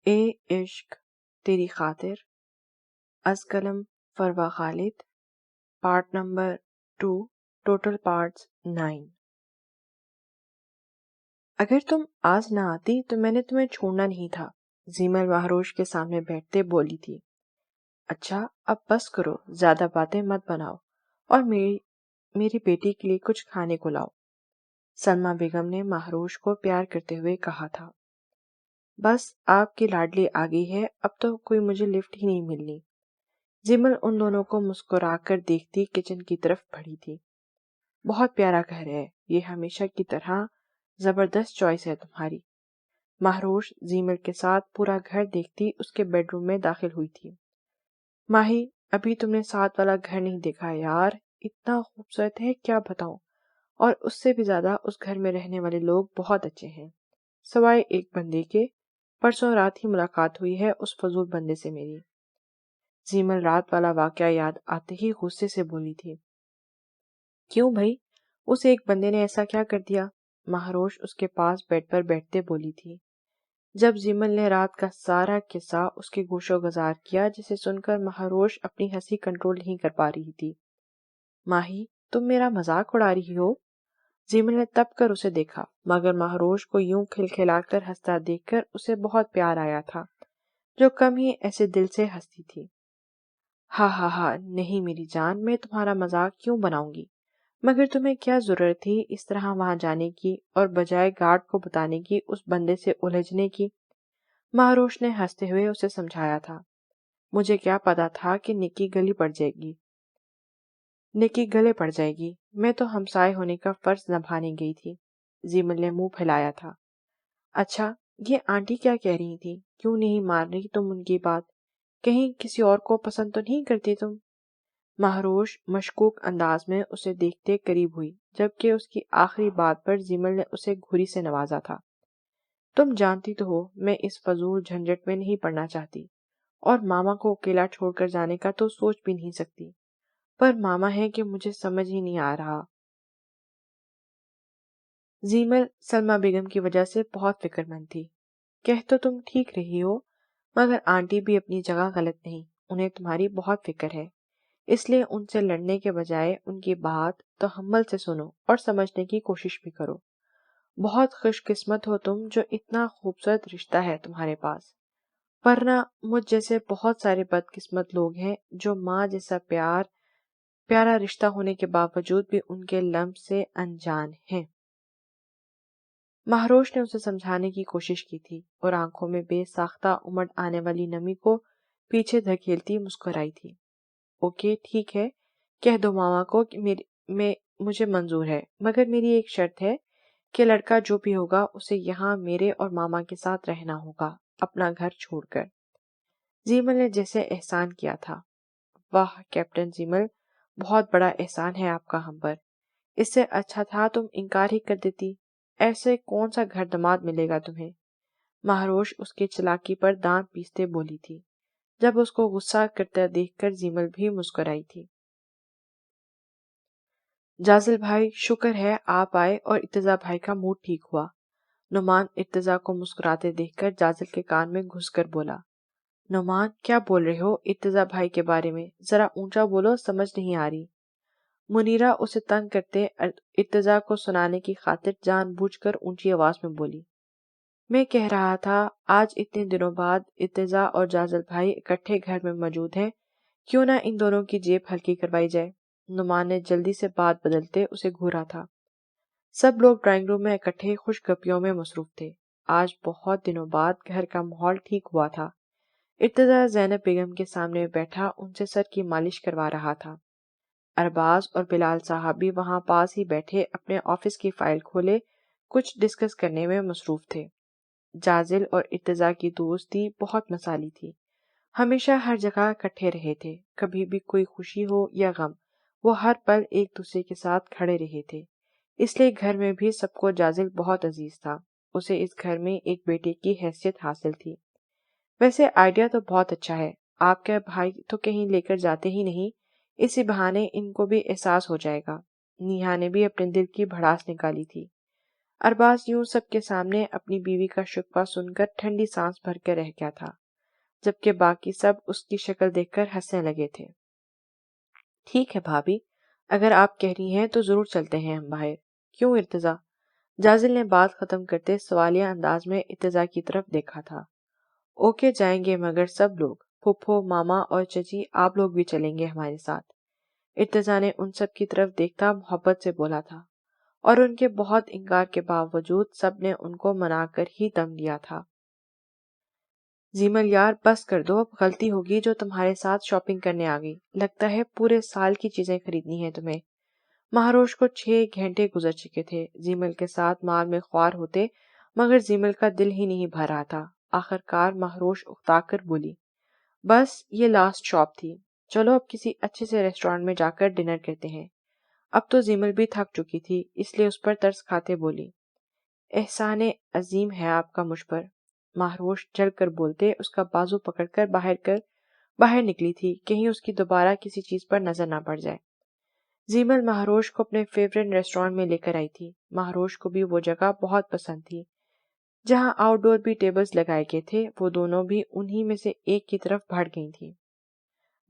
اے عشق تیری خاطر از قلم فروا خالد پارٹ نمبر 2 ٹوٹل پارٹس 9۔ اگر تم آج نہ آتی تو میں نے تمہیں چھوڑنا نہیں تھا، زیمل مہروش کے سامنے بیٹھتے بولی تھی۔ اچھا اب بس کرو، زیادہ باتیں مت بناؤ اور میری بیٹی کے لیے کچھ کھانے کو لاؤ، سلمیٰ بیگم نے مہروش کو پیار کرتے ہوئے کہا تھا۔ بس آپ کی لاڈلی آ گئی ہے، اب تو کوئی مجھے لفٹ ہی نہیں ملنی۔ زیمل ان دونوں کو مسکرا کر دیکھتی کچن کی طرف بڑھی تھی۔ بہت پیارا گھر ہے، یہ ہمیشہ کی طرح زبردست چوائس ہے تمہاری۔ مہروش زیمل کے ساتھ پورا گھر دیکھتی اس کے بیڈ روم میں داخل ہوئی تھی۔ ماہی ابھی تم نے ساتھ والا گھر نہیں دیکھا یار، اتنا خوبصورت ہے کیا بتاؤں، اور اس سے بھی زیادہ اس گھر میں رہنے والے لوگ بہت اچھے ہیں، سوائے ایک بندے کے، پرسوں رات ہی ملاقات ہوئی ہے اس فضول بندے سے میری۔ زیمل رات والا واقعہ یاد آتے ہی غصے سے بولی تھی۔ کیوں بھائی، اس ایک بندے نے ایسا کیا کر دیا؟ مہروش اس کے پاس بیڈ پر بیٹھتے بولی تھی۔ جب زیمل نے رات کا سارا قصہ اس کے گوش و گزار کیا، جسے سن کر مہروش اپنی ہنسی کنٹرول نہیں کر پا رہی تھی۔ ماہی تم میرا مذاق اڑا رہی ہو؟ زیمل نے تب کر اسے دیکھا، مگر مہروش کو یوں کھلکھلا کر ہنستا دیکھ کر اسے بہت پیار آیا تھا، جو کم ہی ایسے دل سے ہنستی تھی۔ ہاں ہاں ہاں نہیں میری جان، میں تمہارا مذاق کیوں بناؤں گی، مگر تمہیں کیا ضرورت تھی اس طرح وہاں جانے کی اور بجائے گارڈ کو بتانے کی اس بندے سے الجھنے کی؟ مہروش نے ہنستے ہوئے اسے سمجھایا تھا۔ مجھے کیا پتا تھا کہ نکی گلے پڑ جائے گی، میں تو ہمسائے ہونے کا فرض نبھانے گئی تھی۔ زیمل نے منہ پھیلایا تھا۔ اچھا یہ آنٹی کیا کہہ رہی تھی، کیوں نہیں مان رہی تم ان کی بات، کہیں کسی اور کو پسند تو نہیں کرتی تم؟ مہروش مشکوک انداز میں اسے دیکھتے قریب ہوئی، جبکہ اس کی آخری بات پر زیمل نے اسے گھوری سے نوازا تھا۔ تم جانتی تو ہو میں اس فضول جھنجٹ میں نہیں پڑنا چاہتی، اور ماما کو اکیلا چھوڑ کر جانے کا تو سوچ بھی نہیں سکتی، پر ماما ہے کہ مجھے سمجھ ہی نہیں آ رہا۔ زیمل سلمیٰ بیگم کی وجہ سے بہت فکر مند تھی۔ کہہ تو تم ٹھیک رہی ہو، مگر آنٹی بھی اپنی جگہ غلط نہیں، انہیں تمہاری بہت فکر ہے، اس لیے ان سے لڑنے کے بجائے ان کی بات تحمل سے سنو اور سمجھنے کی کوشش بھی کرو۔ بہت خوش قسمت ہو تم جو اتنا خوبصورت رشتہ ہے تمہارے پاس، ورنہ مجھ جیسے بہت سارے بد قسمت لوگ ہیں جو ماں جیسا پیارا رشتہ ہونے کے باوجود بھی ان کے لمس سے انجان ہیں۔ مہروش نے اسے سمجھانے کی کوشش کی تھی اور آنکھوں میں بے ساختہ امڑ آنے والی نمی کو پیچھے دھکیلتی مسکرائی تھی۔ اوکے ٹھیک ہے، کہہ دو ماما کو کہ مجھے منظور ہے، مگر میری ایک شرط ہے کہ لڑکا جو بھی ہوگا اسے یہاں میرے اور ماما کے ساتھ رہنا ہوگا، اپنا گھر چھوڑ کر۔ زیمل نے جیسے احسان کیا تھا۔ واہ کیپٹن زیمل، بہت بڑا احسان ہے آپ کا ہم پر، اس سے اچھا تھا تم انکار ہی کر دیتی، ایسے کون سا گھر داماد ملے گا تمہیں؟ مہروش اس کی چلاکی پر دانت پیستے بولی تھی، جب اس کو غصہ کرتا دیکھ کر زیمل بھی مسکرائی تھی۔ جازل بھائی شکر ہے آپ آئے اور ارتضیٰ بھائی کا موڈ ٹھیک ہوا۔ نعمان ارتضیٰ کو مسکراتے دیکھ کر جازل کے کان میں گھس کر بولا۔ نعمان کیا بول رہے ہو ارتضیٰ بھائی کے بارے میں، ذرا اونچا بولو، سمجھ نہیں آ رہی۔ منیرہ اسے تنگ کرتے ارتضیٰ کو سنانے کی خاطر جان بوجھ کر اونچی آواز میں بولی۔ میں کہہ رہا تھا آج اتنے دنوں بعد ارتضیٰ اور جازل بھائی اکٹھے گھر میں موجود ہیں، کیوں نہ ان دونوں کی جیب ہلکی کروائی جائے؟ نعمان نے جلدی سے بات بدلتے اسے گھورا تھا۔ سب لوگ ڈرائنگ روم میں اکٹھے خوش گپیوں میں مصروف تھے۔ آج بہت دنوں بعد گھر کا ماحول ٹھیک ہوا تھا۔ ارتضیٰ زینب بیگم کے سامنے بیٹھا ان سے سر کی مالش کروا رہا تھا۔ ارباز اور بلال صاحب بھی وہاں پاس ہی بیٹھے اپنے آفس کی فائل کھولے کچھ ڈسکس کرنے میں مصروف تھے۔ جازل اور ارتضیٰ کی دوستی بہت مثالی تھی، ہمیشہ ہر جگہ اکٹھے رہے تھے، کبھی بھی کوئی خوشی ہو یا غم وہ ہر پل ایک دوسرے کے ساتھ کھڑے رہے تھے، اس لیے گھر میں بھی سب کو جازل بہت عزیز تھا، اسے اس گھر میں ایک بیٹے کی حیثیت حاصل تھی۔ ویسے آئیڈیا تو بہت اچھا ہے، آپ کے بھائی تو کہیں لے کر جاتے ہی نہیں، اسی بہانے ان کو بھی احساس ہو جائے گا۔ نیہا نے بھی اپنے دل کی بھڑاس نکالی تھی۔ ارباز یوں سب کے سامنے اپنی بیوی کا شکوہ سن کر ٹھنڈی سانس بھر کے رہ گیا تھا، جبکہ باقی سب اس کی شکل دیکھ کر ہنسنے لگے تھے۔ ٹھیک ہے بھابھی، اگر آپ کہہ رہی ہیں تو ضرور چلتے ہیں ہم باہر۔ کیوں ارتضیٰ؟ جازل نے بات ختم کرتے سوالیہ انداز میں ارتضیٰ کی طرف دیکھا تھا۔ اوکے جائیں گے، مگر سب لوگ، پھپھو، ماما اور چچی، آپ لوگ بھی چلیں گے ہمارے ساتھ۔ ارتضیٰ نے ان سب کی طرف دیکھتا محبت سے بولا تھا، اور ان کے بہت انکار کے باوجود سب نے ان کو منا کر ہی دم لیا تھا۔ زیمل یار بس کر دو، اب غلطی ہوگی جو تمہارے ساتھ شاپنگ کرنے آ گئی، لگتا ہے پورے سال کی چیزیں خریدنی ہیں تمہیں۔ مہاروش کو 6 گھنٹے گزر چکے تھے زیمل کے ساتھ مال میں خوار ہوتے، مگر زیمل کا دل ہی نہیں بھر رہا تھا۔ آخر کار مہاروش اکتا کر بولی، بس یہ لاسٹ شاپ تھی، چلو اب کسی اچھے سے ریسٹورانٹ میں جا کر ڈنر کرتے ہیں۔ اب تو زیمل بھی تھک چکی تھی، اس لیے اس پر ترس کھاتے بولی، احسان عظیم ہے آپ کا مجھ پر۔ مہاروش جل کر بولتے اس کا بازو پکڑ کر باہر نکلی تھی، کہیں اس کی دوبارہ کسی چیز پر نظر نہ پڑ جائے۔ زیمل مہاروش کو اپنے فیورٹ ریسٹورانٹ میں لے کر آئی تھی۔ مہاروش کو بھی وہ جگہ بہت پسند تھی جہاں آؤٹ ڈور بھی ٹیبلز لگائے گئے تھے، وہ دونوں بھی انہی میں سے ایک کی طرف بڑھ گئی تھیں۔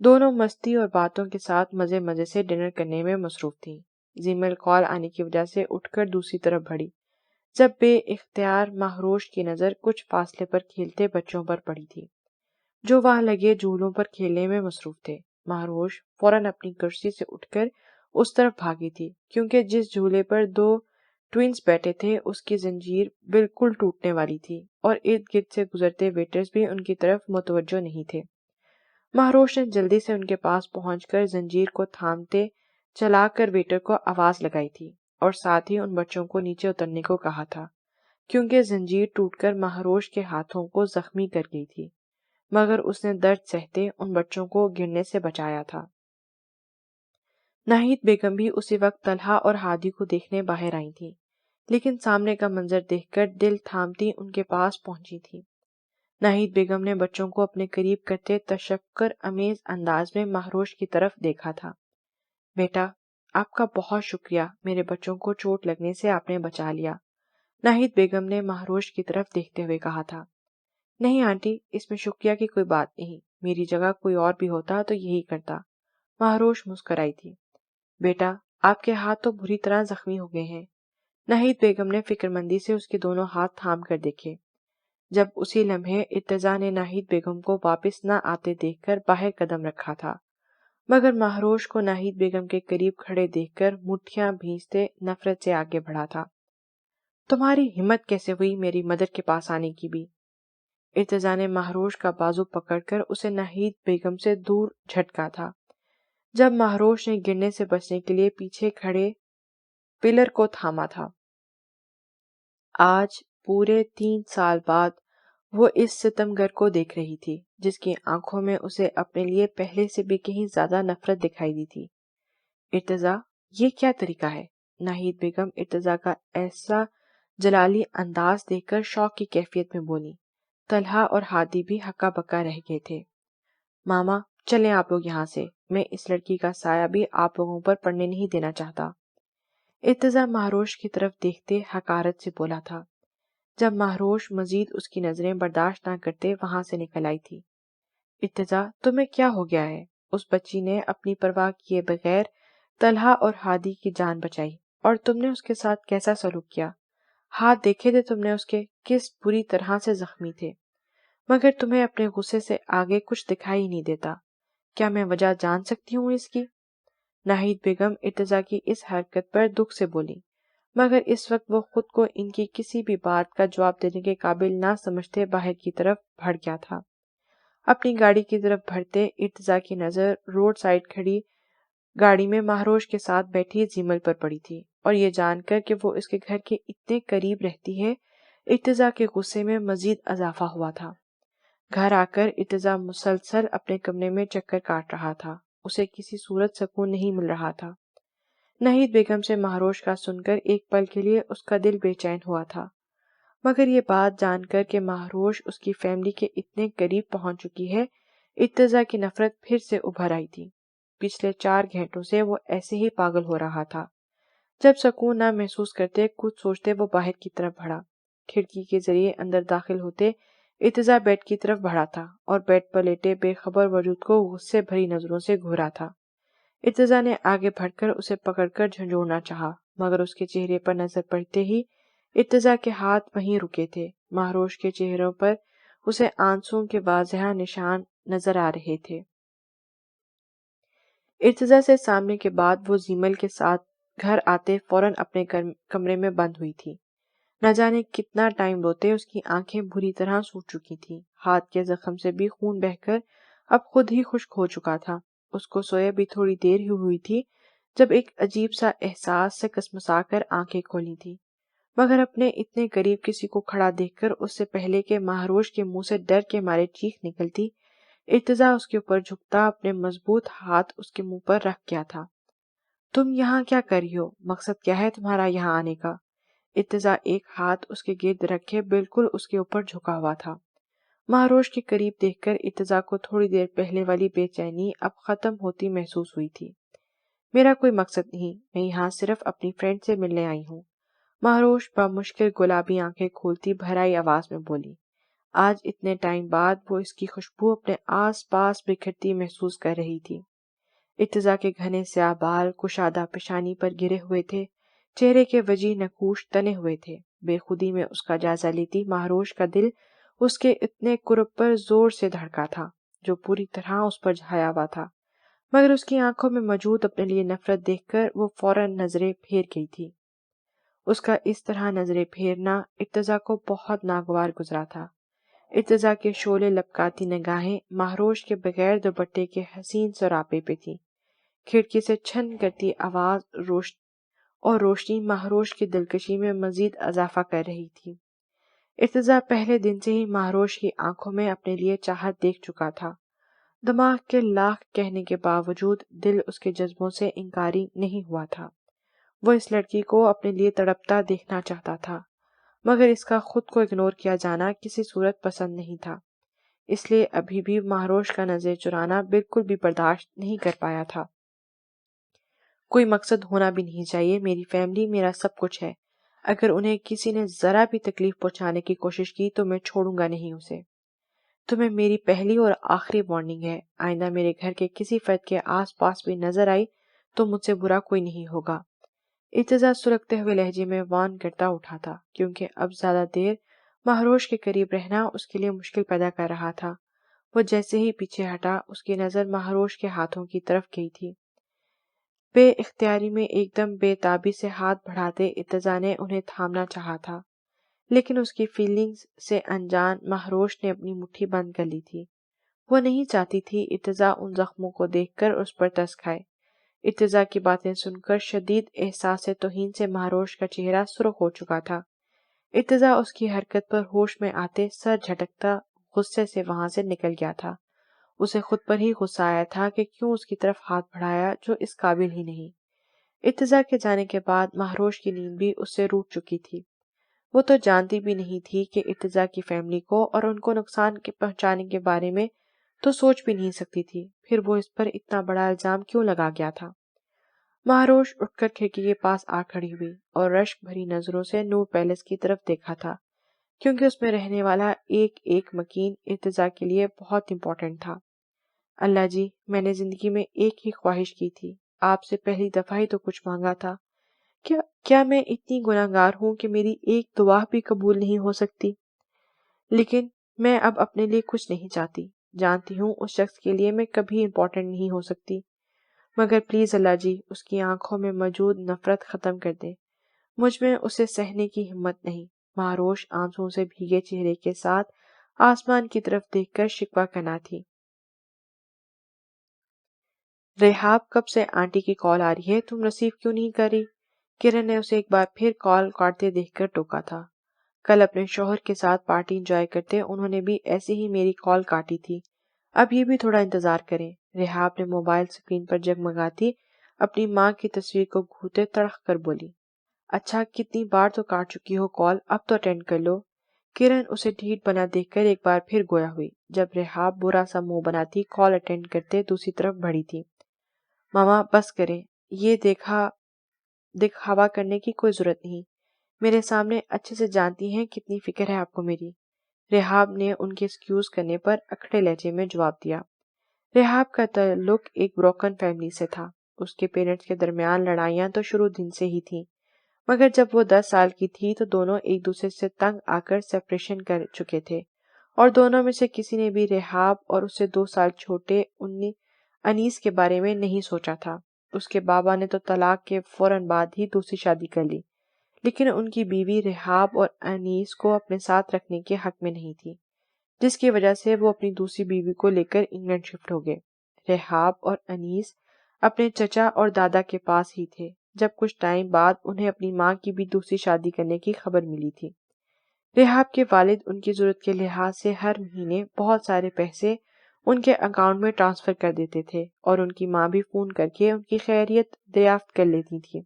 دونوں مستی اور باتوں کے ساتھ مزے سے ڈنر کرنے میں مصروف تھیں۔ زیمل کال آنے کی وجہ سے اٹھ کر دوسری طرف بڑھی، جب بے اختیار مہاروش کی نظر کچھ فاصلے پر کھیلتے بچوں پر پڑی تھی جو وہاں لگے جھولوں پر کھیلنے میں مصروف تھے۔ مہاروش فوراً اپنی کرسی سے اٹھ کر اس طرف بھاگی تھی، کیونکہ جس جھولے پر 2 ٹوئنز بیٹھے تھے اس کی زنجیر بالکل ٹوٹنے والی تھی، اور ارد گرد سے گزرتے ویٹرز بھی ان کی طرف متوجہ نہیں تھے۔ مہاروش نے جلدی سے ان کے پاس پہنچ کر زنجیر کو تھامتے چلا کر ویٹر کو آواز لگائی تھی، اور ساتھ ہی ان بچوں کو نیچے اترنے کو کہا تھا، کیونکہ زنجیر ٹوٹ کر مہاروش کے ہاتھوں کو زخمی کر گئی تھی، مگر اس نے درد سہتے ان بچوں کو گرنے سے بچایا تھا۔ ناہید بیگم بھی اسی وقت طلحہ اور ہادی کو دیکھنے باہر آئی تھی، لیکن سامنے کا منظر دیکھ کر دل تھامتی ان کے پاس پہنچی تھی۔ ناہید بیگم نے بچوں کو اپنے قریب کرتے تشکر امیز انداز میں مہاروش کی طرف دیکھا تھا۔ بیٹا، آپ کا بہت شکریہ، میرے بچوں کو چوٹ لگنے سے آپ نے بچا لیا، ناہید بیگم نے مہاروش کی طرف دیکھتے ہوئے کہا تھا۔ نہیں آنٹی، اس میں شکریہ کی کوئی بات نہیں، میری جگہ کوئی اور بھی ہوتا تو یہی کرتا، مہاروش مسکرائی تھی۔ بیٹا، آپ کے ہاتھ تو بری طرح زخمی ہو گئے ہیں۔ ناہید بیگم نے فکرمندی سے اس کے دونوں ہاتھ تھام کر دیکھے، جب اسی لمحے ارتضیٰ نے ناہید بیگم کو واپس نہ آتے دیکھ کر باہر قدم رکھا تھا، مگر مہاروش کو ناہید بیگم کے قریب کھڑے دیکھ کر مٹھیاں بھینجتے نفرت سے آگے بڑھا تھا۔ تمہاری ہمت کیسے ہوئی میری مدر کے پاس آنے کی بھی؟ ارتضیٰ نے مہاروش کا بازو پکڑ کر اسے ناہید بیگم سے دور جھٹکا تھا، جب مہاروش نے گرنے سے بچنے کے لیے پیچھے کھڑے پلر کو تھاما تھا۔ آج پورے 3 سال بعد وہ اس ستمگر کو دیکھ رہی تھی جس کی آنکھوں میں اسے اپنے لیے پہلے سے بھی کہیں زیادہ نفرت دکھائی دی تھی۔ ارتضیٰ، یہ کیا طریقہ ہے؟ ناہید بیگم ارتضیٰ کا ایسا جلالی انداز دیکھ کر شوق کی کیفیت میں بولی۔ طلحہ اور ہادی بھی ہکا بکا رہ گئے تھے۔ ماما، چلیں آپ لوگ یہاں سے، میں اس لڑکی کا سایہ بھی آپ لوگوں پر پڑنے نہیں دینا چاہتا۔ ارتضیٰ مہاروش کی طرف دیکھتے حقارت سے بولا تھا، جب مہاروش مزید اس کی نظریں برداشت نہ کرتے وہاں سے نکل آئی تھی۔ ارتضیٰ، تمہیں کیا ہو گیا ہے؟ اس بچی نے اپنی پرواہ کیے بغیر طلحہ اور ہادی کی جان بچائی، اور تم نے اس کے ساتھ کیسا سلوک کیا؟ ہاتھ دیکھے تھے تم نے اس کے، کس بری طرح سے زخمی تھے، مگر تمہیں اپنے غصے سے آگے کچھ دکھائی نہیں دیتا۔ کیا میں وجہ جان سکتی ہوں اس کی؟ ناہید بیگم ارتضیٰ کی اس حرکت پر دکھ سے بولی، مگر اس وقت وہ خود کو ان کی کسی بھی بات کا جواب دینے کے قابل نہ سمجھتے باہر کی طرف بڑھ گیا تھا۔ اپنی گاڑی کی طرف بڑھتے ارتضیٰ کی نظر روڈ سائڈ کھڑی گاڑی میں مہاروش کے ساتھ بیٹھی زیمل پر پڑی تھی، اور یہ جان کر کہ وہ اس کے گھر کے اتنے قریب رہتی ہے، ارتضیٰ کے غصے میں مزید اضافہ ہوا تھا۔ گھر آ کر ارتضیٰ مسلسل اپنے کمرے میں چکر کاٹ رہا تھا، اسے کسی صورت سکون نہیں مل رہا تھا۔ ناہید بیگم سے مہاروش کا سن کر ایک پل کے لیے اس کا دل بے چین ہوا تھا، مگر یہ بات جان کر کہ مہاروش اس کی فیملی کے اتنے قریب پہنچ چکی ہے، ارتضیٰ کی نفرت پھر سے ابھر آئی تھی۔ پچھلے 4 گھنٹوں سے وہ ایسے ہی پاگل ہو رہا تھا، جب سکون نہ محسوس کرتے کچھ سوچتے وہ باہر کی طرف بڑھا۔ کھڑکی کے ذریعے اندر داخل ہوتے ارتضیٰ بیڈ کی طرف بڑھا تھا اور بیڈ پر لیٹے بے خبر وجود کو غصے بھری نظروں سے گھورا تھا۔ ارتضیٰ نے آگے بڑھ کر اسے پکڑ کر جھنجھوڑنا چاہا، مگر اس کے چہرے پر نظر پڑتے ہی ارتضیٰ کے ہاتھ وہیں رکے تھے۔ مہروش کے چہروں پر اسے آنسوؤں کے واضح نشان نظر آ رہے تھے۔ ارتضیٰ سے سامنے کے بعد وہ زیمل کے ساتھ گھر آتے فوراً اپنے کمرے میں بند ہوئی تھی۔ نہ جانے کتنا ٹائم روتے اس کی آنکھیں بری طرح سوج چکی تھیں۔ ہاتھ کے زخم سے بھی خون بہہ کر اب خود ہی خشک ہو چکا تھا۔ اس کو سوئے بھی تھوڑی دیر ہی ہوئی تھی جب ایک عجیب سا احساس سے کسمسا کر آنکھیں کھولی تھی، مگر اپنے اتنے قریب کسی کو کھڑا دیکھ کر اس سے پہلے کہ مہروش کے منہ سے ڈر کے مارے چیخ نکلتی، ارتضیٰ اس کے اوپر جھکتا اپنے مضبوط ہاتھ اس کے منہ پر رکھ گیا تھا۔ تم یہاں کیا کر رہی ہو؟ مقصد کیا ہے تمہارا یہاں آنے کا؟ ارتضیٰ ایک ہاتھ اس کے گرد رکھے بالکل اس کے اوپر جھکا ہوا تھا۔ مہروش کے قریب دیکھ کر ارتضیٰ کو تھوڑی دیر پہلے والی بے چینی اب ختم ہوتی محسوس ہوئی تھی۔ میرا کوئی مقصد نہیں، میں یہاں صرف اپنی فرینڈ سے ملنے آئی ہوں، مہروش بمشکل گلابی آنکھیں کھولتی بھرائی آواز میں بولی۔ آج اتنے ٹائم بعد وہ اس کی خوشبو اپنے آس پاس بکھرتی محسوس کر رہی تھی۔ ارتضیٰ کے گھنے سیاہ بال کشادہ پیشانی پر گرے ہوئے تھے، چہرے کے وجیح نقوش تنے ہوئے تھے۔ بے خودی میں اس کا جائزہ لیتی مہروش کا دل اس کے اتنے قرب پر زور سے دھڑکا تھا جو پوری طرح اس پر چھایا ہوا تھا، مگر اس کی آنکھوں میں موجود اپنے لیے نفرت دیکھ کر وہ فوراً نظریں پھیر گئی تھی۔ اس کا اس طرح نظریں پھیرنا ارتضیٰ کو بہت ناگوار گزرا تھا۔ ارتضیٰ کے شعلے لپکاتی نگاہیں مہروش کے بغیر دوپٹے کے حسین سراپے پہ تھیں۔ کھڑکی سے چھن کرتی آواز روشنی مہروش کی دلکشی میں مزید اضافہ کر رہی تھی۔ ارتضیٰ پہلے دن سے ہی مہروش کی آنکھوں میں اپنے لیے چاہت دیکھ چکا تھا۔ دماغ کے لاکھ کہنے کے باوجود دل اس کے جذبوں سے انکاری نہیں ہوا تھا۔ وہ اس لڑکی کو اپنے لیے تڑپتا دیکھنا چاہتا تھا، مگر اس کا خود کو اگنور کیا جانا کسی صورت پسند نہیں تھا، اس لیے ابھی بھی مہروش کا نظر چرانا بالکل بھی برداشت نہیں کر پایا تھا۔ کوئی مقصد ہونا بھی نہیں چاہیے، میری فیملی میرا سب کچھ ہے، اگر انہیں کسی نے ذرا بھی تکلیف پہنچانے کی کوشش کی تو میں چھوڑوں گا نہیں اسے۔ تمہیں میری پہلی اور آخری وارننگ ہے، آئندہ میرے گھر کے کسی فرد کے آس پاس بھی نظر آئی تو مجھ سے برا کوئی نہیں ہوگا۔ ارتضیٰ سلگتے ہوئے لہجے میں وارن کرتا اٹھا تھا، کیونکہ اب زیادہ دیر مہروش کے قریب رہنا اس کے لیے مشکل پیدا کر رہا تھا۔ وہ جیسے ہی پیچھے ہٹا اس کی نظر مہروش کے ہاتھوں کی طرف گئی تھی۔ بے اختیاری میں ایک دم بے تابی سے ہاتھ بڑھاتے ارتضیٰ نے انہیں تھامنا چاہا تھا، لیکن اس کی فیلنگز سے انجان مہروش نے اپنی مٹھی بند کر لی تھی۔ وہ نہیں چاہتی تھی ارتضیٰ ان زخموں کو دیکھ کر اس پر ترس کھائے۔ ارتضیٰ کی باتیں سن کر شدید احساس توہین سے مہروش کا چہرہ سرخ ہو چکا تھا۔ ارتضیٰ اس کی حرکت پر ہوش میں آتے سر جھٹکتا غصے سے وہاں سے نکل گیا تھا۔ اسے خود پر ہی غصہ آیا تھا کہ کیوں اس کی طرف ہاتھ بڑھایا جو اس قابل ہی نہیں۔ ارتضیٰ کے جانے کے بعد مہروش کی نیند بھی اس سے روٹ چکی تھی۔ وہ تو جانتی بھی نہیں تھی کہ ارتضیٰ کی فیملی کو اور ان کو نقصان پہنچانے کے بارے میں تو سوچ بھی نہیں سکتی تھی، پھر وہ اس پر اتنا بڑا الزام کیوں لگا گیا تھا۔ مہروش اٹھ کر کھڑکی کے پاس آ کھڑی ہوئی اور رشک بھری نظروں سے نور پیلس کی طرف دیکھا تھا، کیونکہ اس میں رہنے والا ایک ایک مکین ارتضیٰ کے لیے بہت امپورٹنٹ تھا۔ اللہ جی، میں نے زندگی میں ایک ہی خواہش کی تھی، آپ سے پہلی دفعہ ہی تو کچھ مانگا تھا۔ کیا میں اتنی گناہگار ہوں کہ میری ایک دعا بھی قبول نہیں ہو سکتی؟ لیکن میں اب اپنے لیے کچھ نہیں چاہتی، جانتی ہوں اس شخص کے لیے میں کبھی امپورٹنٹ نہیں ہو سکتی، مگر پلیز اللہ جی اس کی آنکھوں میں موجود نفرت ختم کر دے، مجھ میں اسے سہنے کی ہمت نہیں۔ مہروش آنسوؤں سے بھیگے چہرے کے ساتھ آسمان کی طرف دیکھ کر شکوہ کرنا تھی۔ ریحاب، کب سے آنٹی کی کال آ رہی ہے، تم ریسیو کیوں نہیں کر رہی؟ کرن نے اسے ایک بار پھر کال کاٹتے دیکھ کر ٹوکا تھا۔ کل اپنے شوہر کے ساتھ پارٹی انجوائے کرتے انہوں نے بھی ایسے ہی میری کال کاٹی تھی، اب یہ بھی تھوڑا انتظار کریں۔ ریحاب نے موبائل سکرین پر جگمگاتی اپنی ماں کی تصویر کو گھورتے تڑق کر بولی۔ اچھا، کتنی بار تو کاٹ چکی ہو کال، اب تو اٹینڈ کر لو۔ کرن اسے ڈھیٹ بنا دیکھ کر ایک بار پھر گویا ہوئی، جب ریحاب برا سا منہ بناتی کال اٹینڈ کرتے دوسری طرف بڑھی تھی۔ ماما بس کریں، یہ دیکھا دکھاوا کرنے کی کوئی ضرورت نہیں، میرے سامنے اچھے سے جانتی ہیں کتنی فکر ہے آپ کو میری۔ رحاب نے ان کے ایکسکیوز کرنے پر اکھڑے لہجے میں جواب دیا۔ رحاب کا تعلق ایک بروکن فیملی سے تھا۔ اس کے پیرنٹس کے درمیان لڑائیاں تو شروع دن سے ہی تھیں، مگر جب وہ 10 سال کی تھی تو دونوں ایک دوسرے سے تنگ آ کر سیپریشن کر چکے تھے، اور دونوں میں سے کسی نے بھی رحاب اور اس سے 2 سال چھوٹے انیس کے بارے میں نہیں سوچا تھا۔ اس کے بابا نے تو طلاق کے فوراً بعد ہی دوسری شادی کر لی، لیکن ان کی بیوی رحاب اور انیس کو اپنے ساتھ رکھنے کے حق میں نہیں تھی، جس کی وجہ سے وہ اپنی دوسری بیوی کو لے کر انگلینڈ شفٹ ہو گئے۔ رحاب اور انیس اپنے چچا اور دادا کے پاس ہی تھے جب کچھ ٹائم بعد انہیں اپنی ماں کی بھی دوسری شادی کرنے کی خبر ملی تھی۔ رحاب کے والد ان کی ضرورت کے لحاظ سے ہر مہینے بہت سارے پیسے ان کے اکاؤنٹ میں ٹرانسفر کر دیتے تھے، اور ان کی ماں بھی فون کر کے ان کی خیریت دریافت کر لیتی تھی۔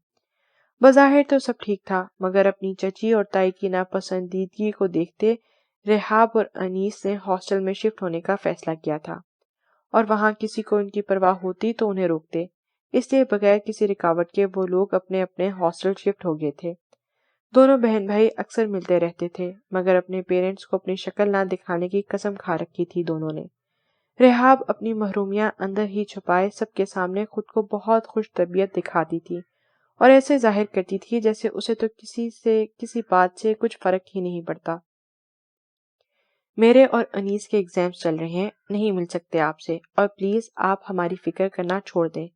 بظاہر تو سب ٹھیک تھا، مگر اپنی چچی اور تائی کی ناپسندیدگی کو دیکھتے رحاب اور انیس نے ہاسٹل میں شفٹ ہونے کا فیصلہ کیا تھا، اور وہاں کسی کو ان کی پرواہ ہوتی تو انہیں روکتے، اس لیے بغیر کسی رکاوٹ کے وہ لوگ اپنے اپنے ہاسٹل شفٹ ہو گئے تھے۔ دونوں بہن بھائی اکثر ملتے رہتے تھے، مگر اپنے پیرنٹس کو اپنی شکل نہ دکھانے کی قسم کھا رکھی تھی دونوں نے۔ رحاب اپنی محرومیاں اندر ہی چھپائے سب کے سامنے خود کو بہت خوش طبیعت دکھاتی تھی، اور ایسے ظاہر کرتی تھی جیسے اسے تو کسی بات سے کچھ فرق ہی نہیں پڑتا۔ میرے اور انیس کے ایگزامز چل رہے ہیں، نہیں مل سکتے آپ سے، اور پلیز آپ ہماری فکر کرنا چھوڑ دیں،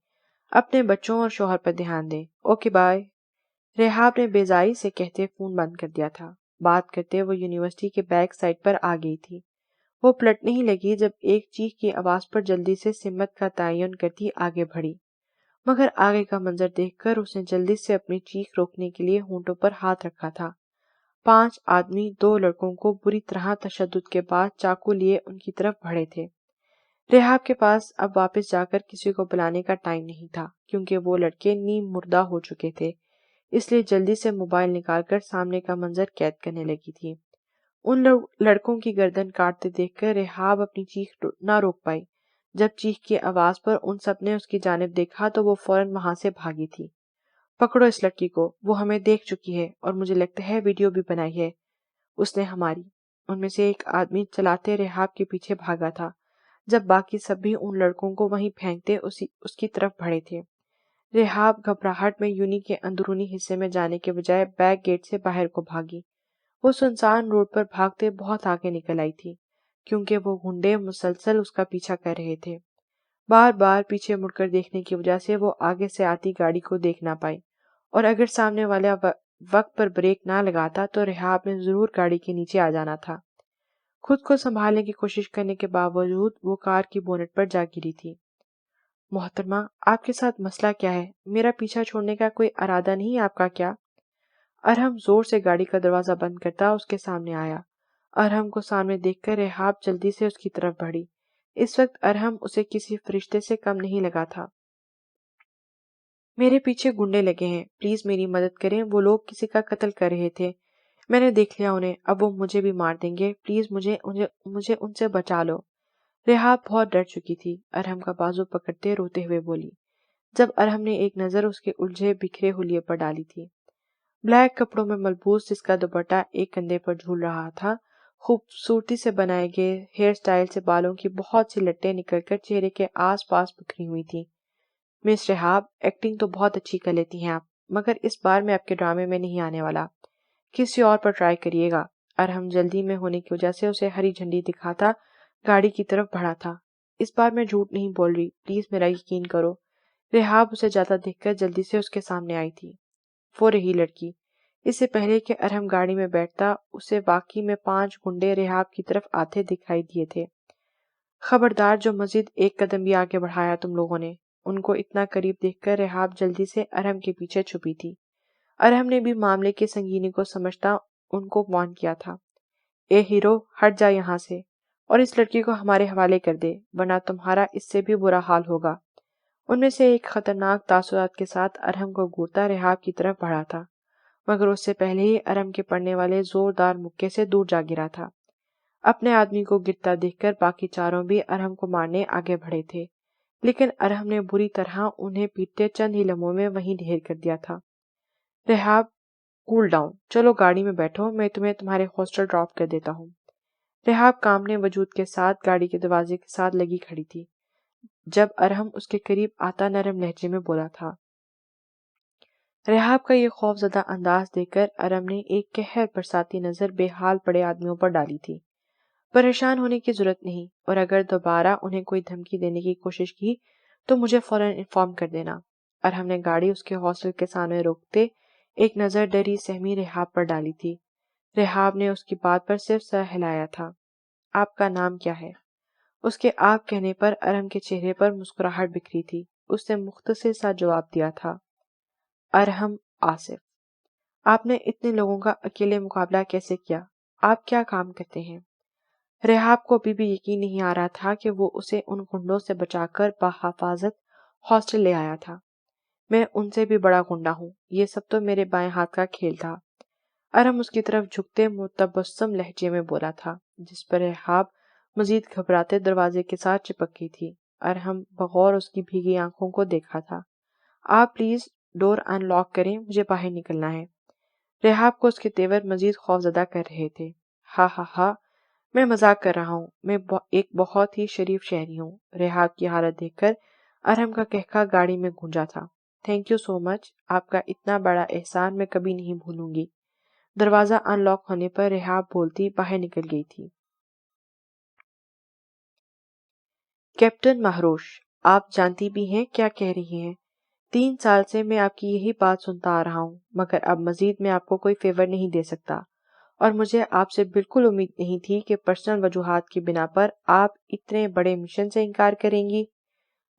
اپنے بچوں اور شوہر پر دھیان دیں۔ Okay bye. رحاب نے بیزاری سے کہتے فون بند کر دیا تھا۔ بات کرتے وہ یونیورسٹی کے بیک سائڈ پر آ گئی تھی۔ وہ پلٹنے ہی لگی جب ایک چیخ کی آواز پر جلدی سے سمت کا تعین کرتی آگے بڑھی، مگر آگے کا منظر دیکھ کر اس نے جلدی سے اپنی چیخ روکنے کے لیے ہونٹوں پر ہاتھ رکھا تھا۔ 5 آدمی 2 لڑکوں کو بری طرح تشدد کے بعد چاقو لیے ان کی طرف بڑھے تھے۔ رحاب کے پاس اب واپس جا کر کسی کو بلانے کا ٹائم نہیں تھا، کیونکہ وہ لڑکے نیم مردہ ہو چکے تھے، اس لیے جلدی سے موبائل نکال کر سامنے کا منظر قید کرنے لگی تھی۔ ان لڑکوں کی گردن کاٹتے دیکھ کر رحاب اپنی چیخ نہ روک پائی۔ جب چیخ کی آواز پر ان سب نے اس کی جانب دیکھا تو وہ فوراً وہاں سے بھاگی تھی۔ پکڑو اس لڑکی کو، وہ ہمیں دیکھ چکی ہے اور مجھے لگتا ہے ویڈیو بھی بنائی ہے اس نے ہماری۔ ان میں سے ایک آدمی چلاتے رحاب کے پیچھے بھاگا تھا، جب باقی سب بھی ان لڑکوں کو وہیں پھینکتے اس کی طرف بڑھے تھے۔ رحاب گھبراہٹ میں یونی کے اندرونی حصے میں جانے کے بجائے بیک گیٹ سے باہر کو بھاگی۔ وہ سنسان روڈ پر بھاگتے بہت آگے نکل آئی تھی، کیونکہ وہ گنڈے مسلسل اس کا پیچھا کر رہے تھے۔ بار بار پیچھے مڑ کر دیکھنے کی وجہ سے وہ آگے سے آتی گاڑی کو دیکھ نہ پائی، اور اگر سامنے والا وقت پر بریک نہ لگاتا تو رحاب نے ضرور گاڑی کے نیچے آ جانا تھا۔ خود کو سنبھالنے کی کوشش کرنے کے باوجود وہ کار کی بونٹ پر جا گری تھی۔ محترمہ، آپ کے ساتھ مسئلہ کیا ہے؟ میرا پیچھا چھوڑنے کا کوئی ارادہ نہیں آپ کا کیا؟ ارحم زور سے گاڑی کا دروازہ بند کرتا اس کے سامنے آیا۔ ارحم کو سامنے دیکھ کر رحاب جلدی سے اس کی طرف بڑھی۔ اس وقت ارحم اسے کسی فرشتے سے کم نہیں لگا تھا۔ میرے پیچھے گنڈے لگے ہیں، پلیز میری مدد کریں، وہ لوگ کسی کا قتل کر رہے تھے، میں نے دیکھ لیا انہیں، اب وہ مجھے بھی مار دیں گے، پلیز مجھے ان سے بچا لو۔ رحاب بہت ڈر چکی تھی، ارحم کا بازو پکڑتے روتے ہوئے بولی، جب ارحم نے ایک نظر اس کے الجھے بکھرے حلیے پر ڈالی تھی۔ بلیک کپڑوں میں ملبوس جس کا دوپٹہ ایک کندھے پر جھول رہا تھا، خوبصورتی سے بنائے گئے ہیئر سٹائل سے بالوں کی بہت سی لٹیں نکل کر چہرے کے آس پاس بکھری ہوئی تھی۔ مس رحاب، ایکٹنگ تو بہت اچھی کر لیتی ہیں آپ، مگر اس بار میں آپ کے ڈرامے میں نہیں آنے والا، کسی اور پر ٹرائی کریے گا۔ ارحم جلدی میں ہونے کی وجہ سے اسے ہری جھنڈی دکھاتا گاڑی کی طرف بڑھا تھا۔ اس بار میں جھوٹ نہیں بول رہی، پلیز میرا یقین کرو۔ رحاب اسے جاتا دیکھ کر جلدی سے اس کے سامنے آئی تھی۔ وہ رہی لڑکی۔ اس سے پہلے کہ ارحم گاڑی میں بیٹھتا، اسے واقعی میں 5 گنڈے رحاب کی طرف آتے دکھائی دیے تھے۔ خبردار جو مزید ایک قدم بھی آگے بڑھایا تم لوگوں نے۔ ان کو اتنا قریب دیکھ کر رحاب جلدی سے ارحم کے پیچھے چھپی تھی۔ ارحم نے بھی معاملے کی سنگینی کو سمجھتا ان کو وارن کیا تھا، اے ہیرو، ہٹ جا یہاں سے، اور اس لڑکی کو ہمارے حوالے کر دے، ورنہ تمہارا اس سے بھی برا حال ہوگا۔ ان میں سے ایک خطرناک تاثرات کے ساتھ ارحم کو گھورتا رحاب کی طرف بڑھا تھا، مگر اس سے پہلے ہی ارحم کے پڑنے والے زوردار مکے سے دور جا گرا تھا۔ اپنے آدمی کو گرتا دیکھ کر باقی چاروں بھی ارحم کو مارنے آگے بڑھے تھے، لیکن ارحم نے بری طرح انہیں پیٹتے چند ہی لمحوں میں وہیں ڈھیر کر دیا تھا۔ ریحاب کول ڈاؤن، چلو گاڑی میں بیٹھو، میں تمہیں تمہارے ہاسٹل ڈراپ کر دیتا ہوں۔ ریحاب کامنے وجود کے ساتھ گاڑی کے دروازے کے ساتھ لگی کھڑی تھی جب ارہم اس کے قریب آتا نرم لہجے میں بولا تھا۔ ریحاب کا یہ خوف زدہ انداز دیکھ کر ارہم نے ایک قہر برساتی نظر بے حال پڑے آدمیوں پر ڈالی تھی۔ پریشان ہونے کی ضرورت نہیں، اور اگر دوبارہ انہیں کوئی دھمکی دینے کی کوشش کی تو مجھے فوراً انفارم کر دینا۔ ارہم نے گاڑی اس کے ہاسٹل کے سامنے روکتے ایک نظر ڈری سہمی ریحاب پر ڈالی تھی۔ ریحاب نے اس کی بات پر صرف سر ہلایا تھا۔ آپ کا نام کیا ہے؟ اس کے آپ کہنے پر ارہم کے چہرے پر مسکراہٹ بکھری تھی۔ اس نے مختصر سا جواب دیا تھا، ارہم آصف۔ آپ نے اتنے لوگوں کا اکیلے مقابلہ کیسے کیا؟ آپ کیا کام کرتے ہیں؟ ریحاب کو ابھی بھی یقین نہیں آ رہا تھا کہ وہ اسے ان گنڈوں سے بچا کر بحفاظت ہاسٹل لے آیا تھا۔ میں ان سے بھی بڑا گنڈا ہوں، یہ سب تو میرے بائیں ہاتھ کا کھیل تھا۔ ارہم اس کی طرف جھکتے متبسم لہجے میں بولا تھا، جس پر ریحاب مزید گھبراتے دروازے کے ساتھ چپک گئی تھی۔ ارہم بغور اس کی بھیگی آنکھوں کو دیکھا تھا۔ آپ پلیز ڈور ان لاک کریں، مجھے باہر نکلنا ہے۔ ریحاب کو اس کے تیور مزید خوفزدہ کر رہے تھے۔ ہاں ہاں ہاں، میں مذاق کر رہا ہوں، میں ایک بہت ہی شریف شہری ہوں۔ ریحاب کی حالت دیکھ کر ارہم کا کہکا گاڑی میں گونجا تھا۔ تھینک یو سو مچ، آپ کا اتنا بڑا احسان میں کبھی نہیں بھولوں گی۔ دروازہ ان لاک ہونے پر ریحاب بولتی باہر نکل گئی تھی۔ کیپٹن مہروش، آپ جانتی بھی ہیں کیا کہہ رہی ہیں؟ 3 سال سے میں آپ کی یہی بات سنتا آ رہا ہوں، مگر اب مزید میں آپ کو کوئی فیور نہیں دے سکتا، اور مجھے آپ سے بالکل امید نہیں تھی کہ پرسنل وجوہات کی بنا پر آپ اتنے بڑے مشن سے انکار کریں گی۔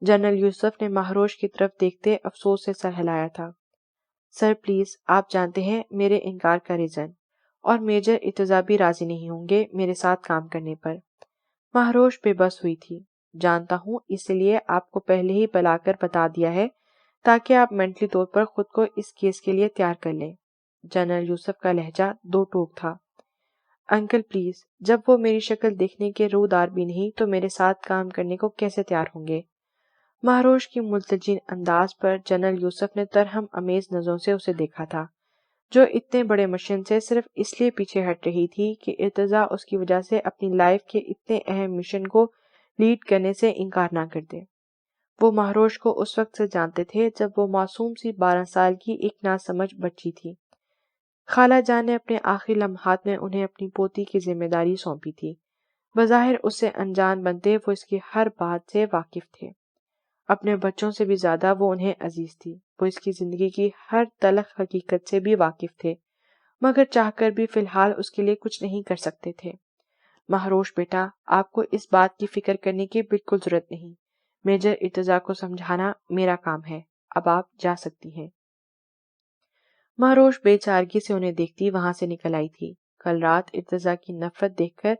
جنرل یوسف نے مہروش کی طرف دیکھتے افسوس سے سر ہلایا تھا۔ سر پلیز، آپ جانتے ہیں میرے انکار کا ریزن، اور میجر ارتضیٰ بھی راضی نہیں ہوں گے میرے ساتھ کام کرنے پر۔ مہروش بے بس ہوئی تھی۔ جانتا ہوں، اس لیے آپ کو پہلے ہی بلا کر بتا دیا ہے تاکہ آپ مینٹلی طور پر خود کو اس کیس کے لیے تیار کر لیں۔ جنرل یوسف کا لہجہ دو ٹوک تھا۔ انکل پلیز، جب وہ میری شکل دیکھنے کے روح دار بھی نہیں تو میرے ساتھ کام کرنے کو کیسے تیار ہوں گے؟ مہروش کی ملتجن انداز پر جنرل یوسف نے ترہم امیز نظروں سے اسے دیکھا تھا، جو اتنے بڑے مشن سے صرف اس لیے پیچھے ہٹ رہی تھی کہ ارتضیٰ اس کی وجہ سے اپنی لائف کے اتنے اہم مشن کو لیڈ کرنے سے انکار نہ کر دے۔ وہ مہروش کو اس وقت سے جانتے تھے جب وہ معصوم سی 12 سال کی ایک ناسمجھ بچی تھی۔ خالہ جان نے اپنے آخری لمحات میں انہیں اپنی پوتی کی ذمہ داری سونپی تھی۔ بظاہر اس سے انجان بنتے وہ اس کی ہر بات سے واقف تھے۔ اپنے بچوں سے بھی زیادہ وہ انہیں عزیز تھی۔ وہ اس کی زندگی کی ہر تلخ حقیقت سے بھی واقف تھے، مگر چاہ کر بھی فی الحال اس کے لیے کچھ نہیں کر سکتے تھے۔ مہروش بیٹا، آپ کو اس بات کی فکر کرنے کی بالکل ضرورت نہیں۔ میجر ارتضیٰ کو سمجھانا میرا کام ہے۔ اب آپ جا سکتی ہیں۔ مہروش بے چارگی سے انہیں دیکھتی وہاں سے نکل آئی تھی۔ کل رات ارتضیٰ کی نفرت دیکھ کر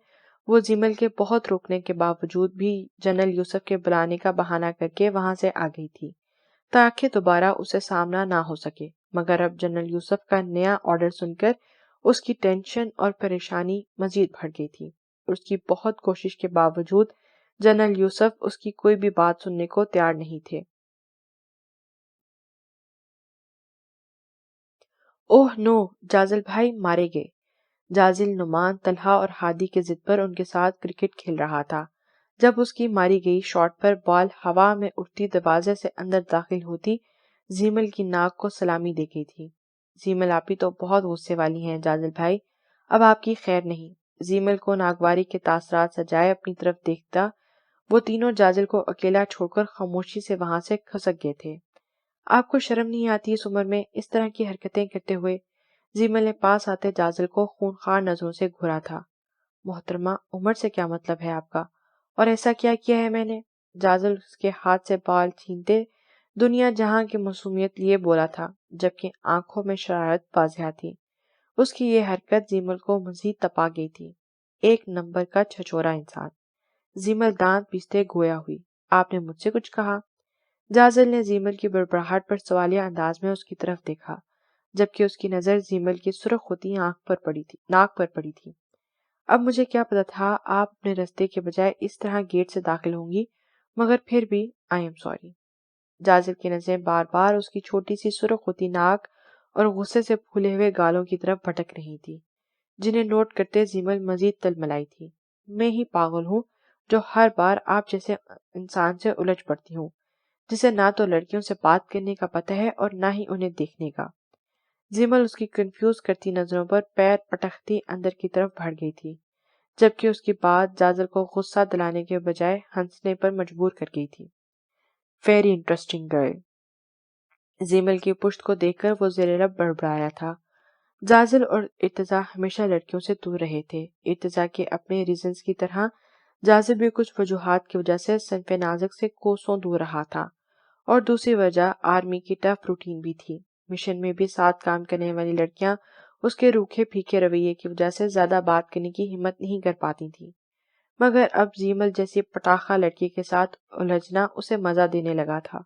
وہ زیمل کے بہت روکنے کے باوجود بھی جنرل یوسف کے بلانے کا بہانہ کر کے وہاں سے آ گئی تھی تاکہ دوبارہ اسے سامنا نہ ہو سکے، مگر اب جنرل یوسف کا نیا آرڈر سن کر اس کی ٹینشن اور پریشانی مزید بڑھ گئی تھی۔ اس کی بہت کوشش کے باوجود جنرل یوسف اس کی کوئی بھی بات سننے کو تیار نہیں تھے۔ اوہ نو، جازل بھائی مارے گئے۔ جازل نعمان، طلحہ اور ہادی کے ضد پر ان کے ساتھ کرکٹ کھیل رہا تھا جب اس کی ماری گئی شاٹ پر بال ہوا میں اٹھتی دروازے سے اندر داخل ہوتی زیمل کی ناک کو سلامی دے گئی تھی۔ زیمل آپی تو بہت غصے والی ہیں جازل بھائی، اب آپ کی خیر نہیں۔ زیمل کو ناگواری کے تاثرات سجائے اپنی طرف دیکھتا وہ تینوں جازل کو اکیلا چھوڑ کر خاموشی سے وہاں سے کھسک گئے تھے۔ آپ کو شرم نہیں آتی اس عمر میں اس طرح کی حرکتیں کرتے ہوئے؟ زیمل نے پاس آتے جازل کو خونخوار نظروں سے گھورا تھا۔ محترمہ، عمر سے کیا مطلب ہے آپ کا؟ اور ایسا کیا کیا ہے میں نے؟ جازل اس کے ہاتھ سے بال چھینتے دنیا جہاں کی معصومیت لیے بولا تھا، جبکہ آنکھوں میں شرارت واضح تھی۔ اس کی یہ حرکت زیمل کو مزید تپا گئی تھی۔ ایک نمبر کا چھچورا انسان۔ زیمل دانت پیستے گویا ہوئی، آپ نے مجھ سے کچھ کہا؟ جازل نے زیمل کی بڑبڑاہٹ پر سوالیہ انداز میں اس کی طرف دیکھا، جبکہ اس کی نظر زیمل کی سرخ ہوتی ناک پر پڑی تھی۔ اب مجھے کیا پتا تھا آپ اپنے رستے کے بجائے اس طرح گیٹ سے داخل ہوں گی، مگر پھر بھی آئی ایم سوری۔ جازل کی نظریں بار بار اس کی چھوٹی سی سرخ ہوتی ناک اور غصے سے پھولے ہوئے گالوں کی طرف بھٹک رہی تھی، جنہیں نوٹ کرتے زیمل مزید تلملائی تھی۔ میں ہی پاگل ہوں جو ہر بار آپ جیسے انسان سے الجھ پڑتی ہوں، جسے نہ تو لڑکیوں سے بات کرنے کا پتہ ہے اور نہ ہی انہیں دیکھنے کا۔ زیمل اس کی کنفیوز کرتی نظروں پر پیر پٹکتی اندر کی طرف بڑھ گئی تھی، جبکہ اس کی بات زاجل کو غصہ دلانے کے بجائے ہنسنے پر مجبور کر گئی تھی۔ Very interesting girl. زیمل کی پشت کو دیکھ کر وہ زیر لب بڑبڑایا تھا۔ زاجل اور ارتزا ہمیشہ لڑکیوں سے دور رہے تھے۔ ارتزا کے اپنے ریزنز کی طرح زاجل بھی کچھ وجوہات کی وجہ سے صنف نازک سے کوسوں دور رہا تھا، اور دوسری وجہ آرمی کی ٹف روٹین بھی تھی۔ مشن میں بھی ساتھ کام کرنے والی لڑکیاں اس کے روکھے پھیکے رویے کی وجہ سے زیادہ بات کرنے کی ہمت نہیں کر پاتی تھیں، مگر اب زیمل جیسی پٹاخہ لڑکی کے ساتھ الجھنا اسے مزہ دینے لگا تھا۔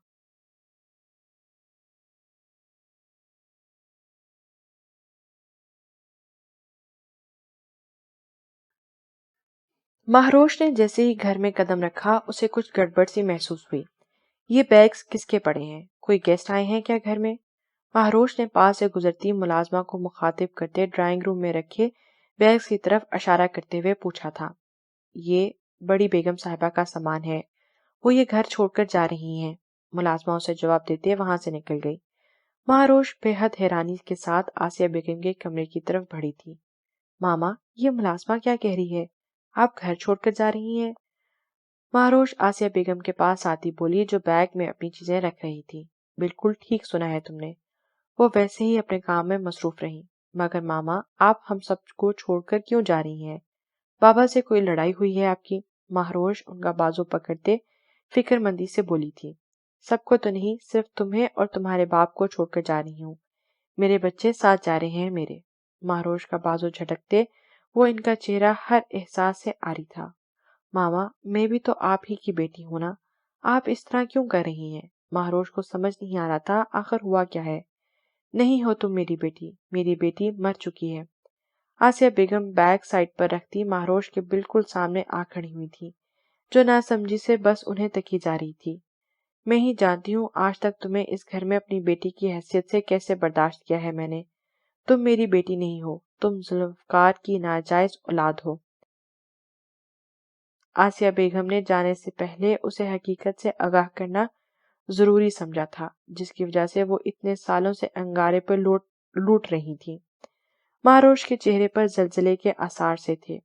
مہروش نے جیسے ہی گھر میں قدم رکھا اسے کچھ گڑبڑ سی محسوس ہوئی۔ یہ بیگز کس کے پڑے ہیں؟ کوئی گیسٹ آئے ہیں کیا گھر میں؟ مہروش نے پاس سے گزرتی ملازمہ کو مخاطب کرتے ڈرائنگ روم میں رکھے بیگز کی طرف اشارہ کرتے ہوئے پوچھا تھا۔ یہ بڑی بیگم صاحبہ کا سامان ہے، وہ یہ گھر چھوڑ کر جا رہی ہیں۔ ملازمہ اسے جواب دیتے وہاں سے نکل گئی۔ مہروش بے حد حیرانی کے ساتھ آسیہ بیگم کے کمرے کی طرف بڑھی تھی۔ ماما، یہ ملازمہ کیا کہہ رہی ہے؟ آپ گھر چھوڑ کر جا رہی ہیں؟ مہروش آسیہ بیگم کے پاس آتی بولی، جو بیگ میں اپنی چیزیں رکھ رہی تھی۔ بالکل ٹھیک سنا ہے تم نے۔ وہ ویسے ہی اپنے کام میں مصروف رہی۔ مگر ماما، آپ ہم سب کو چھوڑ کر کیوں جا رہی ہیں؟ بابا سے کوئی لڑائی ہوئی ہے آپ کی؟ مہروش ان کا بازو پکڑتے فکر مندی سے بولی تھی۔ سب کو تو نہیں، صرف تمہیں اور تمہارے باپ کو چھوڑ کر جا رہی ہوں۔ میرے بچے ساتھ جا رہے ہیں میرے۔ مہروش کا بازو جھٹکتے وہ ان کا چہرہ ہر احساس سے عاری تھا۔ ماما، میں بھی تو آپ ہی کی بیٹی ہوں نا، آپ اس طرح کیوں کر رہی ہیں؟ مہروش کو سمجھ نہیں آ رہا تھا آخر ہوا کیا ہے۔ نہیں ہو تم میری بیٹی مر چکی ہے۔ آسیہ بیگم بیگ سائڈ پر رکھتی مہروش کے بالکل سامنے آ کھڑی ہوئی تھی، جو ناسمجھی سے بس انہیں تکی جا رہی تھی۔ میں ہی جانتی ہوں آج تک تمہیں اس گھر میں اپنی بیٹی کی حیثیت سے کیسے برداشت کیا ہے میں نے۔ تم میری بیٹی نہیں ہو، تم ذوالفقار کی ناجائز اولاد ہو۔ آسیہ بیگم نے جانے سے پہلے اسے حقیقت سے آگاہ کرنا ضروری سمجھا تھا، جس کی وجہ سے وہ اتنے سالوں سے انگارے پر لوٹ رہی تھی۔ مہروش کے چہرے پر زلزلے کے آثار سے تھے۔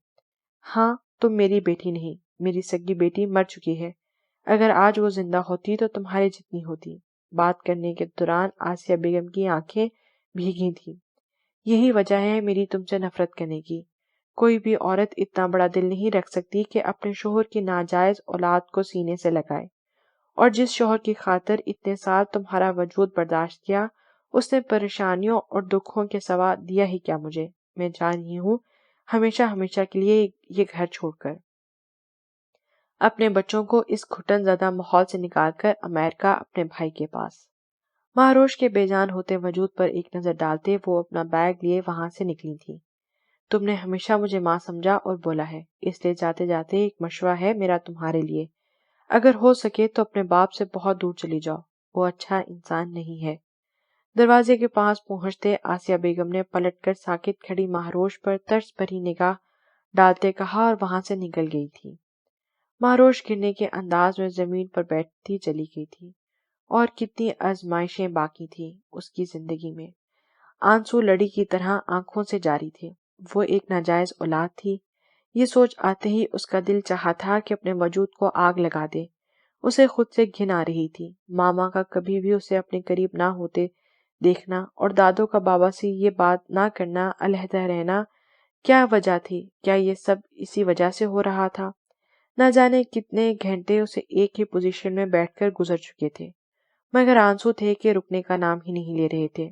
ہاں، تم میری بیٹی نہیں، میری سگی بیٹی مر چکی ہے۔ اگر آج وہ زندہ ہوتی تو تمہارے جتنی ہوتی۔ بات کرنے کے دوران آسیہ بیگم کی آنکھیں بھیگی تھیں۔ یہی وجہ ہے میری تم سے نفرت کرنے کی۔ کوئی بھی عورت اتنا بڑا دل نہیں رکھ سکتی کہ اپنے شوہر کی ناجائز اولاد کو سینے سے لگائے، اور جس شوہر کی خاطر اتنے سال تمہارا وجود برداشت کیا، اس نے پریشانیوں اور دکھوں کے سوا دیا ہی کیا مجھے۔ میں جا رہی ہوں ہمیشہ ہمیشہ کے لیے یہ گھر چھوڑ کر، اپنے بچوں کو اس گھٹن زدہ ماحول سے نکال کر امریکہ اپنے بھائی کے پاس۔ مہروش کے بے جان ہوتے وجود پر ایک نظر ڈالتے وہ اپنا بیگ لیے وہاں سے نکلی تھی۔ تم نے ہمیشہ مجھے ماں سمجھا اور بولا ہے، اس لیے جاتے جاتے ایک مشورہ ہے میرا تمہارے لیے، اگر ہو سکے تو اپنے باپ سے بہت دور چلی جاؤ، وہ اچھا انسان نہیں ہے۔ دروازے کے پاس پہنچتے آسیہ بیگم نے پلٹ کر ساکت کھڑی مہروش پر ترس بھری نگاہ ڈالتے کہا اور وہاں سے نکل گئی تھی۔ مہروش گرنے کے انداز میں زمین پر بیٹھتی چلی گئی تھی، اور کتنی آزمائشیں باقی تھیں اس کی زندگی میں۔ آنسو لڑی کی طرح آنکھوں سے جاری تھے۔ وہ ایک ناجائز اولاد تھی۔ یہ سوچ آتے ہی اس کا دل چاہا تھا کہ اپنے وجود کو آگ لگا دے۔ اسے خود سے گھن آ رہی تھی۔ ماما کا کبھی بھی اسے اپنے قریب نہ ہوتے دیکھنا اور دادوں کا بابا سے یہ بات نہ کرنا، علیحدہ رہنا، کیا وجہ تھی؟ کیا یہ سب اسی وجہ سے ہو رہا تھا؟ نہ جانے کتنے گھنٹے اسے ایک ہی پوزیشن میں بیٹھ کر گزر چکے تھے، مگر آنسو تھے کہ رکنے کا نام ہی نہیں لے رہے تھے۔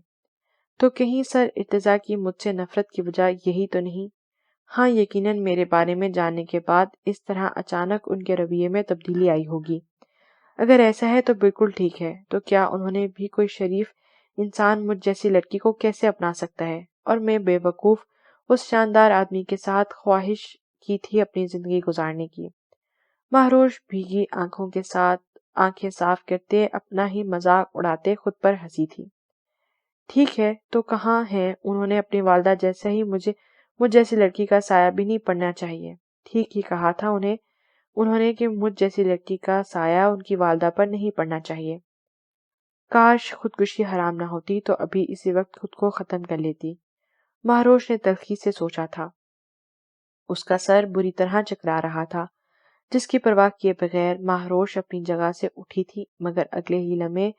تو کہیں سر ارتضا کی مجھ سے نفرت کی وجہ یہی تو نہیں؟ ہاں، یقیناً میرے بارے میں جاننے کے بعد اس طرح اچانک ان کے رویے میں تبدیلی آئی ہوگی۔ اگر ایسا ہے تو بالکل ٹھیک ہے، تو کیا انہوں نے بھی کوئی شریف انسان مجھ جیسی لڑکی کو کیسے اپنا سکتا ہے؟ اور میں بے وقوف اس شاندار آدمی کے ساتھ خواہش کی تھی اپنی زندگی گزارنے کی۔ مہروش بھیگی آنکھوں کے ساتھ آنکھیں صاف کرتے اپنا ہی مذاق اڑاتے خود پر ہنسی تھی۔ ٹھیک ہے تو کہاں ہیں؟ انہوں نے اپنی والدہ جیسے ہی مجھ جیسی لڑکی کا سایہ بھی نہیں پڑنا چاہیے۔ ٹھیک ہی کہا تھا انہوں نے کہ مجھ جیسی لڑکی کا سایہ ان کی والدہ پر نہیں پڑنا چاہیے۔ کاش خودکشی حرام نہ ہوتی تو ابھی اسی وقت خود کو ختم کر لیتی، مہروش نے تلخی سے سوچا تھا۔ اس کا سر بری طرح چکرا رہا تھا، جس کی پرواہ کیے بغیر مہروش اپنی جگہ سے اٹھی تھی، مگر اگلے ہی لمحے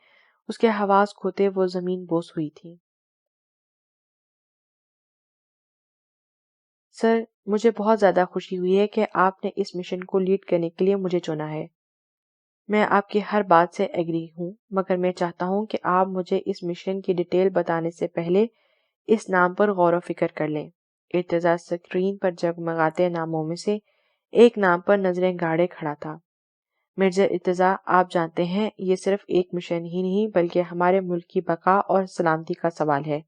اس کے حواس کھوتے وہ زمین بوس ہوئی تھی۔ سر، مجھے بہت زیادہ خوشی ہوئی ہے کہ آپ نے اس مشن کو لیڈ کرنے کے لیے مجھے چنا ہے۔ میں آپ کی ہر بات سے ایگری ہوں، مگر میں چاہتا ہوں کہ آپ مجھے اس مشن کی ڈیٹیل بتانے سے پہلے اس نام پر غور و فکر کر لیں۔ ارتضیٰ اسکرین پر جگمگاتے ناموں میں سے ایک نام پر نظریں گاڑے کھڑا تھا۔ مرزا ارتضیٰ، آپ جانتے ہیں یہ صرف ایک مشن ہی نہیں بلکہ ہمارے ملک کی بقا اور سلامتی کا سوال ہے،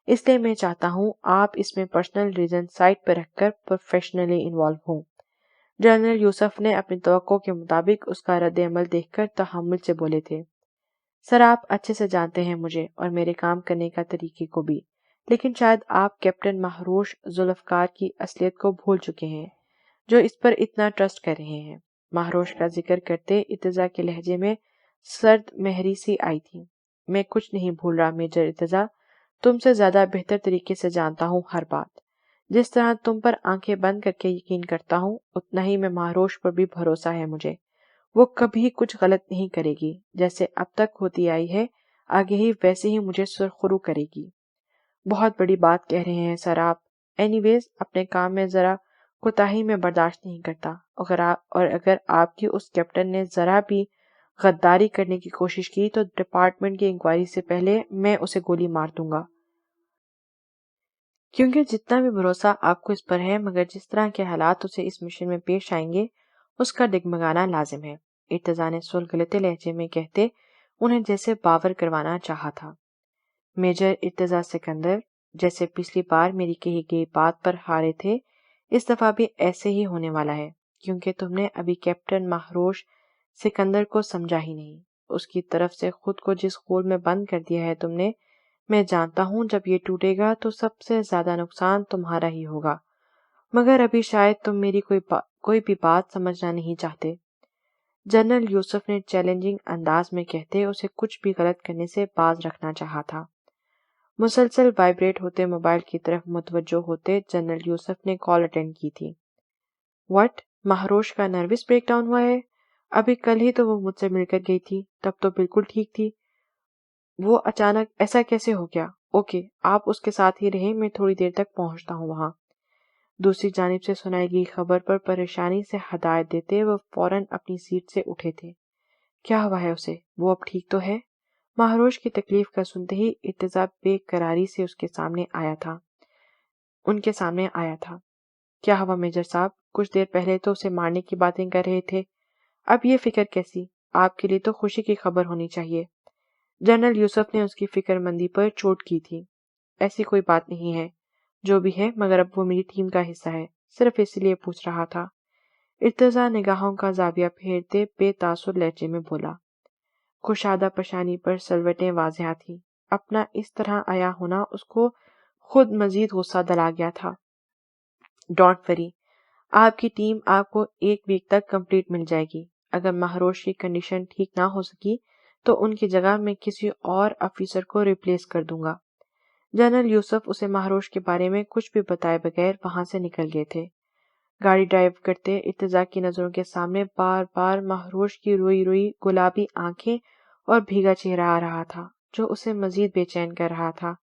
اس لیے میں چاہتا ہوں آپ اس میں پرسنل ریزن سائڈ پر رکھ کر پروفیشنلی انوالو ہوں۔ جنرل یوسف نے اپنی توقع کے مطابق اس کا رد عمل دیکھ کر تحمل سے بولے تھے۔ سر، آپ اچھے سے جانتے ہیں مجھے اور میرے کام کرنے کا طریقے کو بھی، لیکن شاید آپ کیپٹن مہروش ذوالفقار کی اصلیت کو بھول چکے ہیں جو اس پر اتنا ٹرسٹ کر رہے ہیں۔ مہروش کا ذکر کرتے ارتضیٰ کے لہجے میں سرد مہری سی آئی تھی۔ میں کچھ نہیں بھول رہا میجر ارتضیٰ، تم سے زیادہ بہتر طریقے سے جانتا ہوں ہر بات۔ جس طرح تم پر آنکھیں بند کر کے یقین کرتا ہوں اتنا ہی میں مہروش پر بھی بھروسہ ہے مجھے۔ وہ کبھی کچھ غلط نہیں کرے گی، جیسے اب تک ہوتی آئی ہے آگے ہی ویسے ہی مجھے سرخرو کرے گی۔ بہت بڑی بات کہہ رہے ہیں سر آپ۔ اینی ویز اپنے کام میں ذرا کوتاہی میں برداشت نہیں کرتا، اور اگر آپ کی اس کیپٹن نے ذرا بھی غداری کرنے کی کوشش کی تو ڈپارٹمنٹ کی انکوائری سے پہلے میں اسے گولی مار دوں گا۔ کیونکہ جتنا بھی بھروسہ آپ کو اس پر ہے، مگر جس طرح کے حالات اسے اس مشن میں پیش آئیں گے اس کا ڈگمگانا لازم ہے۔ ارتضیٰ نے سلگلتے لہجے میں کہتے انہیں جیسے باور کروانا چاہا تھا۔ میجر ارتضیٰ سکندر، جیسے پچھلی بار میری کہی گئی بات پر ہارے تھے، اس دفعہ بھی ایسے ہی ہونے والا ہے، کیونکہ تم نے ابھی کیپٹن مہروش سکندر کو سمجھا ہی نہیں۔ اس کی طرف سے خود کو جس غول میں بند کر دیا ہے تم نے، میں جانتا ہوں جب یہ ٹوٹے گا تو سب سے زیادہ نقصان تمہارا ہی ہوگا، مگر ابھی شاید تم میری کوئی بھی بات سمجھنا نہیں چاہتے۔ جنرل یوسف نے چیلنجنگ انداز میں کہتے اسے کچھ بھی غلط کرنے سے باز رکھنا چاہا تھا۔ مسلسل وائبریٹ ہوتے موبائل کی طرف متوجہ ہوتے جنرل یوسف نے کال اٹینڈ کی تھی۔ وٹ؟ مہروش کا نروس بریک ڈاؤن ہوا ہے؟ ابھی کل ہی تو وہ مجھ سے مل کر گئی تھی، تب تو بالکل ٹھیک تھی، وہ اچانک ایسا کیسے ہو گیا؟ اوکے، آپ اس کے ساتھ ہی رہیں، میں تھوڑی دیر تک پہنچتا ہوں وہاں۔ دوسری جانب سے سنائی گئی خبر پر پریشانی سے ہدایت دیتے وہ فوراً اپنی سیٹ سے اٹھے تھے۔ کیا ہوا ہے اسے؟ وہ اب ٹھیک تو ہے؟ مہروش کی تکلیف کا سنتے ہی ارتضیٰ بے قراری سے ان کے سامنے آیا تھا۔ کیا ہوا میجر صاحب؟ کچھ دیر پہلے تو اسے مارنے کی باتیں کر رہے تھے، اب یہ فکر کیسی؟ آپ کے لیے تو خوشی کی خبر ہونی چاہیے۔ جنرل یوسف نے اس کی فکر مندی پر چوٹ کی تھی۔ ایسی کوئی بات نہیں ہے، جو بھی ہے، مگر اب وہ میری ٹیم کا حصہ ہے، صرف اسی لیے پوچھ رہا تھا۔ ارتضیٰ نگاہوں کا زاویہ پھیرتے بے تاثر لہجے میں بولا۔ کشادہ پیشانی پر سلوٹیں واضح تھیں۔ اپنا اس طرح آیا ہونا اس کو خود مزید غصہ دلا گیا تھا۔ ڈونٹ وری، آپ کی ٹیم آپ کو ایک ویک تک کمپلیٹ مل جائے گی۔ اگر مہروش کی کنڈیشن ٹھیک نہ ہو سکی تو ان کی جگہ میں کسی اور افیسر کو ریپلیس کر دوں گا۔ جنرل یوسف اسے مہروش کے بارے میں کچھ بھی بتائے بغیر وہاں سے نکل گئے تھے۔ گاڑی ڈرائیو کرتے ارتضیٰ کی نظروں کے سامنے بار بار مہروش کی روئی روئی گلابی آنکھیں اور بھیگا چہرہ آ رہا تھا، جو اسے مزید بے چین کر رہا تھا۔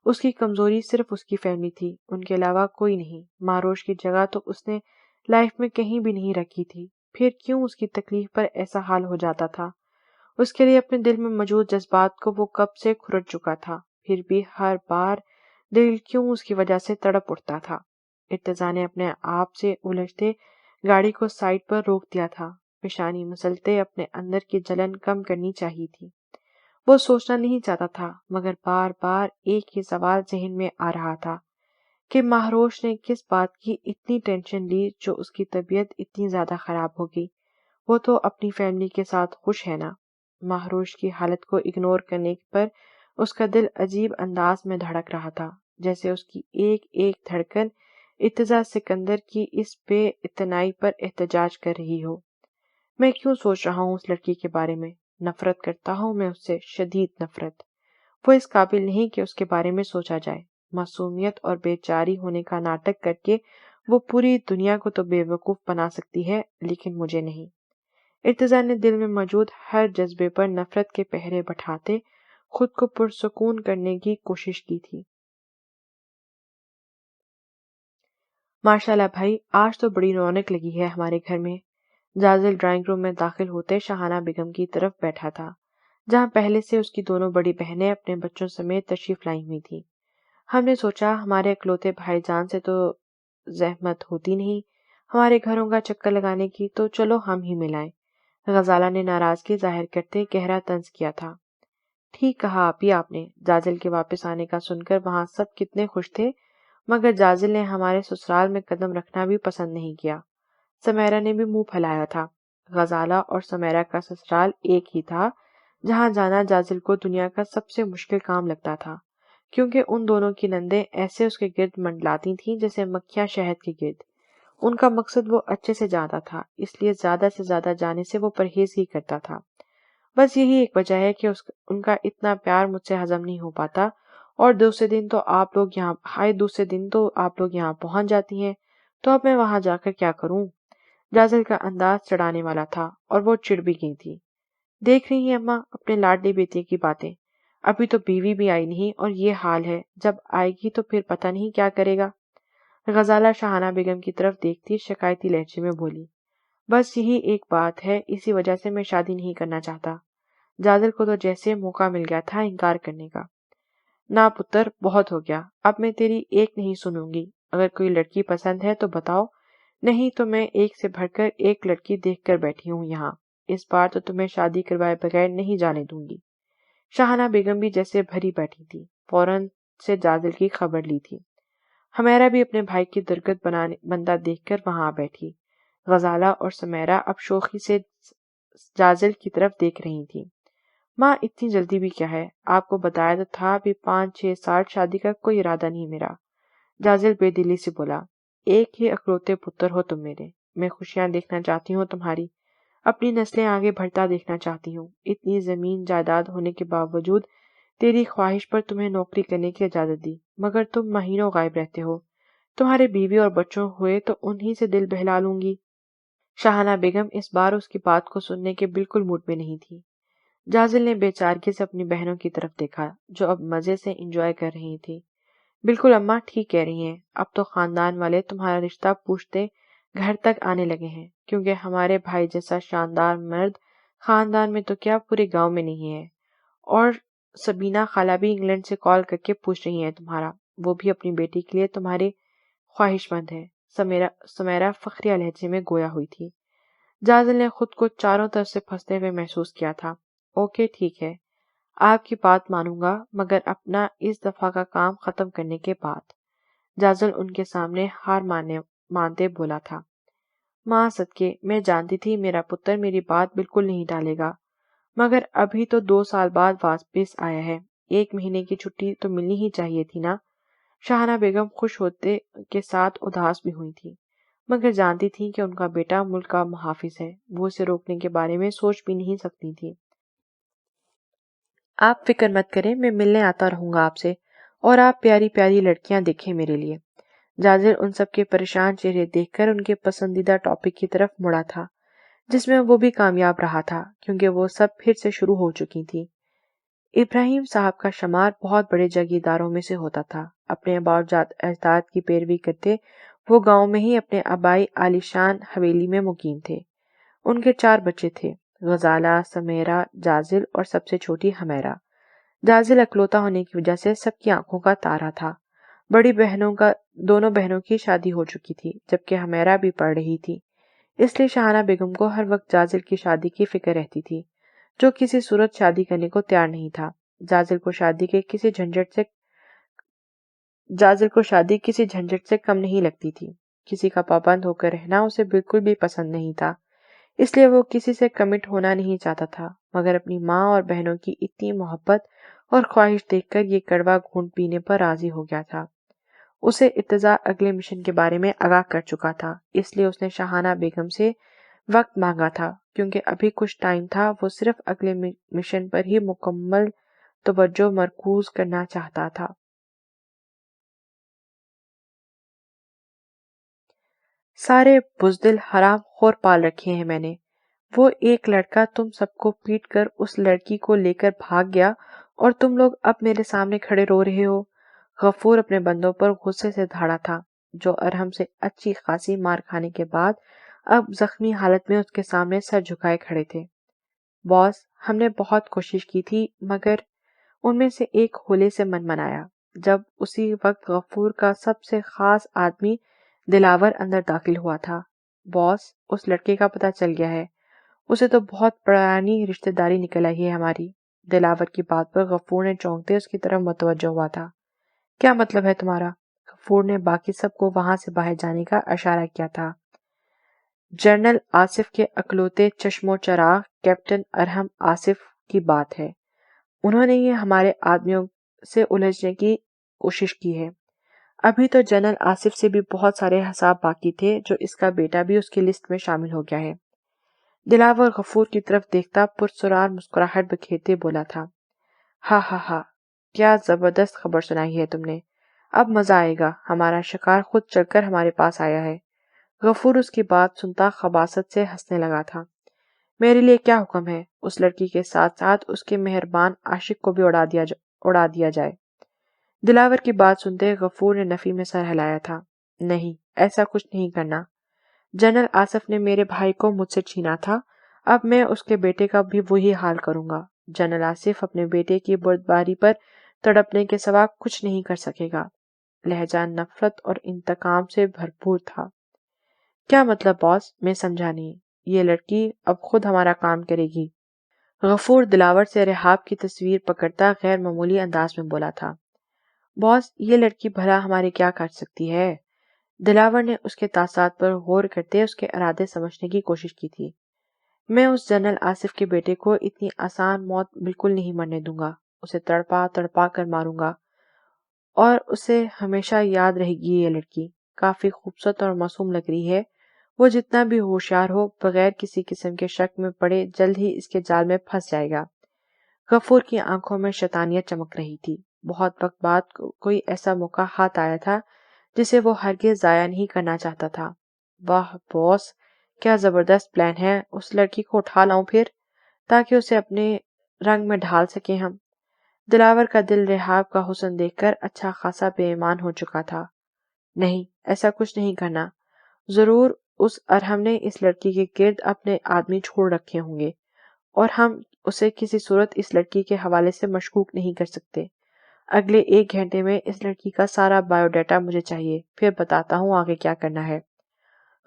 اس کی کمزوری صرف اس کی فیملی تھی، ان کے علاوہ کوئی نہیں۔ مہروش کی جگہ تو اس نے لائف میں کہیں بھی نہیں رکھی تھی، پھر کیوں اس کی تکلیف پر ایسا حال ہو جاتا تھا؟ اس کے لیے اپنے دل میں موجود جذبات کو وہ کب سے کھرچ چکا تھا، پھر بھی ہر بار دل کیوں اس کی وجہ سے تڑپ اٹھتا تھا؟ ارتضیٰ نے اپنے آپ سے الجھتے گاڑی کو سائڈ پر روک دیا تھا۔ پیشانی مسلتے اپنے اندر کی جلن کم کرنی چاہیے تھی۔ وہ سوچنا نہیں چاہتا تھا، مگر بار بار ایک ہی سوال ذہن میں آ رہا تھا کہ مہروش نے کس بات کی اتنی ٹینشن لی جو اس کی طبیعت اتنی زیادہ خراب ہوگی؟ وہ تو اپنی فیملی کے ساتھ خوش ہے نا؟ مہروش کی حالت کو اگنور کرنے پر اس کا دل عجیب انداز میں دھڑک رہا تھا، جیسے اس کی ایک ایک دھڑکن ارتضی سکندر کی اس بے اتنائی پر احتجاج کر رہی ہو۔ میں کیوں سوچ رہا ہوں اس لڑکی کے بارے میں؟ نفرت کرتا ہوں میں اس سے، شدید نفرت۔ وہ اس قابل نہیں کہ اس کے بارے میں سوچا جائے۔ معصومیت اور بے چاری ہونے کا ناٹک کر کے وہ پوری دنیا کو تو بے وقوف بنا سکتی ہے، لیکن مجھے نہیں۔ ارتضی نے دل میں موجود ہر جذبے پر نفرت کے پہرے بٹھاتے خود کو پرسکون کرنے کی کوشش کی تھی۔ ماشاءاللہ بھائی، آج تو بڑی رونق لگی ہے ہمارے گھر میں۔ جازل ڈرائنگ روم میں داخل ہوتے شاہانہ بیگم کی طرف بیٹھا تھا، جہاں پہلے سے اس کی دونوں بڑی بہنیں اپنے بچوں سمیت تشریف لائی ہوئی تھیں۔ ہم نے سوچا ہمارے اکلوتے بھائی جان سے تو زحمت ہوتی نہیں ہمارے گھروں کا چکر لگانے کی، تو چلو ہم ہی ملائیں۔ غزالہ نے ناراضگی ظاہر کرتے گہرا طنز کیا تھا۔ ٹھیک کہا آپ نے۔ جازل کے واپس آنے کا سن کر وہاں سب کتنے خوش تھے، مگر جازل نے ہمارے سسرال میں قدم رکھنا بھی پسند نہیں کیا۔ سمیرا نے بھی منہ پھیلایا تھا۔ غزالہ اور سمیرا کا سسرال ایک ہی تھا، جہاں جانا جازل کو دنیا کا سب سے مشکل کام لگتا تھا، کیونکہ ان دونوں کی نندیں ایسے اس کے گرد منڈلاتی تھیں جیسے مکھیاں شہد کے گرد۔ ان کا مقصد وہ اچھے سے جانتا تھا، اس لیے زیادہ سے زیادہ جانے سے وہ پرہیز ہی کرتا تھا۔ بس یہی ایک وجہ ہے کہ ان کا اتنا پیار مجھ سے ہضم نہیں ہو پاتا، اور دوسرے دن تو آپ لوگ یہاں پہنچ جاتی ہیں، تو اب میں وہاں جا کر کیا کروں؟ جازل کا انداز چڑھانے والا تھا اور وہ چڑ بھی گئی تھی۔ دیکھ رہی ہیں اماں اپنے لاڈلی بیٹے کی باتیں، ابھی تو بیوی بھی آئی نہیں اور یہ حال ہے، جب آئے گی تو پھر پتہ نہیں کیا کرے گا۔ غزالہ شاہانہ بیگم کی طرف دیکھتی شکایتی لہجے میں بولی، بس یہی ایک بات ہے، اسی وجہ سے میں شادی نہیں کرنا چاہتا۔ جازل کو تو جیسے موقع مل گیا تھا انکار کرنے کا۔ نہ پتر، بہت ہو گیا، اب میں تیری ایک نہیں سنوں گی۔ اگر کوئی لڑکی پسند ہے تو بتاؤ، نہیں تو میں ایک سے بڑھ کر ایک لڑکی دیکھ کر بیٹھی ہوں یہاں، اس بار تو تمہیں شادی کروائے بغیر نہیں جانے دوں گی۔ شاہانہ بیگم بھی جیسے بھری بیٹھی تھی، فوراً سے جازل کی خبر لی تھی۔ ہمیرا بھی اپنے بھائی کی درگت بندہ دیکھ کر وہاں آ بیٹھی۔ غزالہ اور سمیرا اب شوخی سے جازل کی طرف دیکھ رہی تھی۔ ماں، اتنی جلدی بھی کیا ہے؟ آپ کو بتایا تو تھا، ابھی 5-6 سال شادی کا کوئی ارادہ نہیں میرا۔ جازل بے دلی سے بولا، ایک ہی اکلوتے پتر ہو تم میرے، میں خوشیاں دیکھنا چاہتی ہوں تمہاری، اپنی نسلیں آگے بڑھتا دیکھنا چاہتی ہوں۔ اتنی زمین جائیداد ہونے کے باوجود تیری خواہش پر تمہیں نوکری کرنے کی اجازت دی، مگر تم مہینوں غائب رہتے ہو۔ تمہارے بیوی اور بچوں ہوئے تو انہی سے دل بہلا لوں گی۔ شاہانہ بیگم اس بار اس کی بات کو سننے کے بالکل موڈ میں نہیں تھی۔ جازل نے بے چارگی سے اپنی بہنوں کی طرف دیکھا، جو اب مزے سے انجوائے کر رہی تھی۔ بالکل اماں ٹھیک کہہ رہی ہیں، اب تو خاندان والے تمہارا رشتہ پوچھتے گھر تک آنے لگے ہیں، کیونکہ ہمارے بھائی جیسا شاندار مرد خاندان میں تو کیا پورے گاؤں میں نہیں ہے۔ اور سبینہ خالہ بھی انگلینڈ سے کال کر کے پوچھ رہی ہیں تمہارا، وہ بھی اپنی بیٹی کے لیے تمہاری خواہش مند ہے۔ سمیرا فخریہ لہجے میں گویا ہوئی تھی۔ جازل نے خود کو چاروں طرف سے پھنستے ہوئے محسوس کیا تھا۔ اوکے ٹھیک ہے، آپ کی بات مانوں گا، مگر اپنا اس دفعہ کا کام ختم کرنے کے بعد۔ جازل ان کے سامنے ہار مانتے بولا تھا۔ ماں صدقے، میں جانتی تھی میرا پتر میری بات بالکل نہیں ٹالے گا، مگر ابھی تو 2 سال بعد واپس آیا ہے، 1 مہینے کی چھٹی تو ملنی ہی چاہیے تھی نا۔ شاہانہ بیگم خوش ہوتے کے ساتھ اداس بھی ہوئی تھی، مگر جانتی تھی کہ ان کا بیٹا ملک کا محافظ ہے، وہ اسے روکنے کے بارے میں سوچ بھی نہیں سکتی تھی۔ آپ فکر مت کریں، میں ملنے آتا رہوں گا آپ سے، اور آپ پیاری پیاری لڑکیاں دیکھیں میرے لیے۔ جازل ان سب کے پریشان چہرے دیکھ کر ان کے پسندیدہ ٹاپک کی طرف مڑا تھا، جس میں وہ بھی کامیاب رہا تھا، کیونکہ وہ سب پھر سے شروع ہو چکی تھی۔ ابراہیم صاحب کا شمار بہت بڑے جاگیرداروں میں سے ہوتا تھا۔ اپنے آباء و اجداد کی پیروی کرتے وہ گاؤں میں ہی اپنے آبائی عالیشان حویلی میں مقیم تھے۔ ان کے 4 بچے تھے، غزالہ، سمیرا، جازل اور سب سے چھوٹی ہمیرا۔ جازل اکلوتا ہونے کی وجہ سے سب کی آنکھوں کا تارا تھا۔ دونوں بہنوں کی شادی ہو چکی تھی، جبکہ ہمیرا بھی پڑھ رہی تھی، اس لیے شاہانہ بیگم کو ہر وقت جازل کی شادی کی فکر رہتی تھی، جو کسی صورت شادی کرنے کو تیار نہیں تھا۔ جازل کو شادی کسی جھنجھٹ سے کم نہیں لگتی تھی۔ کسی کا پابند ہو کر رہنا اسے بالکل بھی پسند نہیں تھا، اس لیے وہ کسی سے کمٹ ہونا نہیں چاہتا تھا، مگر اپنی ماں اور بہنوں کی اتنی محبت اور خواہش دیکھ کر یہ کڑوا گھونٹ پینے پر راضی ہو گیا تھا۔ اسے ارتضیٰ اگلے مشن کے بارے میں آگاہ کر چکا تھا، اس لیے اس نے شاہانہ بیگم سے وقت مانگا تھا، کیونکہ ابھی کچھ ٹائم تھا۔ وہ صرف اگلے مشن پر ہی مکمل توجہ مرکوز کرنا چاہتا تھا۔ سارے بزدل حرام خور پال رکھے ہیں میں نے۔ وہ ایک لڑکا تم سب کو پیٹ کر اس لڑکی کو لے کر بھاگ گیا اور تم لوگ اب میرے سامنے کھڑے رو رہے ہو۔ غفور اپنے بندوں پر غصے سے دھاڑا تھا، جو ارحم سے اچھی خاصی مار کھانے کے بعد اب زخمی حالت میں اس کے سامنے سر جھکائے کھڑے تھے۔ باس، ہم نے بہت کوشش کی تھی، مگر ان میں سے ایک حولے سے من منایا۔ جب اسی وقت غفور کا سب سے خاص آدمی دلاور اندر داخل ہوا تھا۔ باس، اس لڑکے کا پتہ چل گیا ہے، اسے تو بہت پرانی رشتہ داری نکل آئی ہے ہماری۔ دلاور کی بات پر غفور نے چونکتے اس کی طرف متوجہ ہوا تھا۔ کیا مطلب ہے تمہارا؟ غفور نے باقی سب کو وہاں سے باہر جانے کا اشارہ کیا تھا۔ جنرل آصف کے اکلوتے چشم و چراغ کیپٹن ارحم آصف کی بات ہے۔ انہوں نے یہ ہمارے آدمیوں سے الجھنے کی کوشش کی ہے۔ ابھی تو جنرل آصف سے بھی بہت سارے حساب باقی تھے، جو اس کا بیٹا بھی اس کی لسٹ میں شامل ہو گیا ہے۔ دلاور غفور کی طرف دیکھتا پرسرار مسکراہٹ بکھیرتے بولا تھا، ہاں ہاں ہاں، کیا زبردست خبر سنائی ہے تم نے۔ اب مزہ آئے گا، ہمارا شکار خود چل کر ہمارے پاس آیا ہے۔ غفور اس کی بات سنتا خباثت سے ہنسنے لگا تھا۔ میرے لیے کیا حکم ہے، اس لڑکی کے ساتھ ساتھ اس کے مہربان عاشق کو بھی اڑا دیا جائے۔ دلاور کی بات سنتے غفور نے نفی میں سر ہلایا تھا۔ نہیں، ایسا کچھ نہیں کرنا۔ جنرل آصف نے میرے بھائی کو مجھ سے چھینا تھا، اب میں اس کے بیٹے کا بھی وہی حال کروں گا۔ جنرل آصف اپنے بیٹے کی بردباری پر تڑپنے کے سوا کچھ نہیں کر سکے گا۔ لہجہ نفرت اور انتقام سے بھرپور تھا۔ کیا مطلب باس؟ میں سمجھا نہیں۔ یہ لڑکی اب خود ہمارا کام کرے گی؟ غفور دلاور سے رحاب کی تصویر پکڑتا غیر معمولی انداز میں بولا تھا۔ باس، یہ لڑکی بھلا ہمارے کیا کر سکتی ہے؟ دلاور نے اس کے تاثرات پر غور کرتے اس کے ارادے سمجھنے کی کوشش کی تھی۔ میں اس جنرل آصف کے بیٹے کو اتنی آسان موت بالکل نہیں مرنے دوں گا۔ اسے تڑپا تڑپا کر ماروں گا، اور اسے ہمیشہ یاد رہے گی۔ یہ لڑکی کافی خوبصورت اور معصوم لگ رہی ہے۔ وہ جتنا بھی ہوشیار ہو، بغیر کسی قسم کے شک میں پڑے جلد ہی اس کے جال میں پھنس جائے گا۔ غفور کی آنکھوں میں شیطانیت چمک رہی تھی۔ بہت وقت بعد کوئی ایسا موقع ہاتھ آیا تھا جسے وہ ہرگز ضائع نہیں کرنا چاہتا تھا۔ واہ باس، کیا زبردست پلان ہے۔ اس لڑکی کو اٹھا لاؤں پھر، تاکہ اسے اپنے رنگ میں ڈھال سکیں ہم۔ دلاور کا دل رحاب کا حسن دیکھ کر اچھا خاصا بے ایمان ہو چکا تھا۔ نہیں، ایسا کچھ نہیں کرنا۔ ضرور اس ارحم نے اس لڑکی کے گرد اپنے آدمی چھوڑ رکھے ہوں گے، اور ہم اسے کسی صورت اس لڑکی کے حوالے سے مشکوک نہیں کر سکتے۔ اگلے 1 گھنٹے میں اس لڑکی کا سارا بایو ڈیٹا مجھے چاہیے، پھر بتاتا ہوں آگے کیا کرنا ہے۔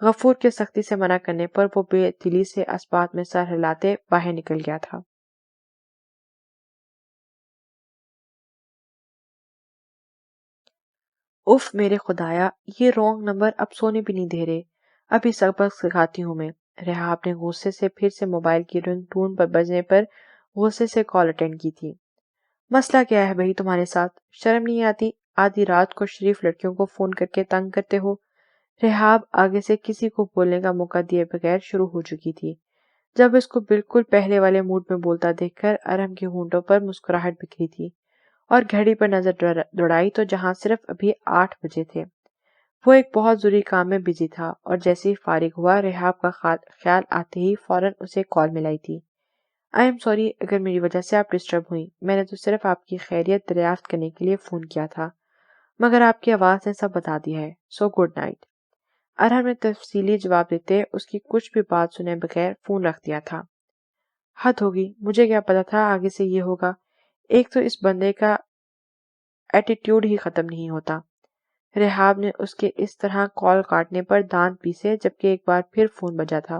غفور کے سختی سے منع کرنے پر وہ بے دلی سے اسبات میں سر ہلاتے باہر نکل گیا تھا۔ اف میرے خدایا، یہ رونگ نمبر اب سونے بھی نہیں دے رہے۔ ابھی سبق سکھاتی ہوں میں۔ رحاب نے غصے سے پھر سے موبائل کی رنگ ٹون پر بجنے پر غصے سے کال اٹینڈ کی تھی۔ مسئلہ کیا ہے بھائی تمہارے ساتھ؟ شرم نہیں آتی؟ آدھی رات کو شریف لڑکیوں کو فون کر کے تنگ کرتے ہو۔ رحاب آگے سے کسی کو بولنے کا موقع دیے بغیر شروع ہو چکی تھی، جب اس کو بالکل پہلے والے موڈ میں بولتا دیکھ کر ارحم کے ہونٹوں پر مسکراہٹ بکھری تھی، اور گھڑی پر نظر دوڑائی تو جہاں صرف ابھی 8 بجے تھے۔ وہ ایک بہت ضروری کام میں بزی تھا، اور جیسے ہی فارغ ہوا رحاب کا خیال آتے ہی فوراً اسے کال ملائی تھی۔ آئی ایم سوری اگر میری وجہ سے آپ ڈسٹرب ہوئیں، میں نے تو صرف آپ کی خیریت دریافت کرنے کے لیے فون کیا تھا، مگر آپ کی آواز نے سب بتا دیا ہے، سو گڈ نائٹ۔ ارحم نے تفصیلی جواب دیتے اس کی کچھ بھی بات سنے بغیر فون رکھ دیا تھا۔ حد ہوگی، مجھے کیا پتا تھا آگے سے یہ ہوگا۔ ایک تو اس بندے کا ایٹیٹیوڈ ہی ختم نہیں ہوتا۔ رحاب نے اس کے اس طرح کال کاٹنے پر دانت پیسے، جبکہ ایک بار پھر فون بجا تھا۔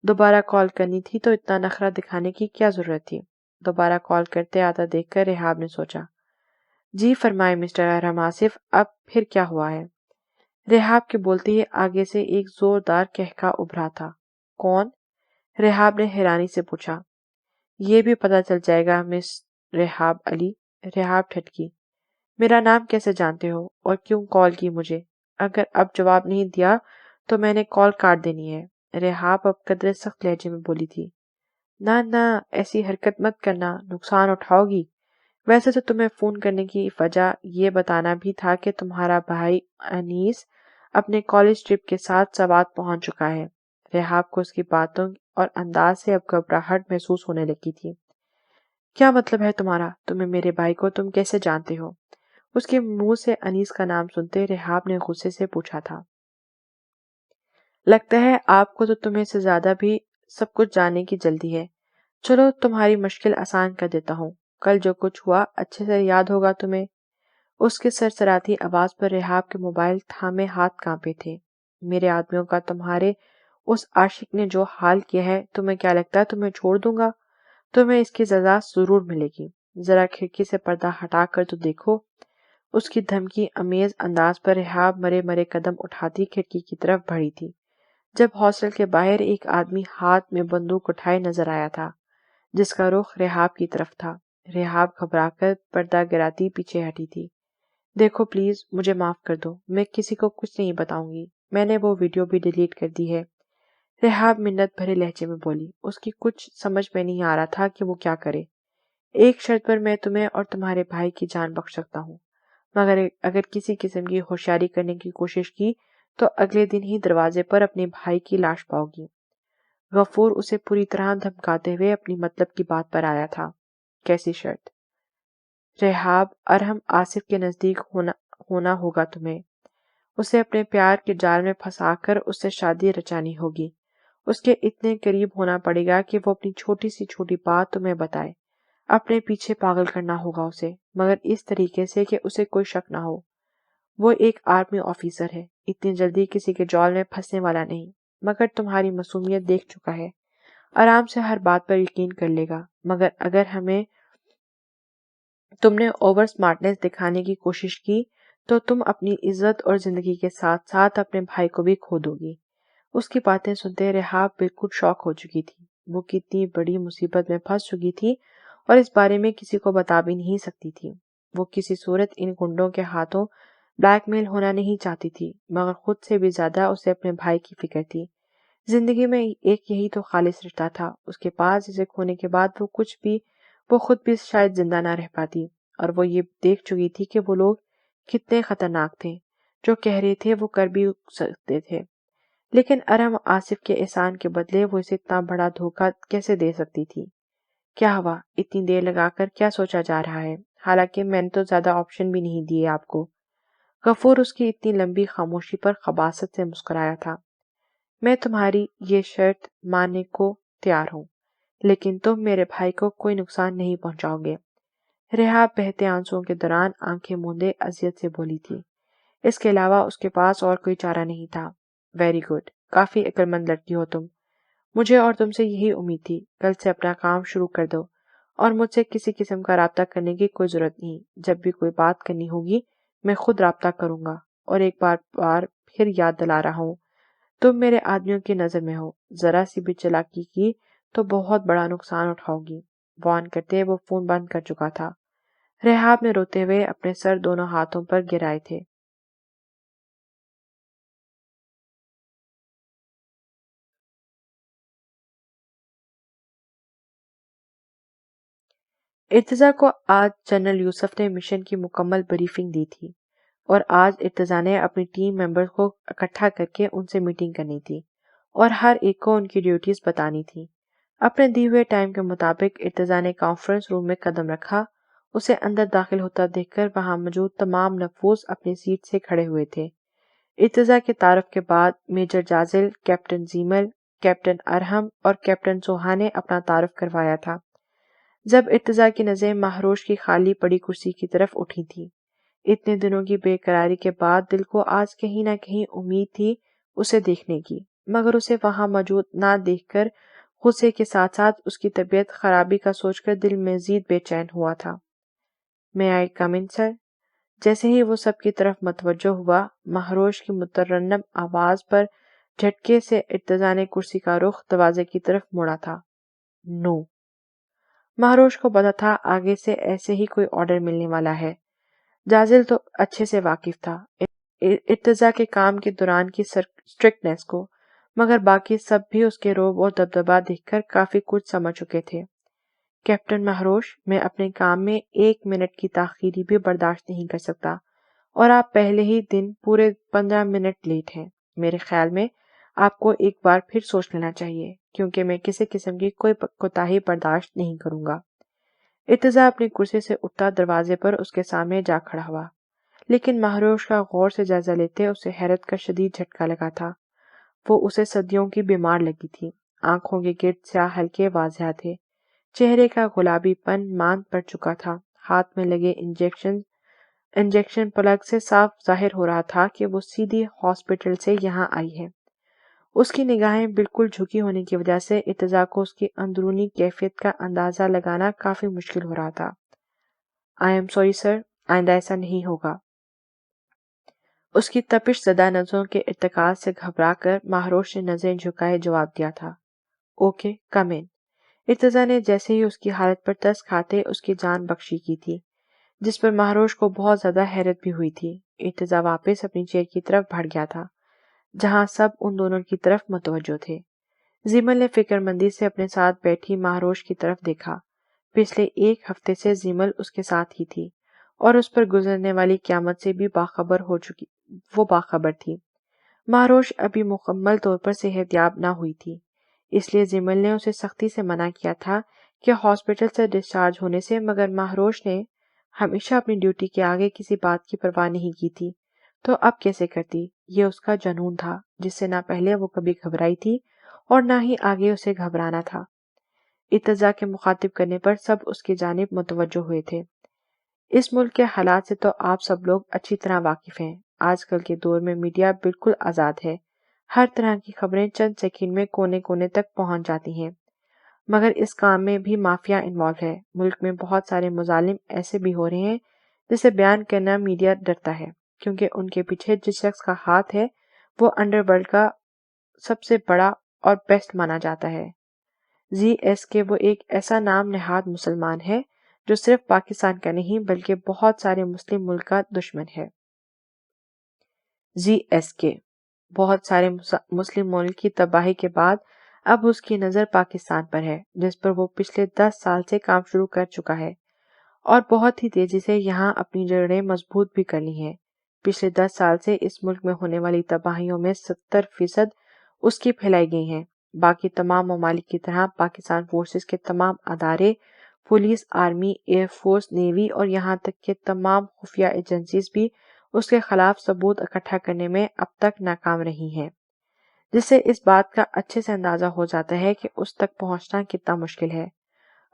دوبارہ کال کرنی تھی تو اتنا نخرہ دکھانے کی کیا ضرورت تھی؟ دوبارہ کال کرتے آتا دیکھ کر رحاب نے سوچا، جی فرمائے مسٹر ارحم آصف، اب پھر کیا ہوا ہے؟ رحاب کے بولتے ہی آگے سے ایک زوردار کہکا ابھرا تھا۔ کون؟ رحاب نے حیرانی سے پوچھا۔ یہ بھی پتہ چل جائے گا مس رحاب علی، رحاب ٹھٹکی۔ میرا نام کیسے جانتے ہو اور کیوں کال کی مجھے؟ اگر اب جواب نہیں دیا تو میں نے کال کاٹ دینی ہے، رحاب اب قدرے سخت لہجے میں بولی تھی۔ نہ نہ، ایسی حرکت مت کرنا، نقصان اٹھاؤ گی۔ ویسے تو تمہیں فون کرنے کی وجہ یہ بتانا بھی تھا کہ تمہارا بھائی انیس اپنے کالج ٹرپ کے ساتھ سوات پہنچ چکا ہے۔ رحاب کو اس کی باتوں اور انداز سے اب گھبراہٹ محسوس ہونے لگی تھی۔ کیا مطلب ہے تمہارا؟ تمہیں میرے بھائی کو تم کیسے جانتے ہو؟ اس کے منہ سے انیس کا نام سنتے رحاب نے غصے سے پوچھا تھا۔ لگتا ہے آپ کو تو تمہیں سے زیادہ بھی سب کچھ جاننے کی جلدی ہے۔ چلو تمہاری مشکل آسان کر دیتا ہوں۔ کل جو کچھ ہوا اچھے سے یاد ہوگا تمہیں؟ اس کے سرسراتی آواز پر رحاب کے موبائل تھامے ہاتھ کانپے تھے۔ میرے آدمیوں کا تمہارے اس عاشق نے جو حال کیا ہے، تمہیں کیا لگتا ہے تمہیں چھوڑ دوں گا؟ تمہیں اس کی سزا ضرور ملے گی۔ ذرا کھڑکی سے پردہ ہٹا کر تو دیکھو۔ اس کی دھمکی امیز انداز پر رحاب مرے مرے قدم اٹھاتی کھڑکی کی طرف بڑھی تھی جب ہاسٹل کے باہر ایک آدمی ہاتھ میں بندوق اٹھائے نظر آیا تھا جس کا رخ رحاب کی طرف تھا۔ رحاب گھبرا کر پردہ گراتی پیچھے ہٹی تھی۔ دیکھو پلیز مجھے معاف کر دو، میں کسی کو کچھ نہیں بتاؤں گی، میں نے وہ ویڈیو بھی ڈیلیٹ کر دی ہے، رحاب منت بھرے لہجے میں بولی۔ اس کی کچھ سمجھ میں نہیں آ رہا تھا کہ وہ کیا کرے۔ ایک شرط پر میں تمہیں اور تمہارے بھائی کی جان بخش سکتا ہوں، مگر اگر کسی قسم کی ہوشیاری کرنے کی کوشش کی تو اگلے دن ہی دروازے پر اپنے بھائی کی لاش پاؤ گی۔ غفور اسے پوری طرح دھمکاتے ہوئے اپنی مطلب کی بات پر آیا تھا۔ کیسی شرط؟ رحاب، ارحم آصف کے نزدیک ہونا ہوگا تمہیں، اسے اپنے پیار کے جال میں پھنسا کر اس سے شادی رچانی ہوگی، اس کے اتنے قریب ہونا پڑے گا کہ وہ اپنی چھوٹی سی چھوٹی بات تمہیں بتائے، اپنے پیچھے پاگل کرنا ہوگا اسے، مگر اس طریقے سے کہ اسے کوئی شک نہ ہو۔ وہ ایک آرمی آفیسر ہے، اتنی جلدی کسی کے جال میں پھنسنے والا نہیں، مگر تمہاری معصومیت دیکھ چکا ہے، آرام سے ہر بات پر یقین کر لے گا، مگر اگر تم نے اوور سمارٹنس دکھانے کی کوشش کی تو تم اپنی عزت اور زندگی کے ساتھ ساتھ اپنے بھائی کو بھی کھو دو گی۔ اس کی باتیں سنتے رحاب بالکل شاک ہو چکی تھی۔ وہ کتنی بڑی مصیبت میں پھنس چکی تھی اور اس بارے میں کسی کو بتا بھی نہیں سکتی تھی۔ وہ کسی صورت ان گنڈوں کے ہاتھوں بلیک میل ہونا نہیں چاہتی تھی، مگر خود سے بھی زیادہ اسے اپنے بھائی کی فکر تھی۔ زندگی میں ایک یہی تو خالص رشتہ تھا اس کے پاس جسے کھونے کے بعد وہ خود بھی شاید زندہ نہ رہ پاتی، اور وہ یہ دیکھ چکی تھی کہ وہ لوگ کتنے خطرناک تھے، جو کہہ رہے تھے وہ کر بھی سکتے تھے، لیکن ارحم آصف کے احسان کے بدلے وہ اسے اتنا بڑا دھوکہ کیسے دے سکتی تھی؟ کیا ہوا؟ اتنی دیر لگا کر کیا سوچا جا رہا ہے؟ حالانکہ میں نے تو زیادہ آپشن بھی نہیں دیے آپ کو۔ غفور اس کی اتنی لمبی خاموشی پر خباثت سے مسکرایا تھا۔ میں تمہاری یہ شرط ماننے کو تیار ہوں، لیکن تم میرے بھائی کو کوئی نقصان نہیں پہنچاؤ گے۔ رحاب بہتے آنسوؤں کے دوران آنکھیں موندے اذیت سے بولی تھی۔ اس کے علاوہ اس کے پاس اور کوئی چارہ نہیں تھا۔ ویری گڈ، کافی عقل مند لڑکی ہو تم، مجھے اور تم سے یہی امید تھی۔ کل سے اپنا کام شروع کر دو اور مجھ سے کسی قسم کا رابطہ کرنے کی کوئی ضرورت نہیں۔ جب بھی کوئی بات کرنی ہوگی میں خود رابطہ کروں گا، اور ایک بار پھر یاد دلا رہا ہوں، تم میرے آدمیوں کی نظر میں ہو، ذرا سی بھی چالاکی کی تو بہت بڑا نقصان اٹھاؤ گی۔ وارن کرتے وہ فون بند کر چکا تھا۔ رحاب نے روتے ہوئے اپنے سر دونوں ہاتھوں پر گرائے تھے۔ ارتضیٰ کو آج جنرل یوسف نے مشن کی مکمل بریفنگ دی تھی، اور آج ارتضیٰ نے اپنی ٹیم ممبرز کو اکٹھا کر کے ان سے میٹنگ کرنی تھی اور ہر ایک کو ان کی ڈیوٹیز بتانی تھی۔ اپنے دیے ہوئے ٹائم کے مطابق ارتضیٰ نے کانفرنس روم میں قدم رکھا۔ اسے اندر داخل ہوتا دیکھ کر وہاں موجود تمام نفوذ اپنی سیٹ سے کھڑے ہوئے تھے۔ ارتضیٰ کے تعارف کے بعد میجر جازل، کیپٹن زیمل، کیپٹن ارحم اور کیپٹن سوہا نے اپنا تعارف کروایا تھا۔ جب ارتضیٰ کی نظریں مہروش کی خالی پڑی کرسی کی طرف اٹھی تھیں، اتنے دنوں کی بے قراری کے بعد دل کو آج کہیں نہ کہیں امید تھی اسے دیکھنے کی، مگر اسے وہاں موجود نہ دیکھ کر غصے کے ساتھ ساتھ اس کی طبیعت خرابی کا سوچ کر دل مزید بے چین ہوا تھا۔ میں آئی کم ان سر؟ جیسے ہی وہ سب کی طرف متوجہ ہوا، مہروش کی مترنم آواز پر جھٹکے سے ارتضیٰ نے کرسی کا رخ دروازے کی طرف موڑا تھا۔ نو۔ مہروش کو پتا تھا آگے سے ایسے ہی کوئی آرڈر ملنے والا ہے۔ جازل تو اچھے سے واقف تھا ارتضیٰ کے کام کے دوران کی سٹرکٹنیس کو، مگر باقی سب بھی اس کے رعب اور دبدبا دیکھ کر کافی کچھ سمجھ چکے تھے۔ کیپٹن مہروش، میں اپنے کام میں 1 منٹ کی تاخیری بھی برداشت نہیں کر سکتا، اور آپ پہلے ہی دن پورے 15 منٹ لیٹ ہیں۔ میرے خیال میں آپ کو ایک بار پھر سوچ لینا چاہیے، کیونکہ میں کسی قسم کی کوئی کوتاہی برداشت نہیں کروں گا۔ ارتضیٰ اپنی کرسی سے اٹھتا دروازے پر اس کے سامنے جا کھڑا ہوا، لیکن مہروش کا غور سے جائزہ لیتے اسے حیرت کا شدید جھٹکا لگا تھا۔ وہ اسے صدیوں کی بیمار لگی تھی۔ آنکھوں کے گرد سیاہ حلقے واضح تھے، چہرے کا گلابی پن ماند پڑ چکا تھا، ہاتھ میں لگے انجیکشن پلگ سے صاف ظاہر ہو رہا تھا کہ وہ سیدھی ہاسپٹل سے یہاں آئی ہے۔ اس کی نگاہیں بالکل جھکی ہونے کی وجہ سے ارتضیٰ کو اس کی اندرونی کیفیت کا اندازہ لگانا کافی مشکل ہو رہا تھا۔ آئی ایم سوری سر، آئندہ ایسا نہیں ہوگا۔ اس کی تپش زدہ نظروں کے ارتکاز سے گھبرا کر مہروش نے نظریں جھکائے جواب دیا تھا، اوکے کم ان۔ ارتضیٰ نے جیسے ہی اس کی حالت پر ترس کھاتے اس کی جان بخشی کی تھی، جس پر مہروش کو بہت زیادہ حیرت بھی ہوئی تھی۔ ارتضیٰ واپس اپنی چیئر کی طرف بڑھ گیا تھا، جہاں سب ان دونوں کی طرف متوجہ تھے۔ زیمل نے فکر مندی سے اپنے ساتھ بیٹھی مہروش کی طرف دیکھا۔ پچھلے 1 ہفتے سے زیمل اس کے ساتھ ہی تھی، اور اس پر گزرنے والی قیامت سے بھی باخبر تھی۔ مہروش ابھی مکمل طور پر صحت یاب نہ ہوئی تھی، اس لیے زیمل نے اسے سختی سے منع کیا تھا کہ ہاسپٹل سے ڈسچارج ہونے سے، مگر مہروش نے ہمیشہ اپنی ڈیوٹی کے آگے کسی بات کی پرواہ نہیں کی تھی، تو اب کیسے کرتی؟ یہ اس کا جنون تھا، جس سے نہ پہلے وہ کبھی گھبرائی تھی اور نہ ہی آگے اسے گھبرانا تھا۔ ارتضیٰ کے مخاطب کرنے پر سب اس کی جانب متوجہ ہوئے تھے۔ اس ملک کے حالات سے تو آپ سب لوگ اچھی طرح واقف ہیں۔ آج کل کے دور میں میڈیا بالکل آزاد ہے، ہر طرح کی خبریں چند سیکنڈ میں کونے کونے تک پہنچ جاتی ہیں، مگر اس کام میں بھی مافیا انوالو ہے۔ ملک میں بہت سارے مظالم ایسے بھی ہو رہے ہیں جسے بیان کرنا میڈیا ڈرتا ہے، کیونکہ ان کے پیچھے جس شخص کا ہاتھ ہے وہ انڈر ورلڈ کا سب سے بڑا اور بیسٹ مانا جاتا ہے۔ ZSK وہ ایک ایسا نام نہاد مسلمان ہے جو صرف پاکستان کا نہیں بلکہ بہت سارے مسلم ملک کا دشمن ہے۔ ZSK بہت سارے مسلم ملک کی تباہی کے بعد اب اس کی نظر پاکستان پر ہے، جس پر وہ پچھلے 10 سال سے کام شروع کر چکا ہے، اور بہت ہی تیزی سے یہاں اپنی جڑیں مضبوط بھی کر لی ہیں۔ پچھلے 10 سال سے اس ملک میں ہونے والی تباہیوں میں 70% اس کی پھیلائی گئی ہیں۔ باقی تمام ممالک کی طرح پاکستان فورسز کے تمام ادارے، police, army, air force, navy اور یہاں تک کہ تمام خفیہ ایجنسیز بھی اس کے خلاف ثبوت اکٹھا کرنے میں اب تک ناکام رہی ہیں، جس سے اس بات کا اچھے سے اندازہ ہو جاتا ہے کہ اس تک پہنچنا کتنا مشکل ہے۔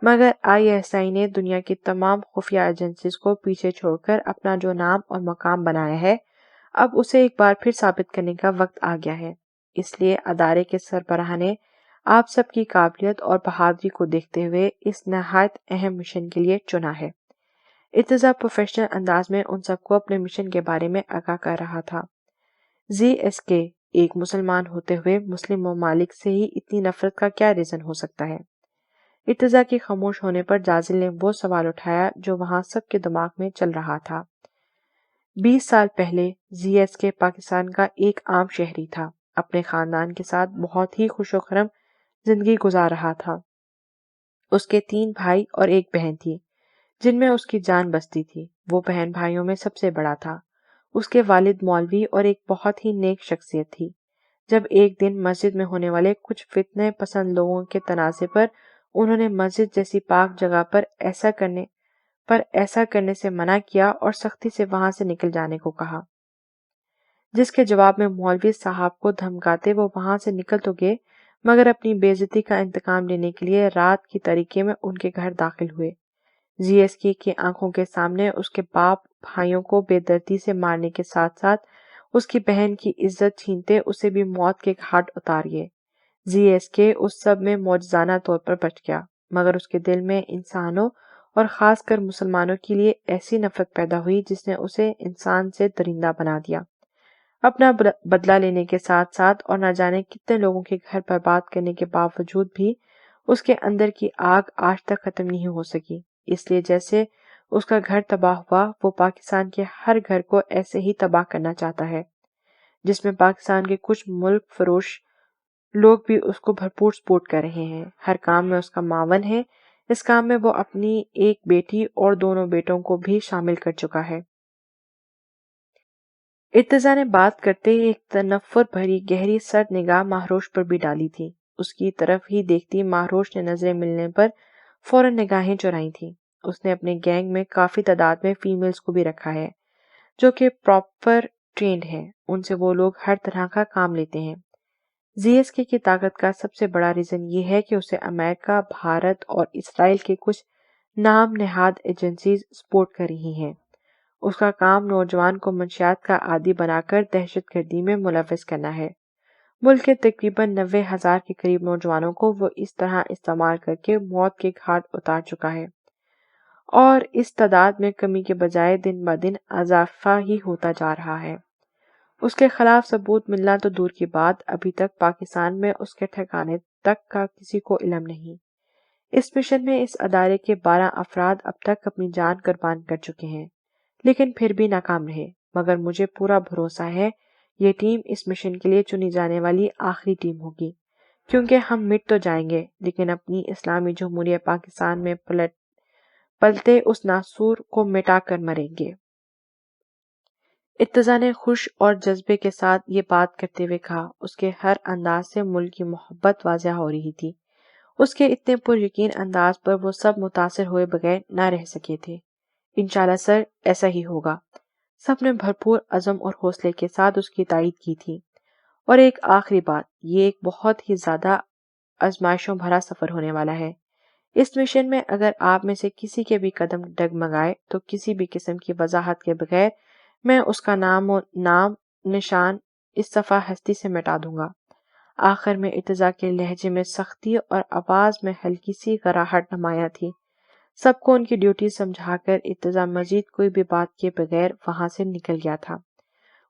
مگر ISI نے دنیا کی تمام خفیہ ایجنسیز کو پیچھے چھوڑ کر اپنا جو نام اور مقام بنایا ہے، اب اسے ایک بار پھر ثابت کرنے کا وقت آ گیا ہے۔ اس لیے ادارے کے سربراہ نے آپ سب کی قابلیت اور بہادری کو دیکھتے ہوئے اس نہایت اہم مشن کے لیے چنا ہے۔ ارتضیٰ پروفیشنل انداز میں ان سب کو اپنے مشن کے بارے میں آگاہ کر رہا تھا۔ ZSK ایک مسلمان ہوتے ہوئے مسلم ممالک سے ہی اتنی نفرت کا کیا ریزن ہو سکتا ہے؟ ارتضیٰ کے خاموش ہونے پر جازل نے وہ سوال اٹھایا جو وہاں سب کے دماغ میں چل رہا تھا۔ 20 سال پہلے ZSK پاکستان کا ایک عام شہری تھا، اپنے خاندان کے ساتھ بہت ہی خوش و خرم زندگی گزار رہا تھا۔ اس کے 3 بھائی اور ایک بہن تھی، جن میں اس کی جان بستی تھی۔ وہ بہن بھائیوں میں سب سے بڑا تھا۔ اس کے والد مولوی اور ایک بہت ہی نیک شخصیت تھی۔ جب ایک دن مسجد میں ہونے والے کچھ فتنہ پسند لوگوں کے تنازع پر انہوں نے مسجد جیسی پاک جگہ پر ایسا کرنے سے منع کیا اور سختی سے وہاں سے نکل جانے کو کہا، جس کے جواب میں مولوی صاحب کو دھمکاتے وہ وہاں سے نکل تو گئے، مگر اپنی بے عزتی کا انتقام لینے کے لیے رات کی تاریکی میں ان کے گھر داخل ہوئے۔ ZSK کی آنکھوں کے سامنے اس کے باپ بھائیوں کو بے دردی سے مارنے کے ساتھ ساتھ اس کی بہن کی عزت چھینتے اسے بھی موت کے گھاٹ اتاریے۔ ZSK اس سب میں معجزانہ طور پر بچ گیا، مگر اس کے دل میں انسانوں اور خاص کر مسلمانوں کے لیے ایسی نفرت پیدا ہوئی جس نے اسے انسان سے درندہ بنا دیا۔ اپنا بدلہ لینے کے ساتھ ساتھ اور نہ جانے کتنے لوگوں کے گھر برباد کرنے کے باوجود بھی اس کے اندر کی آگ آج تک ختم نہیں ہو سکی، اس لیے جیسے اس کا گھر تباہ ہوا وہ پاکستان کے ہر گھر کو ایسے ہی تباہ کرنا چاہتا ہے، جس میں پاکستان کے کچھ ملک فروش لوگ بھی اس کو بھرپور سپورٹ کر رہے ہیں، ہر کام میں اس کا معاون ہے۔ اس کام میں وہ اپنی ایک بیٹی اور دونوں بیٹوں کو بھی شامل کر چکا ہے۔ ارتضیٰ نے بات کرتے ہی ایک تنفر بھری گہری سرد نگاہ مہروش پر بھی ڈالی تھی۔ اس کی طرف ہی دیکھتی مہروش نے نظریں ملنے پر فوراً نگاہیں چرائی تھیں۔ اس نے اپنے گینگ میں کافی تعداد میں فیمیلز کو بھی رکھا ہے جو کہ پراپر ٹرینڈ ہیں، ان سے وہ لوگ ہر طرح کا کام لیتے ہیں۔ زی ایس کے کی طاقت کا سب سے بڑا ریزن یہ ہے کہ اسے امریکہ، بھارت اور اسرائیل کے کچھ نام نہاد ایجنسیز سپورٹ کر رہی ہیں۔ اس کا کام نوجوان کو منشیات کا عادی بنا کر دہشت گردی میں ملوث کرنا ہے۔ ملک کے تقریباً 90,000 کے قریب نوجوانوں کو وہ اس طرح استعمال کر کے موت کے گھاٹ اتار چکا ہے، اور اس تعداد میں کمی کے بجائے دن بدن اضافہ ہی ہوتا جا رہا ہے۔ اس کے خلاف ثبوت ملنا تو دور کی بات، ابھی تک پاکستان میں اس کے ٹھکانے تک کا کسی کو علم نہیں۔ اس مشن میں اس ادارے کے 12 افراد اب تک اپنی جان قربان کر چکے ہیں، لیکن پھر بھی ناکام رہے، مگر مجھے پورا بھروسہ ہے یہ ٹیم اس مشن کے لیے چنی جانے والی آخری ٹیم ہوگی، کیونکہ ہم مٹ تو جائیں گے لیکن اپنی اسلامی جمہوریہ پاکستان میں پلتے اس ناسور کو مٹا کر مریں گے۔ ارتضیٰ نے خوش اور جذبے کے ساتھ یہ بات کرتے ہوئے کہا، اس کے ہر انداز سے ملک کی محبت واضح ہو رہی تھی۔ اس کے اتنے پر یقین انداز پر وہ سب متاثر ہوئے بغیر نہ رہ سکے تھے۔ انشاءاللہ سر، ایسا ہی ہوگا۔ سب نے بھرپور عزم اور حوصلے کے ساتھ اس کی تائید کی تھی۔ اور ایک آخری بات، یہ ایک بہت ہی زیادہ آزمائشوں بھرا سفر ہونے والا ہے۔ اس مشن میں اگر آپ میں سے کسی کے بھی قدم ڈگمگائے تو کسی بھی قسم کی وضاحت کے بغیر میں اس کا نام نشان اس صفحہ ہستی سے مٹا دوں گا۔ آخر میں ارتضیٰ کے لہجے میں سختی اور آواز میں ہلکی سی گراہٹ نمایاں تھی۔ سب کو ان کی ڈیوٹی سمجھا کر ارتضیٰ مزید کوئی بھی بات کے بغیر وہاں سے نکل گیا تھا۔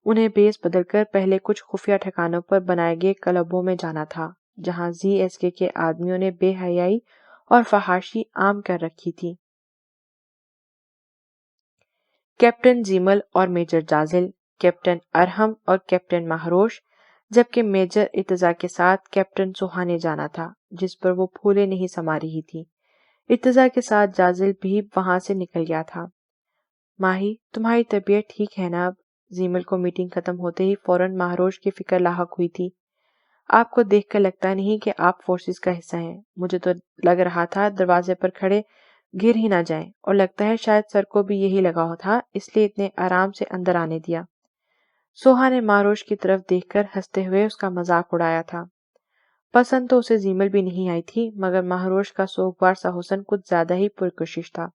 انہیں بیس بدل کر پہلے کچھ خفیہ ٹھکانوں پر بنائے گئے کلبوں میں جانا تھا، جہاں زی ایس کے آدمیوں نے بے حیائی اور فحاشی عام کر رکھی تھی۔ کیپٹن زیمل اور میجر جازل، کیپٹن ارحم اور کیپٹن مہروش، جبکہ میجر ارتضیٰ کے ساتھ کیپٹن سوہا نے جانا تھا، جس پر وہ پھولے نہیں سما رہی تھی۔ ارتضیٰ کے ساتھ جازل بھی وہاں سے نکل گیا تھا۔ ماہی، تمہاری طبیعت ٹھیک ہے نا اب؟ زیمل کو میٹنگ ختم ہوتے ہی فوراً مہروش کی فکر لاحق ہوئی تھی۔ آپ کو دیکھ کر لگتا نہیں کہ آپ فورسز کا حصہ ہیں۔ مجھے تو لگ رہا تھا دروازے پر کھڑے گر ہی نہ جائیں، اور لگتا ہے شاید سر کو بھی یہی لگا تھا، اس لیے اتنے آرام سے اندر آنے دیا۔ سوہا نے مہروش کی طرف دیکھ کر ہنستے ہوئے اس کا مذاق اڑایا تھا۔ پسند تو اسے زیمل بھی نہیں آئی تھی، مگر مہروش کا سوگوار سا حسن کچھ زیادہ ہی پرکشش تھا،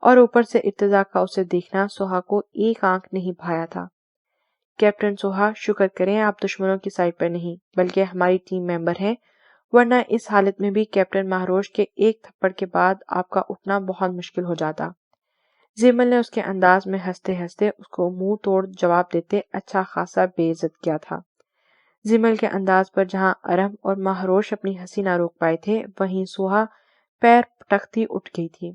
اور اوپر سے ارتضیٰ کا اسے دیکھنا سوہا کو ایک آنکھ نہیں بھایا تھا۔ کیپٹن سوہا، شکر کریں آپ دشمنوں کی سائڈ پر نہیں بلکہ ہماری ٹیم ممبر ہیں، ورنہ اس حالت میں بھی کیپٹن مہروش کے ایک تھپڑ کے بعد آپ کا اٹھنا بہت مشکل ہو جاتا۔ زیمل نے اس کے انداز میں ہنستے ہنستے اس کو منہ توڑ جواب دیتے اچھا خاصا بے عزت کیا تھا۔ زیمل کے انداز پر جہاں ارم اور مہروش اپنی ہنسی نہ روک پائے تھے، وہیں سوہا پیر پٹکتی اٹھ گئی تھی۔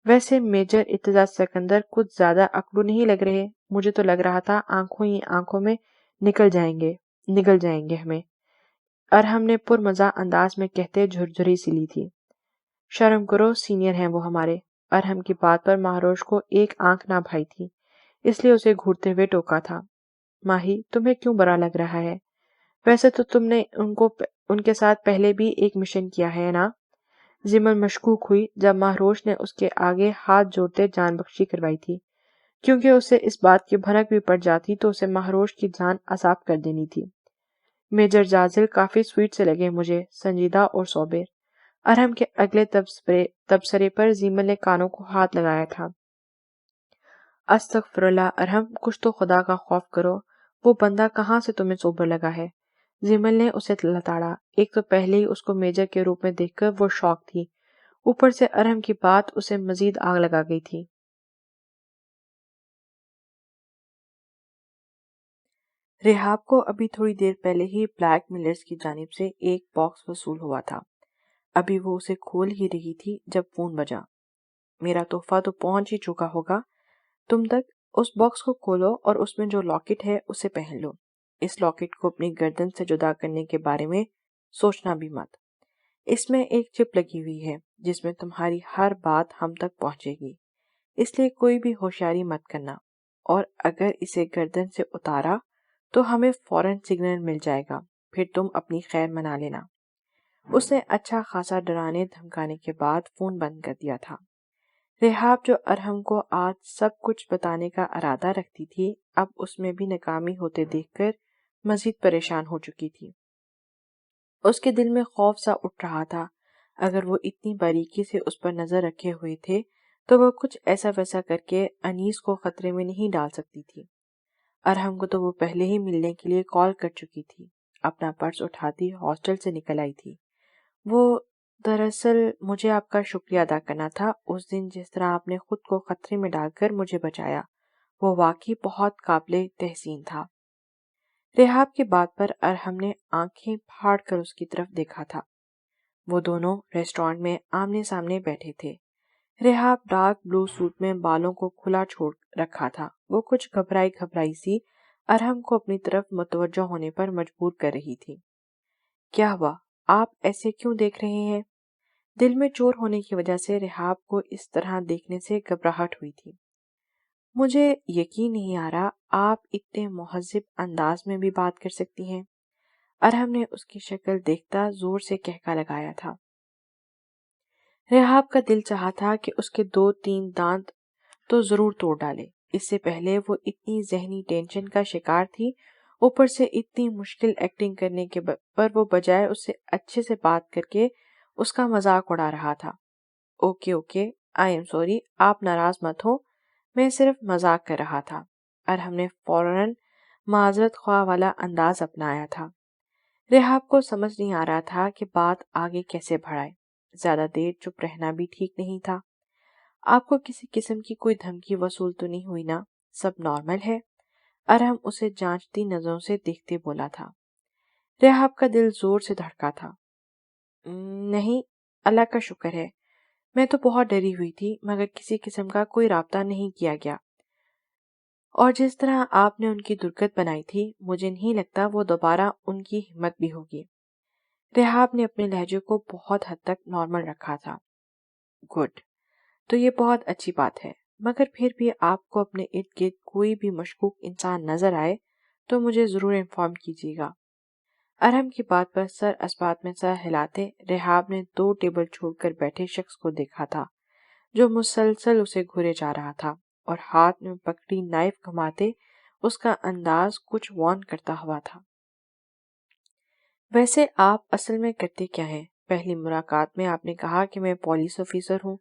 ویسے میجر ارتضیٰ سکندر کچھ زیادہ اکڑو نہیں لگ رہے، مجھے تو لگ رہا تھا آنکھوں ہی آنکھوں میں نگل جائیں گے ہمیں، ارحم نے پرمزہ انداز میں کہتے جھرجھری سی لی تھی۔ شرم کرو، سینئر ہیں وہ ہمارے۔ ارحم کی بات پر مہروش کو ایک آنکھ نہ بھائی تھی، اس لیے اسے گھورتے ہوئے ٹوکا تھا۔ ماہی، تمہیں کیوں برا لگ رہا ہے؟ ویسے تو تم نے ان کے ساتھ پہلے بھی ایک مشن کیا ہے نا؟ زیمل مشکوک ہوئی جب مہروش نے اس کے آگے ہاتھ جوڑتے جان بخشی کروائی تھی، کیونکہ اسے اس بات کی بھنک بھی پڑ جاتی تو اسے مہروش کی جان عذاب کر دینی تھی۔ میجر جازل کافی سویٹ سے لگے مجھے، سنجیدہ اور صابر۔ ارحم کے اگلے تبصرے پر زیمل نے کانوں کو ہاتھ لگایا تھا۔ استغفر اللہ ارحم، کچھ تو خدا کا خوف کرو، وہ بندہ کہاں سے تمہیں سوبر لگا ہے؟ زیمل نے اسے لتاڑا۔ ایک تو پہلے ہی اس کو میجر کے روپ میں دیکھ کر وہ شوق تھی، اوپر سے ارحم کی بات اسے مزید آگ لگا گئی تھی۔ ریحاب کو ابھی تھوڑی دیر پہلے ہی بلیک میلرز کی جانب سے ایک باکس وصول ہوا تھا۔ ابھی وہ اسے کھول ہی رہی تھی جب فون بجا۔ میرا تحفہ تو پہنچ ہی چکا ہوگا تم تک۔ اس باکس کو کھولو اور اس میں جو لاکٹ ہے اسے پہن لو۔ اس لاکٹ کو اپنی گردن سے جدا کرنے کے بارے میں سوچنا بھی مت۔ اس میں ایک چپ لگی ہوئی ہے جس میں تمہاری ہر بات ہم تک پہنچے گی، اس لیے کوئی بھی ہوشیاری مت کرنا، اور اگر اسے گردن سے اتارا تو ہمیں فوراً سگنل مل جائے گا، پھر تم اپنی خیر منا لینا۔ اس نے اچھا خاصا ڈرانے دھمکانے کے بعد فون بند کر دیا تھا۔ ریحاب جو ارحم کو آج سب کچھ بتانے کا ارادہ رکھتی تھی، اب اس میں بھی ناکامی ہوتے دیکھ کر مزید پریشان ہو چکی تھی۔ اس کے دل میں خوف سا اٹھ رہا تھا، اگر وہ اتنی باریکی سے اس پر نظر رکھے ہوئے تھے تو وہ کچھ ایسا ویسا کر کے انیس کو خطرے میں نہیں ڈال سکتی تھی۔ ارحم کو تو وہ پہلے ہی ملنے کے لیے کال کر چکی تھی۔ اپنا پرس اٹھاتی ہاسٹل سے نکل آئی تھی۔ وہ دراصل مجھے آپ کا شکریہ ادا کرنا تھا، اس دن جس طرح آپ نے خود کو خطرے میں ڈال کر مجھے بچایا، وہ واقعی بہت قابل تحسین تھا۔ ریحاب کی بات پر ارحم نے آنکھیں پھاڑ کر اس کی طرف دیکھا تھا۔ وہ دونوں ریسٹورانٹ میں آمنے سامنے بیٹھے تھے۔ ریحاب ڈارک بلو سوٹ میں بالوں کو کھلا چھوڑ رکھا تھا۔ وہ کچھ گھبرائی سی ارحم کو اپنی طرف متوجہ ہونے پر مجبور کر رہی تھی۔ کیا ہوا؟ آپ ایسے کیوں دیکھ رہے ہیں؟ دل میں چور ہونے کی وجہ سے ریحاب کو اس طرح دیکھنے سے گھبراہٹ ہوئی تھی۔ مجھے یقین نہیں آ رہا آپ اتنے مہذب انداز میں بھی بات کر سکتی ہیں۔ ارحم نے اس کی شکل دیکھتا زور سے کہکا لگایا تھا۔ ریحاب کا دل چاہا تھا کہ اس کے 2-3 دانت تو ضرور توڑ ڈالے۔ اس سے پہلے وہ اتنی ذہنی ٹینشن کا شکار تھی، اوپر سے اتنی مشکل ایکٹنگ کرنے کے پر وہ بجائے اس سے اچھے سے بات کر کے اس کا مذاق اڑا رہا تھا۔ اوکے آئی ایم سوری، آپ ناراض مت ہو، میں صرف مذاق کر رہا تھا۔ ارحم نے فوراً معذرت خواہ والا انداز اپنایا تھا۔ ریحاب کو سمجھ نہیں آ رہا تھا کہ بات آگے کیسے بڑھائے۔ زیادہ دیر چپ رہنا بھی ٹھیک نہیں تھا۔ آپ کو کسی قسم کی کوئی دھمکی وصول تو نہیں ہوئی نا؟ سب نارمل ہے؟ ارحم اسے جانچتی نظروں سے دیکھتے بولا تھا۔ ریحاب کا دل زور سے دھڑکا تھا۔ نہیں، اللہ کا شکر ہے، میں تو بہت ڈری ہوئی تھی، مگر کسی قسم کا کوئی رابطہ نہیں کیا گیا، اور جس طرح آپ نے ان کی درگت بنائی تھی مجھے نہیں لگتا وہ دوبارہ ان کی ہمت بھی ہوگی۔ ریحاب نے اپنے لہجے کو بہت حد تک نارمل رکھا تھا۔ گڈ، تو یہ بہت اچھی بات ہے، مگر پھر بھی آپ کو اپنے ارد گرد کوئی بھی مشکوک انسان نظر آئے تو مجھے ضرور انفارم کیجیے گا۔ ارحم کی بات پر سر اسبات میں سر ہلاتے ریحاب نے 2 ٹیبل چھوڑ کر بیٹھے شخص کو دیکھا تھا جو مسلسل اسے گھورے جا رہا تھا، اور ہاتھ میں پکڑی نائف گھماتے اس کا انداز کچھ وارن کرتا ہوا تھا۔ ویسے آپ اصل میں کرتے کیا ہیں؟ پہلی ملاقات میں آپ نے کہا کہ میں پولیس آفیسر ہوں۔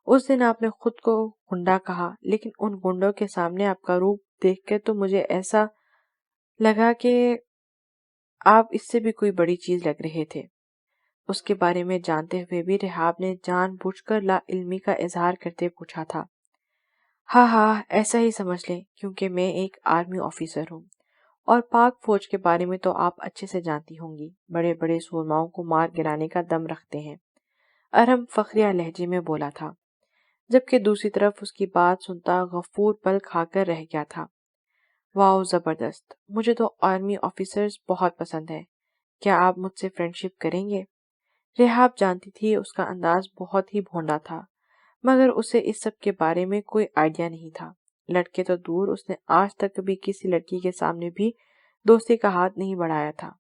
اس دن آپ نے خود کو گنڈا کہا، لیکن ان گنڈوں کے سامنے آپ کا روپ دیکھ کر تو مجھے ایسا لگا کہ آپ اس سے بھی کوئی بڑی چیز لگ رہے تھے۔ اس کے بارے میں جانتے ہوئے بھی ریحاب نے جان بوجھ کر لا علمی کا اظہار کرتے پوچھا تھا۔ ہاں ایسا ہی سمجھ لیں، کیونکہ میں ایک آرمی آفیسر ہوں، اور پاک فوج کے بارے میں تو آپ اچھے سے جانتی ہوں گی، بڑے بڑے سورماؤں کو مار گرانے کا دم رکھتے ہیں۔ ارحم فخریہ لہجے میں بولا تھا، جبکہ دوسری طرف اس کی بات سنتا غفور پل کھا کر رہ گیا تھا۔ واو، زبردست، مجھے تو آرمی آفیسرز بہت پسند ہے، کیا آپ مجھ سے فرینڈشپ کریں گے؟ ریحاب جانتی تھی اس کا انداز بہت ہی بھونڈا تھا، مگر اسے اس سب کے بارے میں کوئی آئیڈیا نہیں تھا۔ لڑکے تو دور، اس نے آج تک کبھی کسی لڑکی کے سامنے بھی دوستی کا ہاتھ نہیں بڑھایا تھا۔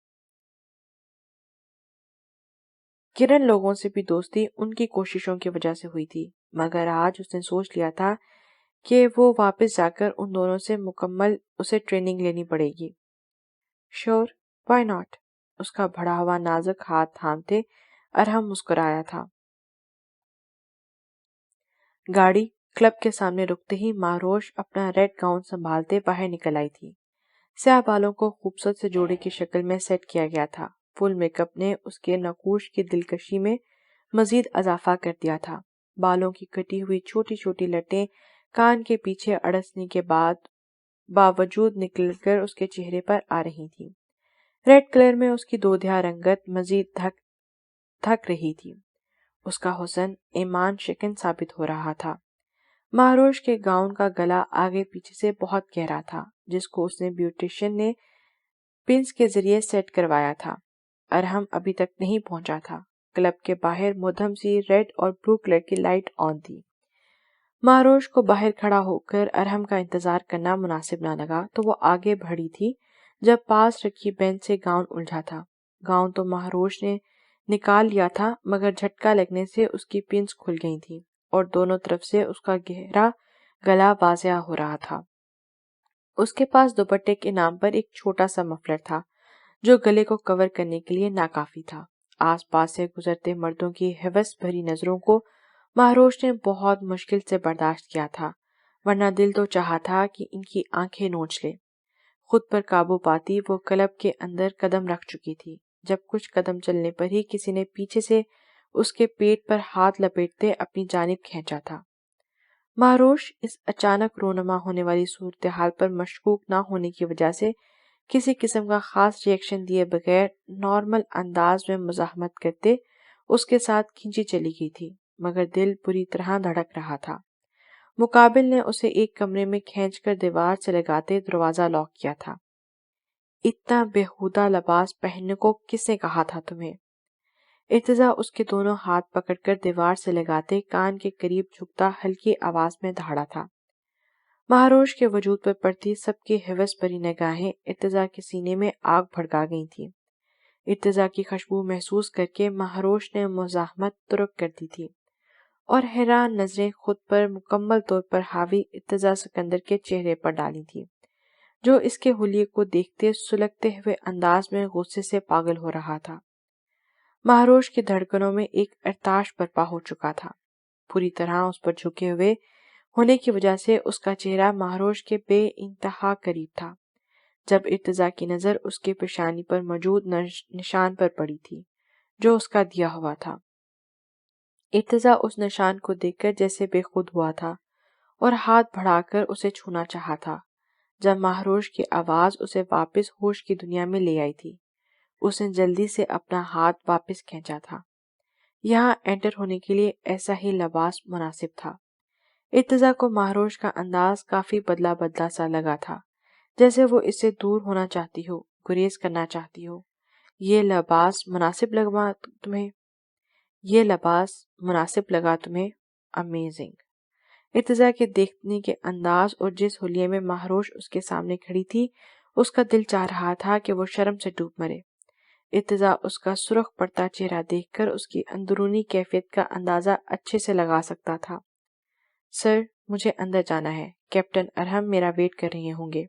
کرن لوگوں سے بھی دوستی ان کی کوششوں کی وجہ سے ہوئی تھی، مگر آج اس نے سوچ لیا تھا کہ وہ واپس جا کر ان دونوں سے مکمل اسے ٹریننگ لینی پڑے گی۔ شور، وائی ناٹ؟ اس کا بڑھا ہوا نازک ہاتھ تھامتے ارحم مسکرایا تھا۔ گاڑی کلب کے سامنے رکتے ہی ماروش اپنا ریڈ گاؤن سنبھالتے باہر نکل آئی تھی۔ سیاہ بالوں کو خوبصورت سے جوڑے کی شکل میں سیٹ کیا گیا تھا۔ فل میک اپ نے اس کے نقوش کی دلکشی میں مزید اضافہ کر دیا تھا۔ بالوں کی کٹی ہوئی چھوٹی چھوٹی لٹیں کان کے پیچھے اڑسنے کے باوجود نکل کر اس کے چہرے پر آ رہی تھی۔ ریڈ کلر میں اس کی دودھیا رنگت مزید دھک رہی تھی۔ اس کا حسن ایمان شکن ثابت ہو رہا تھا۔ مہروش کے گاؤن کا گلا آگے پیچھے سے بہت گہرا تھا، جس کو اس نے بیوٹیشین نے پنس کے ذریعے سیٹ کروایا تھا۔ ارحم ابھی تک نہیں پہنچا تھا۔ کلب کے باہر مدھم سی ریڈ اور بلو کلر کی لائٹ آن تھی۔ مہروش کو باہر کھڑا ہو کر ارحم کا انتظار کرنا مناسب نہ لگا تو وہ آگے بڑھی تھی جب پاس رکھی بینچ سے گاؤن الجھا تھا۔ گاؤن تو مہروش نے نکال لیا تھا، مگر جھٹکا لگنے سے اس کی پنس کھل گئی تھی اور دونوں طرف سے اس کا گہرا گلا واضح ہو رہا تھا۔ اس کے پاس دوپٹے کے نام پر ایک چھوٹا سا مفلر تھا جو گلے کو کور کرنے کے لیے ناکافی تھا۔ آس پاس سے گزرتے مردوں کی ہوس بھری نظروں کو مہروش نے بہت مشکل سے برداشت کیا تھا، ورنہ دل تو چاہا تھا کہ ان کی آنکھیں نوچ لے۔ خود پر قابو پاتی وہ کلب کے اندر قدم رکھ چکی تھی جب کچھ قدم چلنے پر ہی کسی نے پیچھے سے اس کے پیٹ پر ہاتھ لپیٹتے اپنی جانب کھینچا تھا۔ مہروش اس اچانک رونما ہونے والی صورتحال پر مشکوک نہ ہونے کی وجہ سے کسی قسم کا خاص ری ایکشن دیے بغیر نارمل انداز میں مزاحمت کرتے اس کے ساتھ کھینچی چلی گئی تھی، مگر دل بری طرح دھڑک رہا تھا۔ مقابل نے اسے ایک کمرے میں کھینچ کر دیوار سے لگاتے دروازہ لاک کیا تھا۔ اتنا بیہودہ لباس پہننے کو کس نے کہا تھا تمہیں؟ ارتضیٰ اس کے دونوں ہاتھ پکڑ کر دیوار سے لگاتے کان کے قریب جھکتا ہلکی آواز میں دہاڑا تھا۔ مہروش کے وجود پر پڑتی سب کی ہوس بھری نگاہیں ارتضیٰ کے سینے میں آگ بھڑکا گئی تھیں۔ ارتضیٰ کی خوشبو محسوس کر کے مہروش نے مزاحمت ترک کر دی تھی اور حیران نظریں خود پر مکمل طور پر حاوی ارتضیٰ سکندر کے چہرے پر ڈالی تھی، جو اس کے حلیے کو دیکھتے سلگتے ہوئے انداز میں غصے سے پاگل ہو رہا تھا۔ مہروش کی دھڑکنوں میں ایک ارتعاش برپا ہو چکا تھا۔ پوری طرح اس پر جھکے ہوئے ہونے کی وجہ سے اس کا چہرہ مہروش کے بے انتہا قریب تھا۔ جب ارتضیٰ کی نظر اس کے پیشانی پر موجود نشان پر پڑی تھی جو اس کا دیا ہوا تھا، ارتضیٰ اس نشان کو دیکھ کر جیسے بے خود ہوا تھا اور ہاتھ بڑھا کر اسے چھونا چاہا تھا۔ جب مہروش کی آواز اسے واپس ہوش کی دنیا میں لے آئی تھی، اس نے جلدی سے اپنا ہاتھ واپس کھینچا تھا۔ یہاں انٹر ہونے کے لیے ایسا ہی لباس مناسب تھا۔ ارتضیٰ کو مہروش کا انداز کافی بدلا بدلا سا لگا تھا، جیسے وہ اس سے دور ہونا چاہتی ہو، گریز کرنا چاہتی ہو۔ یہ لباس مناسب لگا تمہیں؟ امیزنگ۔ ارتضیٰ کے دیکھنے کے انداز اور جس حلیے میں مہروش اس کے سامنے کھڑی تھی، اس کا دل چاہ رہا تھا کہ وہ شرم سے ڈوب مرے۔ ارتضیٰ اس کا سرخ پڑتا چہرہ دیکھ کر اس کی اندرونی کیفیت کا اندازہ اچھے سے لگا سکتا تھا۔ سر، مجھے اندر جانا ہے، کیپٹن ارحم میرا ویٹ کر رہے ہوں گے۔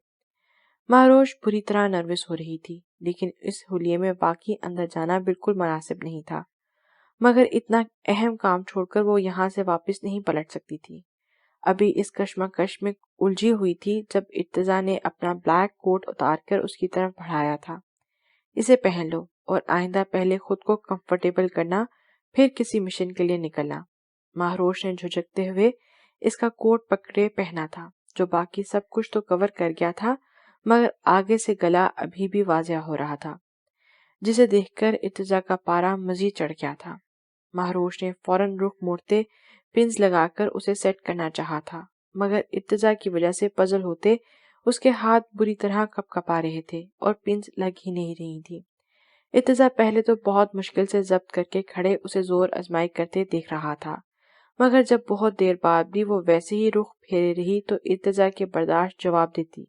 مہروش بری طرح نروس ہو رہی تھی، لیکن اس حلیے میں واقعی اندر جانا بالکل مناسب نہیں تھا، مگر اتنا اہم کام چھوڑ کر وہ یہاں سے واپس نہیں پلٹ سکتی تھی۔ ابھی اس کشمکش میں الجھی ہوئی تھی جب ارتضیٰ نے اپنا بلیک کوٹ اتار کر اس کی طرف بڑھایا تھا۔ اسے پہن لو اور آئندہ پہلے خود کو کمفرٹیبل کرنا، پھر کسی مشن کے لیے نکلنا۔ مہروش نے جھجکتے ہوئے اس کا کوٹ پکڑے پہنا تھا، جو باقی سب کچھ تو کور کر گیا تھا، مگر آگے سے گلا ابھی بھی واضح ہو رہا تھا، جسے دیکھ کر ارتضیٰ کا پارا مزید چڑھ گیا تھا۔ مہروش نے فوراً رخ موڑتے پنز لگا کر اسے سیٹ کرنا چاہا تھا، مگر ارتضیٰ کی وجہ سے پزل ہوتے اس کے ہاتھ بری طرح کپ کپا رہے تھے اور پنز لگ ہی نہیں رہی تھی۔ ارتضیٰ پہلے تو بہت مشکل سے ضبط کر کے کھڑے اسے زور آزمائی کرتے دیکھ رہا تھا، مگر جب بہت دیر بعد بھی وہ ویسے ہی رخ پھیرے رہی تو ارتضیٰ کے برداشت جواب دیتی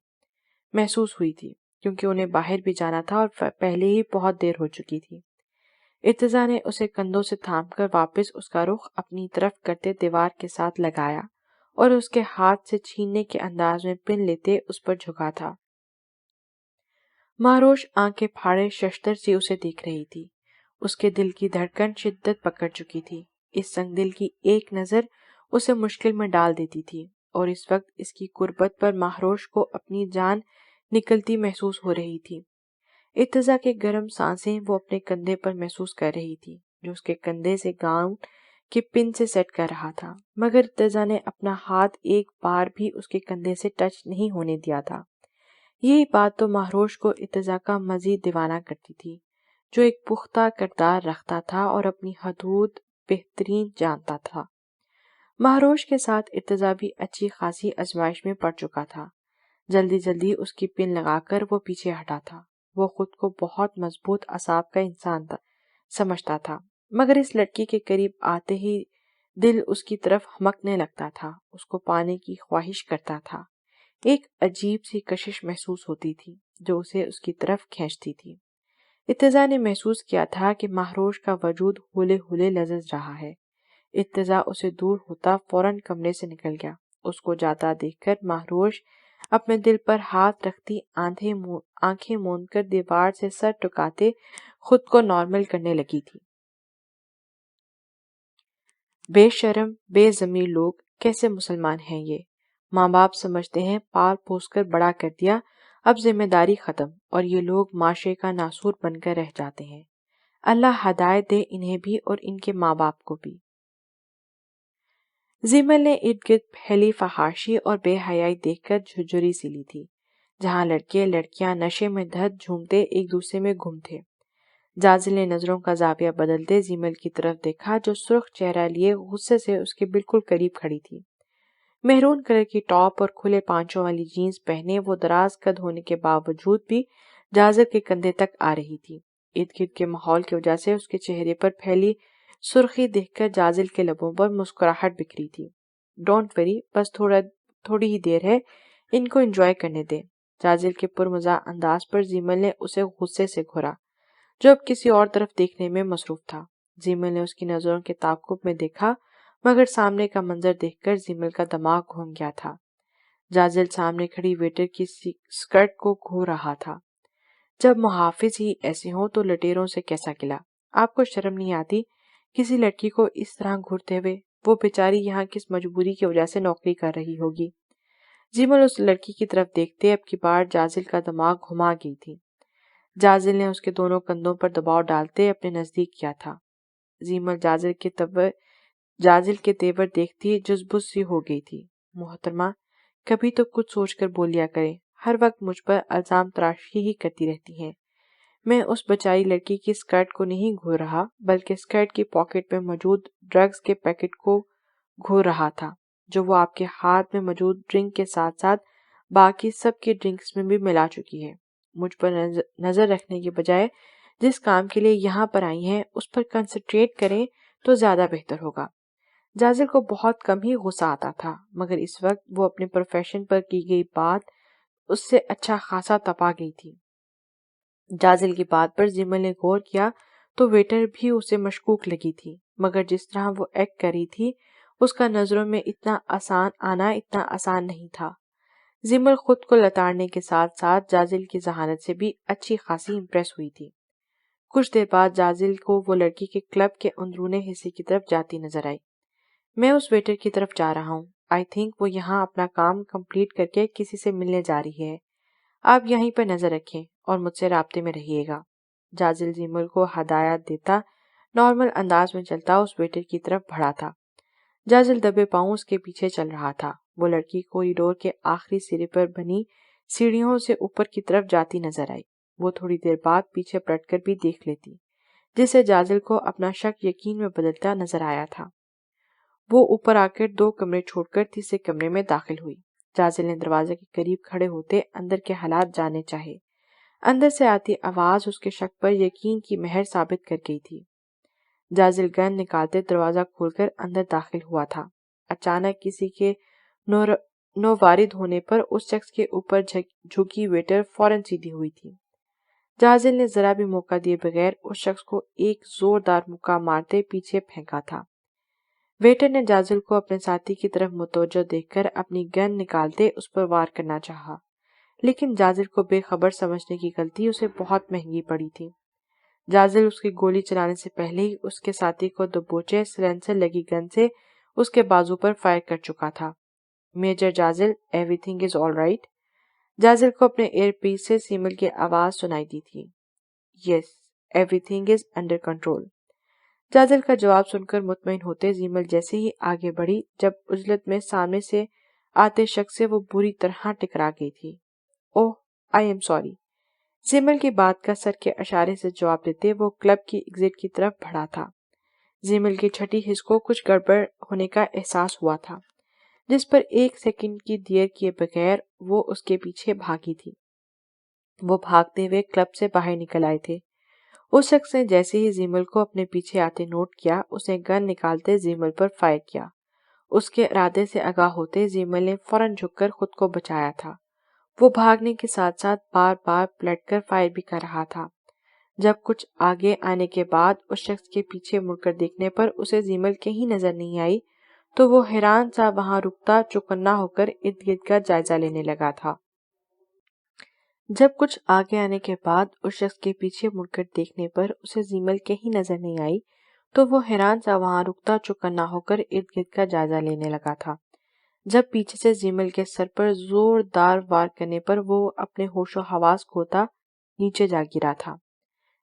محسوس ہوئی تھی، کیونکہ انہیں باہر بھی جانا تھا اور پہلے ہی بہت دیر ہو چکی تھی۔ ارتضیٰ نے اسے کندھوں سے تھام کر واپس اس کا رخ اپنی طرف کرتے دیوار کے ساتھ لگایا اور اس کے ہاتھ سے چھیننے کے انداز میں پن لیتے اس پر جھکا تھا۔ مہروش آنکھیں پھاڑے ششدر سی اسے دیکھ رہی تھی۔ اس کے دل کی دھڑکن شدت پکڑ چکی تھی۔ اس سنگ دل کی ایک نظر اسے مشکل میں ڈال دیتی تھی، اور اس وقت اس کی قربت پر مہروش کو اپنی جان نکلتی محسوس ہو رہی تھی۔ ارتضیٰ کے گرم سانسیں وہ اپنے کندھے پر محسوس کر رہی تھی، جو اس کے کندھے سے گاؤن کے پن سے سیٹ کر رہا تھا، مگر ارتضیٰ نے اپنا ہاتھ ایک بار بھی اس کے کندھے سے ٹچ نہیں ہونے دیا تھا۔ یہی بات تو مہروش کو ارتضیٰ کا مزید دیوانہ کرتی تھی، جو ایک پختہ کردار رکھتا تھا اور اپنی حدود بہترین جانتا تھا۔ مہروش کے ساتھ ارتضیٰ بھی اچھی خاصی آزمائش میں پڑ چکا تھا۔ جلدی جلدی اس کی پن لگا کر وہ پیچھے ہٹا تھا۔ وہ خود کو بہت مضبوط اعصاب کا انسان سمجھتا تھا، مگر اس لڑکی کے قریب آتے ہی دل اس کی طرف ہمکنے لگتا تھا، اس کو پانے کی خواہش کرتا تھا۔ ایک عجیب سی کشش محسوس ہوتی تھی جو اسے اس کی طرف کھینچتی تھی۔ ارتضیٰ نے محسوس کیا تھا کہ مہروش کا وجود ہولے ہولے لرز رہا ہے۔ ارتضیٰ اسے دور ہوتا فوراً کمرے سے نکل گیا۔ اس کو جاتا دیکھ کر مہروش اپنے دل پر ہاتھ رکھتی آنکھیں موند کر دیوار سے سر ٹکاتے خود کو نارمل کرنے لگی تھی۔ بے شرم بے ضمیر لوگ، کیسے مسلمان ہیں یہ؟ ماں باپ سمجھتے ہیں پال پوس کر بڑا کر دیا، اب ذمہ داری ختم، اور یہ لوگ معاشرے کا ناسور بن کر رہ جاتے ہیں۔ اللہ ہدایت دے انہیں بھی اور ان کے ماں باپ کو بھی۔ زیمل نے ارد گرد پھیلی فحاشی اور بے حیائی دیکھ کر جھرجھری سی لی تھی، جہاں لڑکے لڑکیاں نشے میں دھت جھومتے ایک دوسرے میں گم تھے۔ جازل نے نظروں کا زاویہ بدلتے زیمل کی طرف دیکھا جو سرخ چہرہ لیے غصے سے اس کے بالکل قریب کھڑی تھی۔ مہرون کلر کی ٹاپ اور کھلے پانچوں والی جینز پہنے وہ دراز قد ہونے کے باوجود بھی جازل کے کندھے تک آ رہی تھی۔ ارد گرد کے ماحول کی وجہ سے اس کے چہرے پر پھیلی سرخی دیکھ کر جازل کے لبوں پر مسکراہٹ بکھری تھی۔ ڈونٹ وری، بس تھوڑی ہی دیر ہے، ان کو انجوائے کرنے دے۔ جازل کے پرمزاح انداز پر زیمل نے اسے غصے سے گھورا جو اب کسی اور طرف دیکھنے میں مصروف تھا۔ زیمل نے اس کی نظروں کے تعاقب میں دیکھا، مگر سامنے کا منظر دیکھ کر زیمل کا دماغ گھوم گیا تھا۔ جازل سامنے کھڑی ویٹر کی سکرٹ کو گھو رہا تھا۔ جب محافظ ہی ایسے ہوں تو لٹیروں سے کیسا گلا؟ آپ کو شرم نہیں آتی کسی لڑکی کو اس طرح گھورتے ہوئے؟ وہ بیچاری یہاں کس مجبوری کی وجہ سے نوکری کر رہی ہوگی؟ زیمل اس لڑکی کی طرف دیکھتے اب کی بار جازل کا دماغ گھما گئی تھی۔ جازل نے اس کے دونوں کندھوں پر دباؤ ڈالتے اپنے نزدیک کیا تھا۔ زیمل جازل کے تیور دیکھتی جذبت سی ہو گئی تھی۔ محترمہ، کبھی تو کچھ سوچ کر بولیا کریں، ہر وقت مجھ پر الزام تراشی ہی کرتی رہتی ہیں۔ میں اس بیچاری لڑکی کی سکرٹ کو نہیں گھور رہا، بلکہ سکرٹ کی پاکٹ میں موجود ڈرگز کے پیکٹ کو گھور رہا تھا جو وہ آپ کے ہاتھ میں موجود ڈرنک کے ساتھ ساتھ باقی سب کی ڈرنکس میں بھی ملا چکی ہے۔ مجھ پر نظر رکھنے کے بجائے جس کام کے لیے یہاں پر آئی ہیں اس پر کنسنٹریٹ کریں تو زیادہ بہتر ہوگا۔ جازل کو بہت کم ہی غصہ آتا تھا، مگر اس وقت وہ اپنے پروفیشن پر کی گئی بات اس سے اچھا خاصا تپا گئی تھی۔ جازل کی بات پر زیمل نے غور کیا تو ویٹر بھی اسے مشکوک لگی تھی، مگر جس طرح وہ ایکٹ کری تھی اس کا نظروں میں اتنا آسان نہیں تھا۔ زیمل خود کو لتاڑنے کے ساتھ ساتھ جازل کی ذہانت سے بھی اچھی خاصی امپریس ہوئی تھی۔ کچھ دیر بعد جازل کو وہ لڑکی کے کلب کے اندرونے حصے کی طرف جاتی نظر آئی۔ میں اس ویٹر کی طرف جا رہا ہوں، آئی تھنک وہ یہاں اپنا کام کمپلیٹ کر کے کسی سے ملنے جا رہی ہے۔ آپ یہیں پر نظر رکھیں اور مجھ سے رابطے میں رہیے گا۔ جازل زیمل کو ہدایات دیتا نارمل انداز میں چلتا اس ویٹر کی طرف بڑھا تھا۔ جازل دبے پاؤں اس کے پیچھے چل رہا تھا۔ وہ لڑکی کوریڈور کے آخری سرے پر بنی سیڑھیوں سے اوپر کی طرف جاتی نظر آئی۔ وہ تھوڑی دیر بعد پیچھے پلٹ کر بھی دیکھ لیتی، جس سے جازل کو اپنا شک یقین میں بدلتا نظر آیا تھا۔ وہ اوپر آ کر 2 کمرے چھوڑ کر تیسرے کمرے میں داخل ہوئی۔ جازل نے دروازے کے قریب کھڑے ہوتے اندر کے حالات جاننے چاہے۔ اندر سے آتی آواز اس کے شک پر یقین کی مہر ثابت کر گئی تھی۔ جازل گن نکالتے دروازہ کھول کر اندر داخل ہوا تھا۔ اچانک کسی کے نووارد ہونے پر اس شخص کے اوپر جھکی ویٹر فوراً سیدھی ہوئی تھی۔ جازل نے ذرا بھی موقع دیے بغیر اس شخص کو ایک زوردار مکہ مارتے پیچھے پھینکا تھا۔ ویٹر نے جازل کو اپنے ساتھی کی طرف متوجہ دیکھ کر اپنی گن نکالتے اس پر وار کرنا چاہا، لیکن جازل کو بے خبر سمجھنے کی غلطی اسے بہت مہنگی پڑی تھی۔ جازل اس کی گولی چلانے سے پہلے ہی اس کے ساتھی کو دبوچے سلنسر لگی گن سے اس کے بازو پر فائر کر چکا تھا۔ Major Jazal, everything is all right? Jazal کو اپنے ایئر پیس سے زیمل کی آواز سنائی دی تھی۔ Yes, everything is under control. Jazal کا جواب سن کر مطمئن ہوتے زیمل جیسے ہی آگے بڑھی جب عجلت میں سامنے سے آتے شخص سے وہ بری طرح ٹکرا گئی تھی۔ اوہ، آئی ایم سوری۔ زیمل کی بات کا سر کے اشارے سے جواب دیتے وہ کلب کی ایگزٹ کی طرف بڑھا تھا۔ زیمل کی چھٹی حص کو کچھ گڑبڑ ہونے کا احساس ہوا تھا، جس پر 1 سیکنڈ کی دیر کیے بغیر وہ اس کے پیچھے بھاگی تھی۔ وہ بھاگتے ہوئے کلب سے باہر نکل آئے تھے۔ اس شخص نے جیسے ہی زیمل کو اپنے پیچھے آتے نوٹ کیا، اس نے گن نکالتے زیمل پر فائر کیا۔ اس کے ارادے سے آگاہ ہوتے زیمل نے فوراً جھک کر خود کو بچایا تھا۔ وہ بھاگنے کے ساتھ ساتھ بار بار پلٹ کر فائر بھی کر رہا تھا۔ جب کچھ آگے آنے کے بعد اس شخص کے پیچھے مڑ کر دیکھنے پر اسے زیمل کہیں نظر نہیں آئی تو وہ حیران سا وہاں رکتا چوکنا ہو کر ارد گرد کا جائزہ لینے لگا تھا۔ جب کچھ آگے آنے کے بعد اس شخص کے پیچھے مڑ کر دیکھنے پر اسے زیمل کہیں نظر نہیں آئی تو وہ حیران سا وہاں رکتا چوکنا ہو کر ارد گرد کا جائزہ لینے لگا تھا۔ جب پیچھے سے زیمل کے سر پر زوردار وار کرنے پر وہ اپنے ہوش و حواس کھوتا نیچے جا گرا تھا۔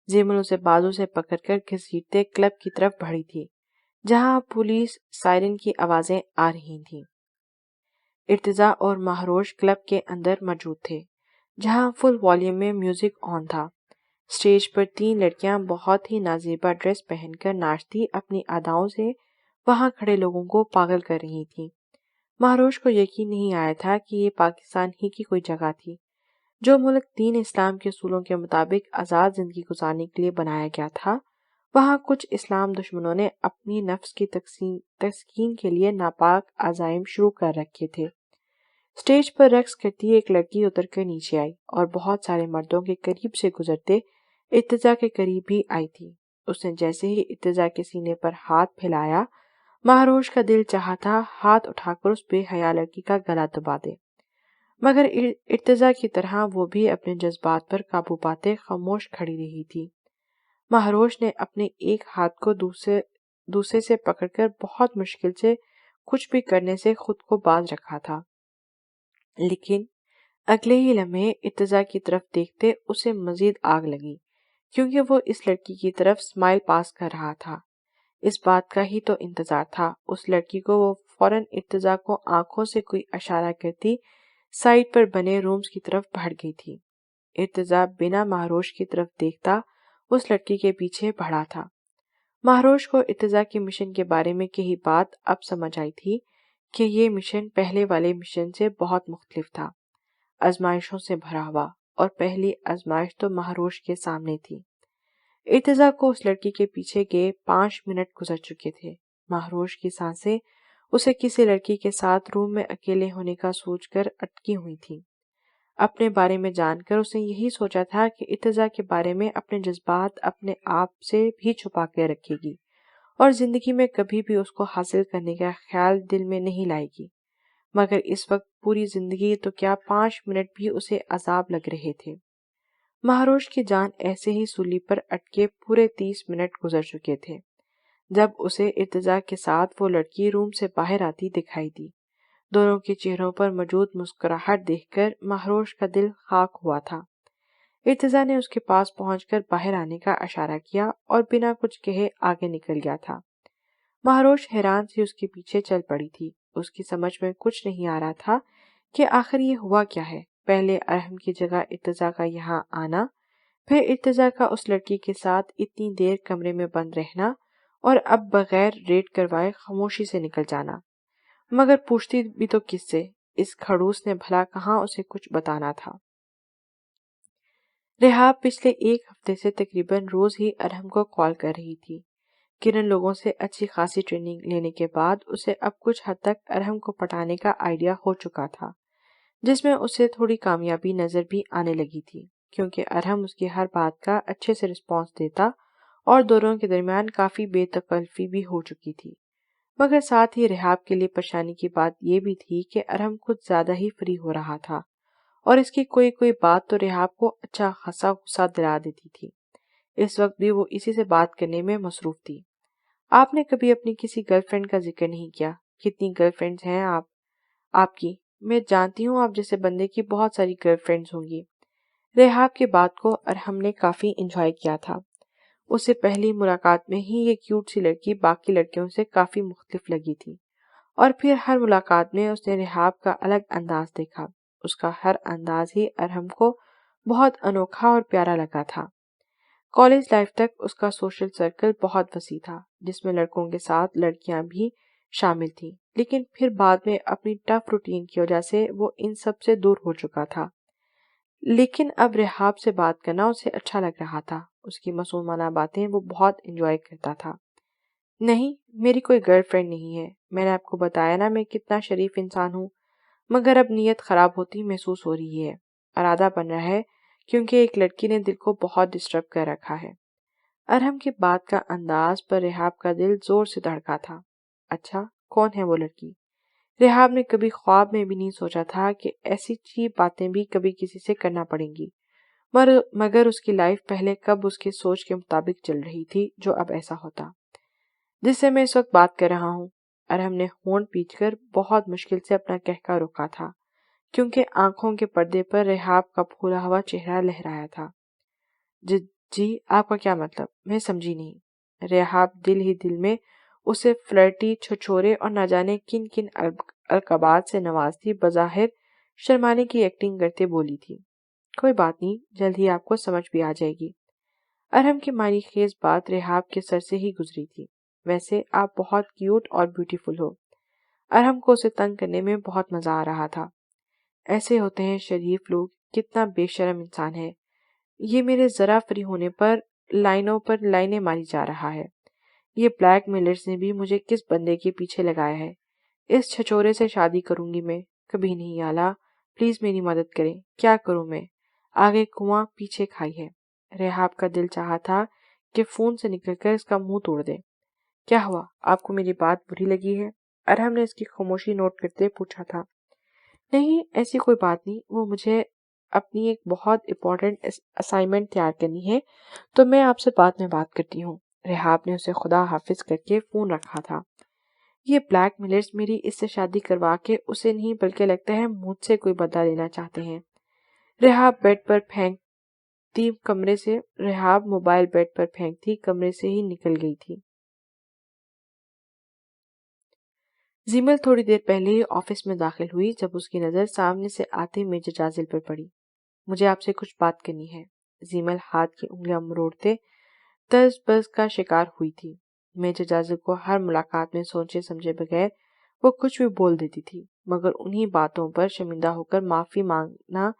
زیمل اسے بازو سے پکڑ کر گھسیٹتے کلب کی طرف بڑھی تھی، جہاں پولیس سائرن کی آوازیں آ رہی تھیں۔ ارتضیٰ اور مہروش کلب کے اندر موجود تھے، جہاں فل والیوم میں میوزک آن تھا۔ اسٹیج پر 3 لڑکیاں بہت ہی نازیبا ڈریس پہن کر ناچتی اپنی اداؤں سے وہاں کھڑے لوگوں کو پاگل کر رہی تھیں۔ مہروش کو یقین نہیں آیا تھا کہ یہ پاکستان ہی کی کوئی جگہ تھی، جو ملک دین اسلام کے اصولوں کے مطابق آزاد زندگی گزارنے کے لیے بنایا گیا تھا۔ وہاں کچھ اسلام دشمنوں نے اپنی نفس کی تسکین کے لیے ناپاک عزائم شروع کر رکھے تھے۔ اسٹیج پر رقص کرتی ایک لڑکی اتر کر نیچے آئی اور بہت سارے مردوں کے قریب سے گزرتے ارتضیٰ کے قریب بھی آئی تھی۔ اس نے جیسے ہی ارتضیٰ کے سینے پر ہاتھ پھیلایا، مہروش کا دل چاہا تھا ہاتھ اٹھا کر اس بے حیا لڑکی کا گلا دبا دے، مگر ارتضیٰ کی طرح وہ بھی اپنے جذبات پر قابو پاتے خاموش کھڑی رہی تھی۔ مہروش نے اپنے ایک ہاتھ کو دوسرے سے پکڑ کر بہت مشکل سے کچھ بھی کرنے سے خود کو باز رکھا تھا، لیکن اگلے ہی لمحے ارتضیٰ کی طرف دیکھتے اسے مزید آگ لگی، کیونکہ وہ اس لڑکی کی طرف اسمائل پاس کر رہا تھا۔ اس بات کا ہی تو انتظار تھا۔ اس لڑکی کو وہ فوراً ارتضیٰ کو آنکھوں سے کوئی اشارہ کرتی سائڈ پر بنے رومز کی طرف بڑھ گئی تھی۔ ارتضیٰ بنا مہروش کی طرف دیکھتا اس لڑکی کے پیچھے بڑھا تھا۔ مہروش کو ارتضیٰ کے مشن کے بارے میں کہی بات اب سمجھ آئی تھی کہ یہ مشن پہلے والے مشن سے بہت مختلف تھا، آزمائشوں سے بھرا ہوا، اور پہلی آزمائش تو مہروش کے سامنے تھی۔ ارتضیٰ کو اس لڑکی کے پیچھے گئے 5 منٹ گزر چکے تھے۔ مہروش کی سانسیں اسے کسی لڑکی کے ساتھ روم میں اکیلے ہونے کا سوچ کر اٹکی ہوئی تھیں۔ اپنے بارے میں جان کر اس نے یہی سوچا تھا کہ ارتضیٰ کے بارے میں اپنے جذبات اپنے آپ سے بھی چھپا کے رکھے گی اور زندگی میں کبھی بھی اس کو حاصل کرنے کا خیال دل میں نہیں لائے گی، مگر اس وقت پوری زندگی تو کیا 5 منٹ بھی اسے عذاب لگ رہے تھے۔ مہروش کی جان ایسے ہی سولی پر اٹکے پورے 30 منٹ گزر چکے تھے جب اسے ارتضیٰ کے ساتھ وہ لڑکی روم سے باہر آتی دکھائی دی۔ دونوں کے چہروں پر موجود مسکراہٹ دیکھ کر مہروش کا دل خاک ہوا تھا۔ ارتضیٰ نے اس کے پاس پہنچ کر باہر آنے کا اشارہ کیا اور بنا کچھ کہے آگے نکل گیا تھا۔ مہروش حیران سی اس کے پیچھے چل پڑی تھی۔ اس کی سمجھ میں کچھ نہیں آ رہا تھا کہ آخر یہ ہوا کیا ہے۔ پہلے ارحم کی جگہ ارتضیٰ کا یہاں آنا، پھر ارتضیٰ کا اس لڑکی کے ساتھ اتنی دیر کمرے میں بند رہنا، اور اب بغیر ریڈ کروائے خاموشی سے نکل جانا۔ مگر پوچھتی بھی تو کس سے؟ اس کھڑوس نے بھلا کہاں اسے کچھ بتانا تھا۔ رحاب پچھلے 1 ہفتے سے تقریباً روز ہی ارحم کو کال کر رہی تھی۔ کرن لوگوں سے اچھی خاصی ٹریننگ لینے کے بعد اسے اب کچھ حد تک ارحم کو پٹانے کا آئیڈیا ہو چکا تھا، جس میں اسے تھوڑی کامیابی نظر بھی آنے لگی تھی، کیونکہ ارحم اس کی ہر بات کا اچھے سے رسپانس دیتا اور دونوں کے درمیان کافی بے تکلفی بھی ہو چکی تھی۔ مگر ساتھ ہی رحاب کے لیے پریشانی کی بات یہ بھی تھی کہ ارحم کچھ زیادہ ہی فری ہو رہا تھا، اور اس کی کوئی بات تو رحاب کو اچھا خاصا غصہ دلا دیتی تھی۔ اس وقت بھی وہ اسی سے بات کرنے میں مصروف تھی۔ آپ نے کبھی اپنی کسی گرل فرینڈ کا ذکر نہیں کیا۔ کتنی گرل فرینڈز ہیں آپ کی؟ میں جانتی ہوں آپ جیسے بندے کی بہت ساری گرل فرینڈز ہوں گی۔ رحاب کی بات کو ارحم نے کافی انجوائے کیا تھا۔ اسے پہلی ملاقات میں ہی یہ کیوٹ سی لڑکی باقی لڑکیوں سے کافی مختلف لگی تھی، اور پھر ہر ملاقات میں اس نے رحاب کا الگ انداز دیکھا۔ اس کا ہر انداز ہی ارحم کو بہت انوکھا اور پیارا لگا تھا۔ کالج لائف تک اس کا سوشل سرکل بہت وسیع تھا، جس میں لڑکوں کے ساتھ لڑکیاں بھی شامل تھیں، لیکن پھر بعد میں اپنی ٹف روٹین کی وجہ سے وہ ان سب سے دور ہو چکا تھا۔ لیکن اب رحاب سے بات کرنا اسے اچھا لگ رہا تھا، اس کی معصومانہ باتیں وہ بہت انجوائے کرتا تھا۔ نہیں، میری کوئی گرل فرینڈ نہیں ہے، میں نے آپ کو بتایا نا میں کتنا شریف انسان ہوں، مگر اب نیت خراب ہوتی محسوس ہو رہی ہے، ارادہ بن رہا ہے، کیونکہ ایک لڑکی نے دل کو بہت ڈسٹرب کر رکھا ہے۔ ارحم کی بات کا انداز پر رحاب کا دل زور سے دھڑکا تھا۔ اچھا، کون ہے وہ لڑکی؟ رحاب نے کبھی خواب میں بھی نہیں سوچا تھا کہ ایسی چیپ باتیں بھی کبھی کسی سے کرنا پڑیں گی، مگر اس کی لائف پہلے کب اس کی سوچ کے مطابق چل رہی تھی جو اب ایسا ہوتا۔ جس سے میں اس وقت بات کر رہا ہوں، ارحم نے ہونٹ پیٹ کر بہت مشکل سے اپنا کہکا روکا تھا، کیونکہ آنکھوں کے پردے پر رحاب کا پھولا ہوا چہرہ لہرایا تھا۔ جی آپ کا کیا مطلب؟ میں سمجھی نہیں۔ رحاب دل ہی دل میں اسے فلرٹی، چھچورے اور نہ جانے کن کن القابات سے نوازتی بظاہر شرمانے کی ایکٹنگ کرتے بولی تھی۔ کوئی بات نہیں، جلد ہی آپ کو سمجھ بھی آ جائے گی۔ ارحم کی معنی خیز بات رحاب کے سر سے ہی گزری تھی۔ ویسے آپ بہت کیوٹ اور بیوٹیفل ہو۔ ارحم کو اسے تنگ کرنے میں بہت مزہ آ رہا تھا۔ ایسے ہوتے ہیں شریف لوگ، کتنا بے شرم انسان ہے یہ، میرے ذرا فری ہونے پر لائنوں پر لائنیں ماری جا رہا ہے۔ یہ بلیک میلرز نے بھی مجھے کس بندے کے پیچھے لگایا ہے؟ اس چھچورے سے شادی کروں گی میں؟ کبھی نہیں اعلیٰ، پلیز میری مدد کریں، کیا کروں میں؟ آگے کنواں پیچھے کھائی ہے۔ رحاب کا دل چاہا تھا کہ فون سے نکل کر اس کا منہ توڑ دے۔ کیا ہوا؟ آپ کو میری بات بری لگی ہے؟ ارحم نے اس کی خاموشی نوٹ کرتے پوچھا تھا۔ نہیں، ایسی کوئی بات نہیں، وہ مجھے اپنی ایک بہت امپورٹنٹ اسائنمنٹ تیار کرنی ہے، تو میں آپ سے بعد میں بات کرتی ہوں۔ رحاب نے اسے خدا حافظ کر کے فون رکھا تھا۔ یہ بلیک میلرز میری اس سے شادی کروا کے اسے نہیں بلکہ لگتا ہے مجھ سے کوئی بدلہ لینا چاہتے ہیں۔ رحاب موبائل بیڈ پر پھینکتی کمرے سے ہی نکل گئی تھی۔ زیمل تھوڑی دیر پہلے ہی آفس میں داخل ہوئی جب اس کی نظر سامنے سے آتے میجر جازل پر پڑی۔ مجھے آپ سے کچھ بات کرنی ہے۔ زیمل ہاتھ کی انگلیاں مروڑتے طرز بز کا شکار ہوئی تھی۔ میجر جازل کو ہر ملاقات میں سوچے سمجھے بغیر وہ کچھ بھی بول دیتی تھی، مگر انہی باتوں پر شرمندہ ہو کر معافی مانگنا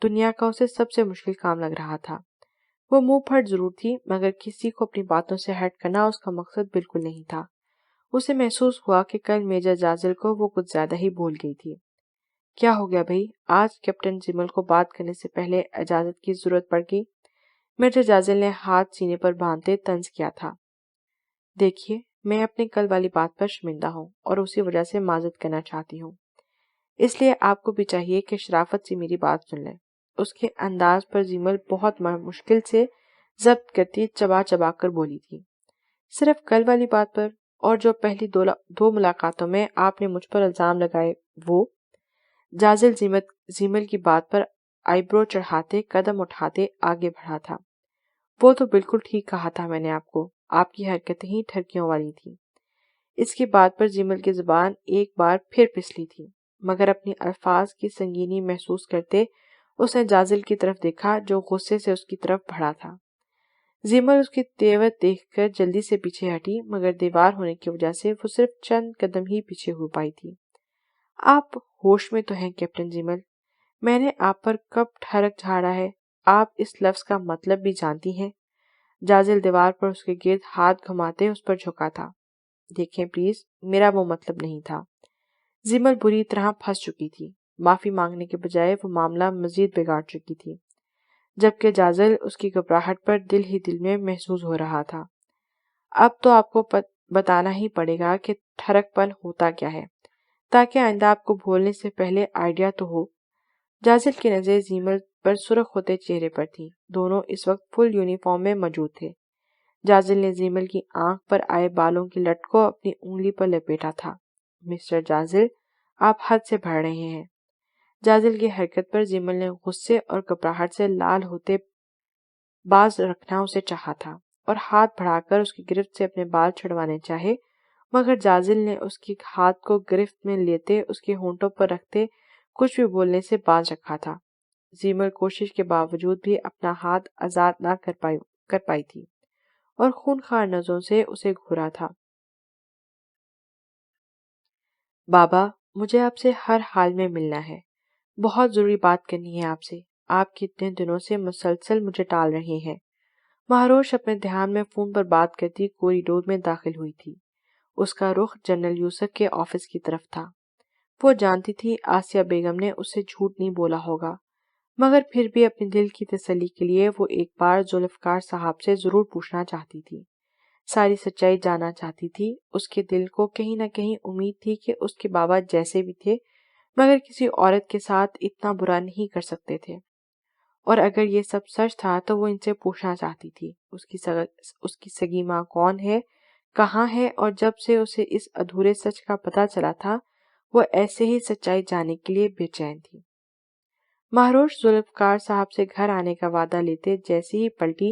دنیا کا اسے سب سے مشکل کام لگ رہا تھا۔ وہ منہ پھٹ ضرور تھی، مگر کسی کو اپنی باتوں سے ہٹ کرنا اس کا مقصد بالکل نہیں تھا۔ اسے محسوس ہوا کہ کل میجر جازل کو وہ کچھ زیادہ ہی بول گئی تھی۔ کیا ہو گیا بھائی؟ آج کیپٹن زیمل کو بات کرنے سے پہلے اجازت کی ضرورت پڑ گئی؟ میجر جازل نے ہاتھ سینے پر باندھتے طنز کیا تھا۔ دیکھیے، میں اپنے کل والی بات پر شرمندہ ہوں اور اسی وجہ سے معذرت کرنا چاہتی ہوں، اس لیے آپ کو بھی چاہیے کہ شرافت سے میری بات سن لیں۔ اس کے انداز پر زیمل بہت مشکل سے ضبط کرتی چبا چبا کر بولی تھی۔ صرف کل والی بات پر؟ اور جو پہلی دو ملاقاتوں میں آپ نے مجھ پر الزام لگائے وہ؟ جازل زیمل کی بات پر آئی برو چڑھاتے قدم اٹھاتے آگے بڑھا تھا۔ وہ تو بالکل ٹھیک کہا تھا میں نے آپ کو، آپ کی حرکتیں ہی ٹھرکیوں والی تھیں۔ اس کی بات پر زیمل کی زبان ایک بار پھر پسلی تھی، مگر اپنی الفاظ کی سنگینی محسوس کرتے اس نے جازل کی طرف دیکھا جو غصے سے اس کی طرف بڑھا تھا۔ زیمل اس کی تیور دیکھ کر جلدی سے پیچھے ہٹی، مگر دیوار ہونے کی وجہ سے وہ صرف چند قدم ہی پیچھے ہو پائی تھی۔ آپ ہوش میں تو ہیں کیپٹن زیمل؟ میں نے آپ پر کب ٹھڑک جھاڑا ہے؟ آپ اس لفظ کا مطلب بھی جانتی ہیں؟ جازل دیوار پر اس کے گرد ہاتھ گھماتے اس پر جھکا تھا۔ دیکھیں پلیز، میرا وہ مطلب نہیں تھا۔ زیمل بری طرح پھنس چکی تھی، معافی مانگنے کے بجائے وہ معاملہ مزید بگاڑ چکی تھی، جبکہ جازل اس کی گھبراہٹ پر دل ہی دل میں محسوس ہو رہا تھا۔ اب تو آپ کو بتانا ہی پڑے گا کہ ٹھڑک پن ہوتا کیا ہے، تاکہ آئندہ آپ کو بولنے سے پہلے آئیڈیا تو ہو۔ جازل کی نظریں زیمل پر سرخ ہوتے چہرے پر تھیں، دونوں اس وقت فل یونیفارم میں موجود تھے۔ جازل نے زیمل کی آنکھ پر آئے بالوں کی لٹ کو اپنی انگلی پر لپیٹا تھا۔ مسٹر جازل، آپ حد سے بڑھ رہے ہیں۔ جازل کی حرکت پر زیمل نے غصے اور گھبراہٹ سے لال ہوتے باز رکھنا اسے چاہا تھا اور ہاتھ بڑھا کر اس کی گرفت سے اپنے بال چھڑوانے چاہے، مگر جازل نے اس کی ہاتھ کو گرفت میں لیتے اس کے ہونٹوں پر رکھتے کچھ بھی بولنے سے باز رکھا تھا۔ زیمل کوشش کے باوجود بھی اپنا ہاتھ آزاد نہ کر کر پائی تھی اور خونخوار نظروں سے اسے گھورا تھا۔ بابا، مجھے آپ سے ہر حال میں ملنا ہے، بہت ضروری بات کرنی ہے آپ سے، آپ کتنے دنوں سے مسلسل مجھے ٹال رہے ہیں۔ مہروش اپنے دھیان میں فون پر بات کرتی کوریڈور میں داخل ہوئی تھی۔ اس کا رخ جنرل یوسف کے آفس کی طرف تھا۔ وہ جانتی تھی آسیہ بیگم نے اسے جھوٹ نہیں بولا ہوگا، مگر پھر بھی اپنے دل کی تسلی کے لیے وہ ایک بار ذوالفقار صاحب سے ضرور پوچھنا چاہتی تھی، ساری سچائی جاننا چاہتی تھی۔ اس کے دل کو کہیں نہ کہیں امید تھی کہ اس کے بابا جیسے بھی تھے مگر کسی عورت کے ساتھ اتنا برا نہیں کر سکتے تھے، اور اگر یہ سب سچ تھا تو وہ ان سے پوچھنا چاہتی تھی اس کی سگی ماں کون ہے، کہاں ہے، اور جب سے اسے اس ادھورے سچ کا پتہ چلا تھا وہ ایسے ہی سچائی جاننے کے لیے بے چین تھی۔ مہروش ذوالفقار صاحب سے گھر آنے کا وعدہ لیتے جیسے ہی پلٹی،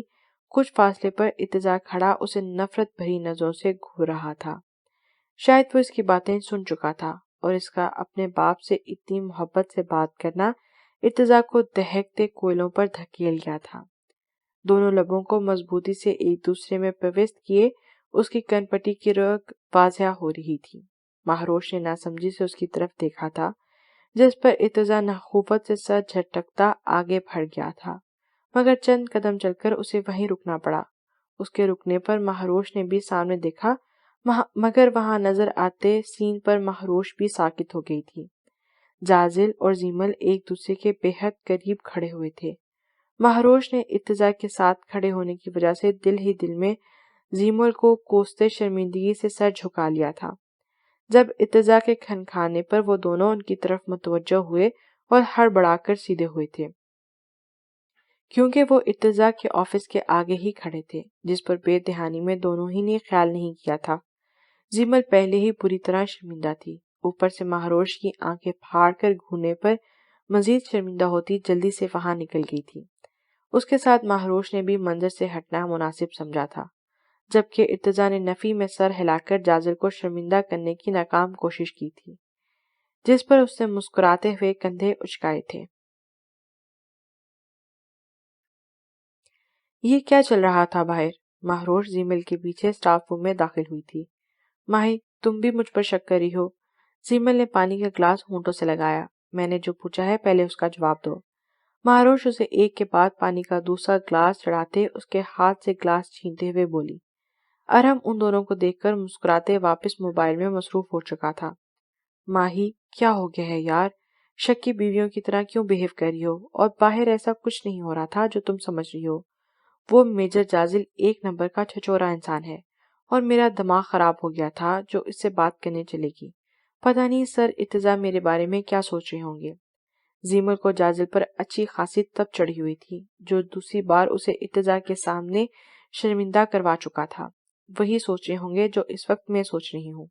کچھ فاصلے پر ارتضیٰ کھڑا اسے نفرت بھری نظروں سے گھور رہا تھا۔ شاید وہ اس کی باتیں سن چکا تھا اور اس کا اپنے باپ سے اتنی محبت سے بات کرنا ارتضیٰ کو دہکتے کوئلوں پر دھکیل گیا تھا۔ دونوں لبوں کو مضبوطی سے ایک دوسرے میں پیوست کیے اس کی کن پٹی کی رگ واضح ہو رہی تھی۔ مہروش نے ناسمجھی سے اس کی طرف دیکھا تھا، جس پر ارتضیٰ نخوفت سے سر جھٹکتا آگے بڑھ گیا تھا، مگر چند قدم چل کر اسے وہیں رکنا پڑا۔ اس کے رکنے پر مہروش نے بھی سامنے دیکھا، مگر وہاں نظر آتے سین پر مہروش بھی ساکت ہو گئی تھی۔ جازل اور زیمل ایک دوسرے کے بے حد قریب کھڑے ہوئے تھے۔ مہروش نے ارتضیٰ کے ساتھ کھڑے ہونے کی وجہ سے دل ہی دل میں زیمل کو کوستے شرمندگی سے سر جھکا لیا تھا۔ جب ارتضیٰ کے کھنکھانے پر وہ دونوں ان کی طرف متوجہ ہوئے اور ہڑبڑا کر سیدھے ہوئے تھے، کیونکہ وہ ارتضیٰ کے آفس کے آگے ہی کھڑے تھے، جس پر بے دہانی میں دونوں ہی نے خیال نہیں کیا تھا۔ زیمل پہلے ہی بری طرح شرمندہ تھی، اوپر سے مہروش کی آنکھیں پھاڑ کر گھورنے پر مزید شرمندہ ہوتی جلدی سے وہاں نکل گئی تھی۔ اس کے ساتھ مہروش نے بھی منظر سے ہٹنا مناسب سمجھا تھا، جبکہ ارتضیٰ نے نفی میں سر ہلا کر جازل کو شرمندہ کرنے کی ناکام کوشش کی تھی، جس پر اس نے مسکراتے ہوئے کندھے اچکائے تھے۔ یہ کیا چل رہا تھا باہر؟ مہروش زیمل کے پیچھے اسٹاف روم میں داخل ہوئی تھی۔ ماہی، تم بھی مجھ پر شک کر رہی ہو؟ زیمل نے پانی کا گلاس ہونٹوں سے لگایا۔ میں نے جو پوچھا ہے پہلے اس کا جواب دو۔ مہروش اسے ایک کے بعد پانی کا دوسرا گلاس چڑھاتے اس کے ہاتھ سے گلاس چھینتے ہوئے بولی۔ ارحم ان دونوں کو دیکھ کر مسکراتے واپس موبائل میں مصروف ہو چکا تھا۔ ماہی، کیا ہو گیا ہے یار؟ شکی بیویوں کی طرح کیوں بیہیو کر رہی ہو؟ اور باہر ایسا کچھ نہیں ہو رہا تھا جو تم سمجھ رہی ہو۔ وہ میجر جازل ایک نمبر کا چھچورا انسان ہے اور میرا دماغ خراب ہو گیا تھا جو اس سے بات کرنے چلے گی۔ پتہ نہیں سر ارتضیٰ میرے بارے میں کیا سوچ رہے ہوں گے۔ زیمل کو جازل پر اچھی خاصی تب چڑھی ہوئی تھی جو دوسری بار اسے ارتضیٰ کے سامنے شرمندہ کروا چکا تھا۔ وہی سوچ رہے ہوں گے جو اس وقت میں سوچ رہی ہوں۔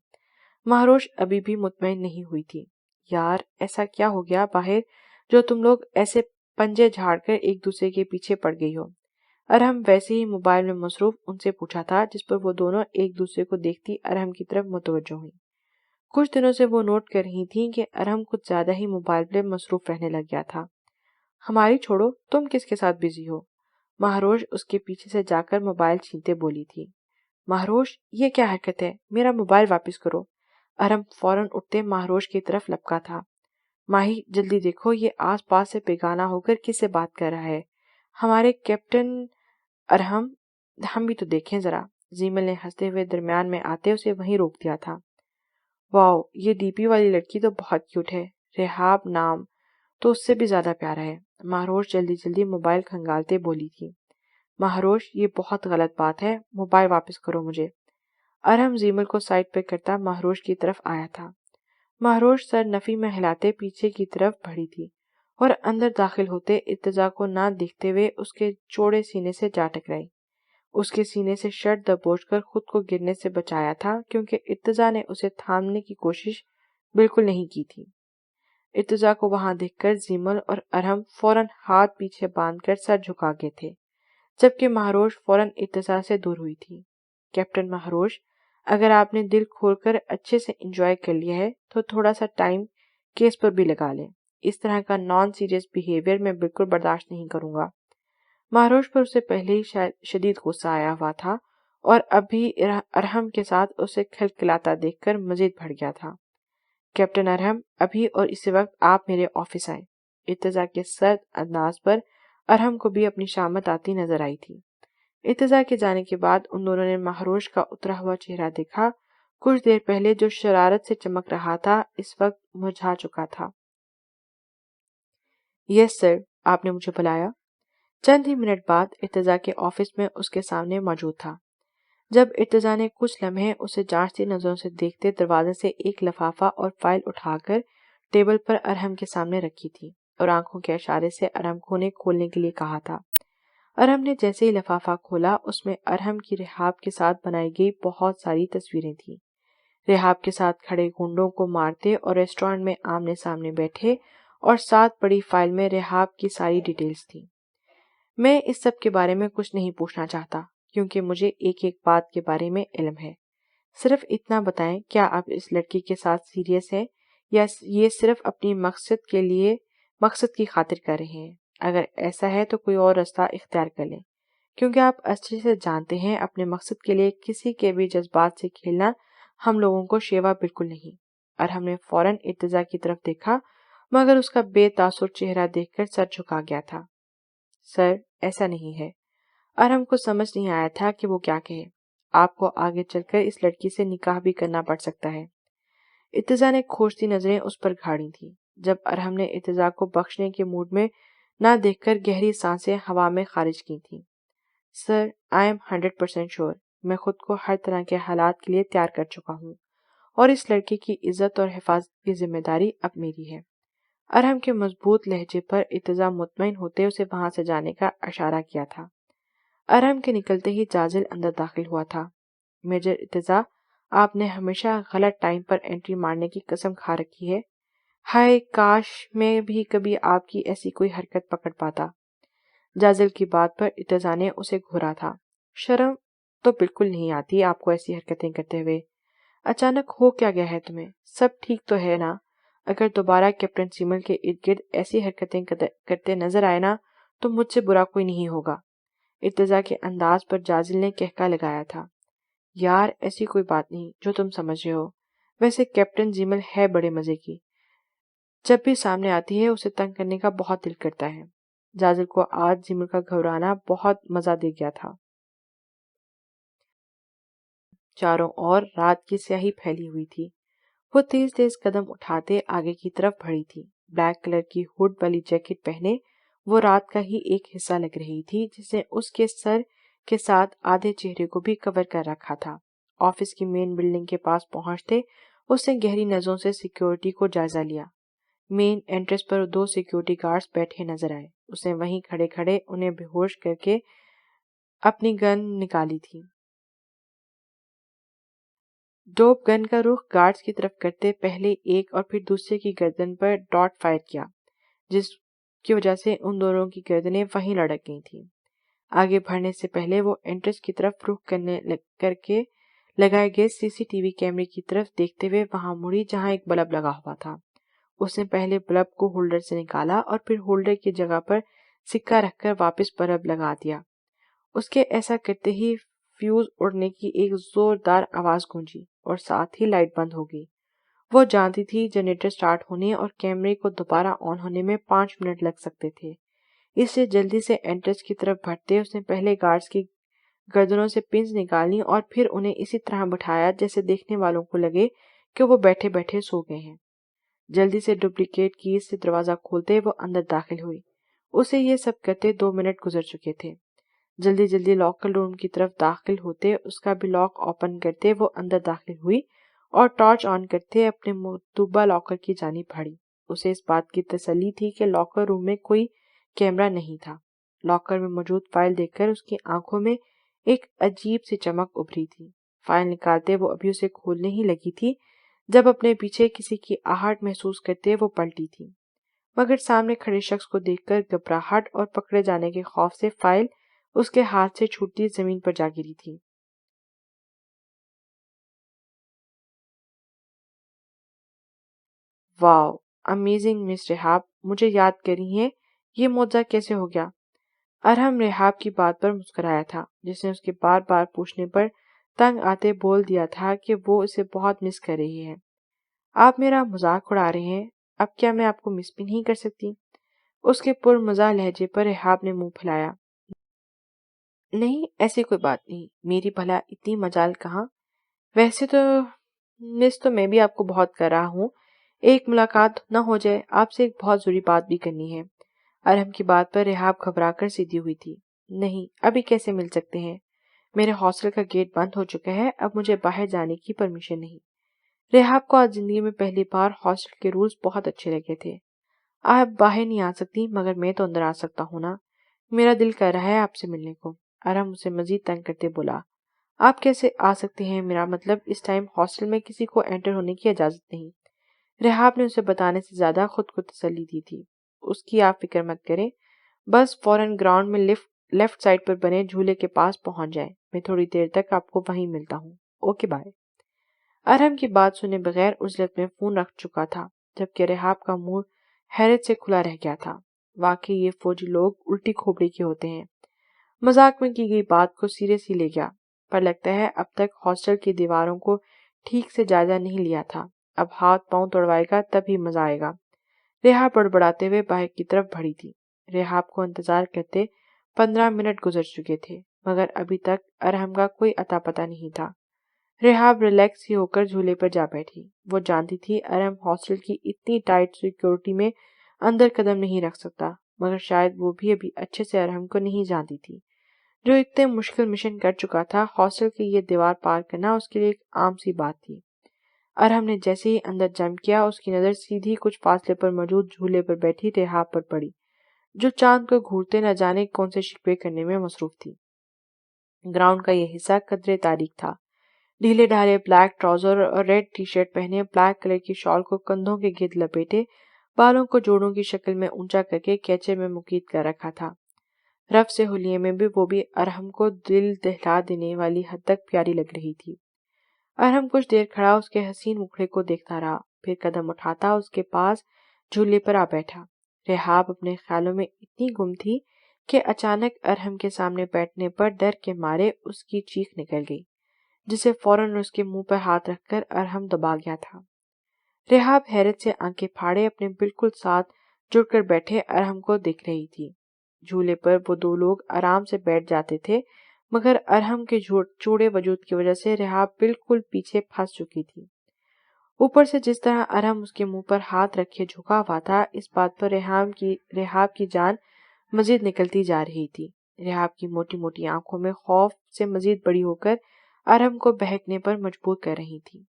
مہروش ابھی بھی مطمئن نہیں ہوئی تھی۔ یار، ایسا کیا ہو گیا باہر جو تم لوگ ایسے پنجے جھاڑ کر ایک دوسرے کے پیچھے پڑ گئی ہو؟ ارحم ویسے ہی موبائل میں مصروف ان سے پوچھا تھا، جس پر وہ دونوں ایک دوسرے کو دیکھتی ارحم کی طرف متوجہ ہوئی۔ کچھ دنوں سے وہ نوٹ کر رہی تھیں کہ ارحم کچھ زیادہ ہی موبائل پہ مصروف رہنے لگ گیا تھا۔ ہماری چھوڑو، تم کس کے ساتھ بزی ہو؟ مہروش اس کے پیچھے سے جا کر موبائل چھینتے بولی تھی۔ مہروش، یہ کیا حرکت ہے؟ میرا موبائل واپس کرو۔ ارحم فوراً اٹھتے مہروش کی طرف لپکا تھا۔ ماہی، جلدی دیکھو یہ آس پاس سے بیگانہ ہو کر کس سے بات کر رہا ہے؟ ہمارے کیپٹن۔ ارحم، ہم بھی تو دیکھیں ذرا۔ زیمل نے ہنستے ہوئے درمیان میں آتے اسے وہیں روک دیا تھا۔ واو، یہ ڈی پی والی لڑکی تو بہت کیوٹ ہے، رحاب نام تو اس سے بھی زیادہ پیارا ہے۔ مہروش جلدی جلدی موبائل کھنگالتے بولی تھی۔ مہروش، یہ بہت غلط بات ہے، موبائل واپس کرو مجھے۔ ارحم زیمل کو سائڈ پہ کرتا مہروش کی طرف آیا تھا۔ مہروش سر نفی میں ہلاتے پیچھے کی طرف بڑھی تھی اور اندر داخل ہوتے ارتضیٰ کو نہ دیکھتے ہوئے اس کے چوڑے سینے سے جا ٹکرائی۔ اس کے سینے سے شرٹ دبوچ کر خود کو گرنے سے بچایا تھا، کیونکہ ارتضیٰ نے اسے تھامنے کی کوشش بالکل نہیں کی تھی۔ ارتضیٰ کو وہاں دیکھ کر زیمل اور ارحم فوراً ہاتھ پیچھے باندھ کر سر جھکا گئے تھے، جبکہ مہروش فوراً ارتضیٰ سے دور ہوئی تھی۔ کیپٹن مہروش، اگر آپ نے دل کھول کر اچھے سے انجوائے کر لیا ہے تو تھوڑا سا ٹائم کیس پر بھی لگا لیں۔ اس طرح کا نان سیریس بیہیویئر میں بالکل برداشت نہیں کروں گا۔ مہروش پر اسے پہلے ہی شدید غصہ آیا ہوا تھا اور اب بھی ارحم کے ساتھ اسے کھلکھلاتا دیکھ کر مزید بڑھ گیا تھا۔ کیپٹن ارحم، ابھی اور اسی وقت آپ میرے آفس آئیں۔ ارتضیٰ کے سرد انداز پر ارحم کو بھی اپنی شامت آتی نظر آئی تھی۔ ارتضیٰ کے جانے کے بعد ان دونوں نے مہروش کا اترا ہوا چہرہ دیکھا۔ کچھ دیر پہلے جو شرارت سے چمک رہا تھا اس وقت مرجھا چکا تھا۔ یس سر، آپ نے مجھے بلایا؟ چند ہی منٹ بعد ارتضیٰ کے آفس میں اس کے سامنے موجود تھا۔ جب ارتضیٰ نے کچھ لمحے اسے جانچتی نظروں سے دیکھتے دروازے سے ایک لفافہ اور فائل اٹھا کر ٹیبل پر ارحم کے سامنے رکھی تھی اور آنکھوں کے اشارے سے ارحم کو انہیں کھولنے کے لیے کہا تھا، ارحم نے جیسے ہی لفافہ کھولا اس میں ارحم کی رحاب کے ساتھ بنائی گئی بہت ساری تصویریں تھیں۔ رحاب کے ساتھ کھڑے گنڈوں کو مارتے اور ریسٹورینٹ میں آمنے سامنے بیٹھے، اور ساتھ بڑی فائل میں رحاب کی ساری ڈیٹیلز تھیں۔ میں اس سب کے بارے میں کچھ نہیں پوچھنا چاہتا کیونکہ مجھے ایک ایک بات کے بارے میں علم ہے۔ صرف اتنا بتائیں، کیا آپ اس لڑکی کے ساتھ سیریس ہیں یا یہ صرف اپنی مقصد کی خاطر کر رہے ہیں؟ اگر ایسا ہے تو کوئی اور راستہ اختیار کر لیں، کیونکہ آپ اچھے سے جانتے ہیں اپنے مقصد کے لیے کسی کے بھی جذبات سے کھیلنا ہم لوگوں کو شیوا بالکل نہیں۔ ارحم نے فوراً ارتضیٰ کی طرف دیکھا، مگر اس کا بے تاثر چہرہ دیکھ کر سر جھکا گیا تھا۔ سر، ایسا نہیں ہے۔ ارحم کو سمجھ نہیں آیا تھا کہ وہ کیا کہے۔ آپ کو آگے چل کر اس لڑکی سے نکاح بھی کرنا پڑ سکتا ہے۔ ارتضیٰ نے کھوجتی نظریں اس پر گھاڑی تھیں۔ جب ارحم نے ارتضیٰ کو بخشنے کے موڈ میں نہ دیکھ کر گہری سانسیں ہوا میں خارج کی تھیں۔ سر، آئی ایم 100% شور، میں خود کو ہر طرح کے حالات کے لیے تیار کر چکا ہوں اور اس لڑکی کی عزت اور حفاظت کی ذمہ داری اب میری ہے۔ ارحم کے مضبوط لہجے پر ارتضیٰ مطمئن ہوتے اسے وہاں سے جانے کا اشارہ کیا تھا۔ ارحم کے نکلتے ہی جازل اندر داخل ہوا تھا۔ میجر ارتضیٰ، آپ نے ہمیشہ غلط ٹائم پر انٹری مارنے کی قسم کھا رکھی ہے۔ ہائے کاش میں بھی کبھی آپ کی ایسی کوئی حرکت پکڑ پاتا۔ جازل کی بات پر ارتضیٰ نے اسے گھورا تھا۔ شرم تو بالکل نہیں آتی آپ کو ایسی حرکتیں کرتے ہوئے۔ اچانک ہو کیا گیا ہے تمہیں؟ سب ٹھیک تو ہے نا؟ اگر دوبارہ کیپٹن سیمل کے ارد گرد ایسی حرکتیں کرتے نظر آئے نا تو مجھ سے برا کوئی نہیں ہوگا۔ ارتضیٰ کے انداز پر جازل نے کہکا لگایا تھا۔ یار، ایسی کوئی بات نہیں جو تم سمجھ رہے ہو۔ ویسے کیپٹن زیمل ہے بڑے مزے کی، جب بھی سامنے آتی ہے اسے تنگ کرنے کا بہت دل کرتا ہے۔ جازل کو آج زیمل کا گھبرانا بہت مزہ دے گیا تھا۔ چاروں اور رات کی سیاہی پھیلی ہوئی تھی۔ وہ تیز تیز قدم اٹھاتے آگے کی طرف بڑھی تھی۔ بلیک کلر کی ہوڈ والی جیکٹ پہنے وہ رات کا ہی ایک حصہ لگ رہی تھی جس نے اس کے سر کے ساتھ آدھے چہرے کو بھی کور کر رکھا تھا۔ آفس کی مین بلڈنگ کے پاس پہنچتے اس نے گہری نظروں سے سیکیورٹی کو جائزہ لیا۔ مین انٹرنس پر 2 سیکیورٹی گارڈز بیٹھے نظر آئے۔ اس نے وہیں کھڑے کھڑے انہیں بے ہوش کر کے اپنی گن نکالی تھی۔ ڈوپ گن کا رخ گارڈز کی طرف کرتے پہلے ایک اور پھر دوسرے کی گردن پر ڈاٹ فائر کیا، جس کی وجہ سے ان دونوں کی گردنیں وہیں لڑک گئی تھیں۔ آگے بڑھنے سے پہلے وہ انٹرنس کی طرف رخ کر کے لگائے گئے سی سی ٹی وی کیمرے کی طرف دیکھتے ہوئے وہاں مڑی جہاں ایک بلب لگا ہوا تھا۔ اس نے پہلے بلب کو ہولڈر سے نکالا اور پھر ہولڈر کی جگہ پر سکہ رکھ کر واپس بلب لگا دیا۔ اس کے ایسا کرتے ہی فیوز اڑنے کی ایک زوردار آواز گونجی اور ساتھ ہی لائٹ بند ہو گئی۔ وہ جانتی تھی جنریٹر سٹارٹ ہونے اور کیمرے کو دوبارہ آن ہونے میں 5 منٹ لگ سکتے تھے، اس لیے جلدی سے انٹرنس کی طرف بڑھتے اس نے پہلے گارڈز کی گردنوں سے پنز نکالی اور پھر انہیں اسی طرح بٹھایا جیسے دیکھنے والوں کو لگے کہ وہ بیٹھے بیٹھے سو گئے ہیں۔ جلدی سے ڈپلیکیٹ کیز سے دروازہ کھولتے وہ اندر داخل ہوئی۔ اسے یہ سب کرتے 2 منٹ گزر چکے تھے۔ جلدی جلدی لاکر روم کی طرف داخل ہوتے اس کا بھی لاک اوپن کرتے وہ اندر داخل ہوئی اور ٹارچ آن کرتے اپنے مطلوبہ لاکر کی جانب بڑھی۔ اسے اس بات کی تسلی تھی کہ لاکر روم میں کوئی کیمرہ نہیں تھا۔ لاکر میں موجود فائل دیکھ کر اس کی آنکھوں میں ایک عجیب سی چمک ابھری تھی۔ فائل نکالتے وہ ابھی اسے کھولنے ہی لگی تھی جب اپنے پیچھے کسی کی آہٹ محسوس کرتے وہ پلٹی تھی، مگر سامنے کھڑے شخص کو دیکھ کر گھبراہٹ اور پکڑے جانے کے خوف سے فائل اس کے ہاتھ سے چھوٹتی زمین پر جا گری تھی۔ واو، امیزنگ مس رحاب، مجھے یاد کری ہیں، یہ معجزہ کیسے ہو گیا؟ ارحم رحاب کی بات پر مسکرایا تھا، جس نے اس کے بار بار پوچھنے پر تنگ آتے بول دیا تھا کہ وہ اسے بہت مس کر رہی ہے۔ آپ میرا مذاق اڑا رہے ہیں، اب کیا میں آپ کو مس بھی نہیں کر سکتی؟ اس کے پرمزاح لہجے پر رحاب نے منہ پھیلایا۔ نہیں، ایسی کوئی بات نہیں، میری بھلا اتنی مجال کہاں، ویسے تو مس تو میں بھی آپ کو بہت کر رہا ہوں، ایک ملاقات نہ ہو جائے، آپ سے ایک بہت ضروری بات بھی کرنی ہے۔ ارحم کی بات پر رحاب گھبرا کر سیدھی ہوئی تھی۔ نہیں، ابھی کیسے مل سکتے ہیں، میرے ہاسٹل کا گیٹ بند ہو چکا ہے، اب مجھے باہر جانے کی پرمیشن نہیں۔ رحاب کو آج زندگی میں پہلی بار ہاسٹل کے رولز بہت اچھے لگے تھے۔ آپ باہر نہیں آ سکتی، مگر میں تو اندر آ سکتا ہوں نا، میرا دل کر رہا ہے آپ سے ملنے کو۔ ارحم اسے مزید تنگ کرتے بولا، آپ کیسے آ سکتے ہیں، میرا مطلب اس ٹائم ہاسٹل میں کسی کو انٹر ہونے کی اجازت نہیں۔ رحاب نے اسے بتانے سے زیادہ خود کو تسلی دی تھی۔ اس کی آپ فکر مت کریں، بس فوراً گراؤنڈ میں لیفٹ سائڈ پر بنے جھولے کے پاس پہنچ جائیں، میں تھوڑی دیر تک آپ کو وہیں ملتا ہوں، اوکے بائے۔ ارحم کی بات سنے بغیر عزلت میں فون رکھ چکا تھا، جبکہ رحاب کا منہ حیرت سے کھلا رہ گیا تھا۔ واقعی یہ فوجی لوگ الٹی کھوپڑی کے ہوتے ہیں۔ مذاق میں کی گئی بات کو سیریسلی لے گیا، پر لگتا ہے اب تک ہاسٹل کی دیواروں کو ٹھیک سے جائزہ نہیں لیا تھا، اب ہاتھ پاؤں توڑوائے گا تب ہی مزہ آئے گا۔ رحاب بڑبڑاتے ہوئے باہر کی طرف بڑھی تھی۔ رحاب کو انتظار کرتے 15 منٹ گزر چکے تھے، مگر ابھی تک ارحم کا کوئی اتا پتہ نہیں تھا۔ رحاب ریلیکس ہی ہو کر جھولے پر جا بیٹھی۔ وہ جانتی تھی ارحم ہاسٹل کی اتنی ٹائٹ سیکیورٹی میں اندر قدم نہیں رکھ سکتا، مگر شاید وہ بھی ابھی اچھے سے ارحم کو نہیں جانتی تھی، جو اتنے مشکل مشن کر چکا تھا۔ ہاسٹل کی یہ دیوار پار کرنا اس کے لیے ایک عام سی بات تھی۔ ارحم نے جیسے ہی اندر جمپ کیا، اس کی نظر سیدھی کچھ فاصلے پر موجود جھولے پر بیٹھی رحاب پر پڑی، جو چاند کو گھورتے نہ جانے کون سے شکوے کرنے میں مصروف تھی۔ گراؤنڈ کا یہ حصہ قدرے تاریک تھا۔ ڈھیلے ڈھالے بلیک ٹراؤزر اور ریڈ ٹی شرٹ پہنے، بلیک کلر کی شال کو کندھوں کے گرد لپیٹے، بالوں کو جوڑوں کی شکل میں اونچا کر کے کیچے میں مقید کر رکھا تھا۔ رف سے حلیے میں بھی وہ بھی ارحم کو دل دہلا دینے والی حد تک پیاری لگ رہی تھی۔ ارحم کچھ دیر کھڑا اس کے حسین مکھڑے کو دیکھتا رہا، پھر قدم اٹھاتا اس کے پاس جھولے پر آ بیٹھا۔ رحاب اپنے خیالوں میں اتنی گم تھی کہ اچانک ارحم کے سامنے بیٹھنے پر ڈر کے مارے اس کی چیخ نکل گئی، جسے فوراً اس کے منہ پر ہاتھ رکھ کر ارحم دبا گیا تھا۔ رحاب حیرت سے آنکھیں پھاڑے اپنے بالکل ساتھ جڑ کر بیٹھے ارحم کو دیکھ رہی تھی۔ جھولے پر وہ دو لوگ آرام سے بیٹھ جاتے تھے، مگر ارحم کے چوڑے وجود کی وجہ سے رحاب بالکل پیچھے پھنس چکی تھی۔ اوپر سے جس طرح ارحم اس کے منہ پر ہاتھ رکھے جھکا ہوا تھا، اس بات پر رحاب کی جان مزید نکلتی جا رہی تھی۔ رحاب کی موٹی موٹی آنکھوں میں خوف سے مزید بڑی ہو کر ارحم کو بہکنے پر مجبور کر رہی تھی،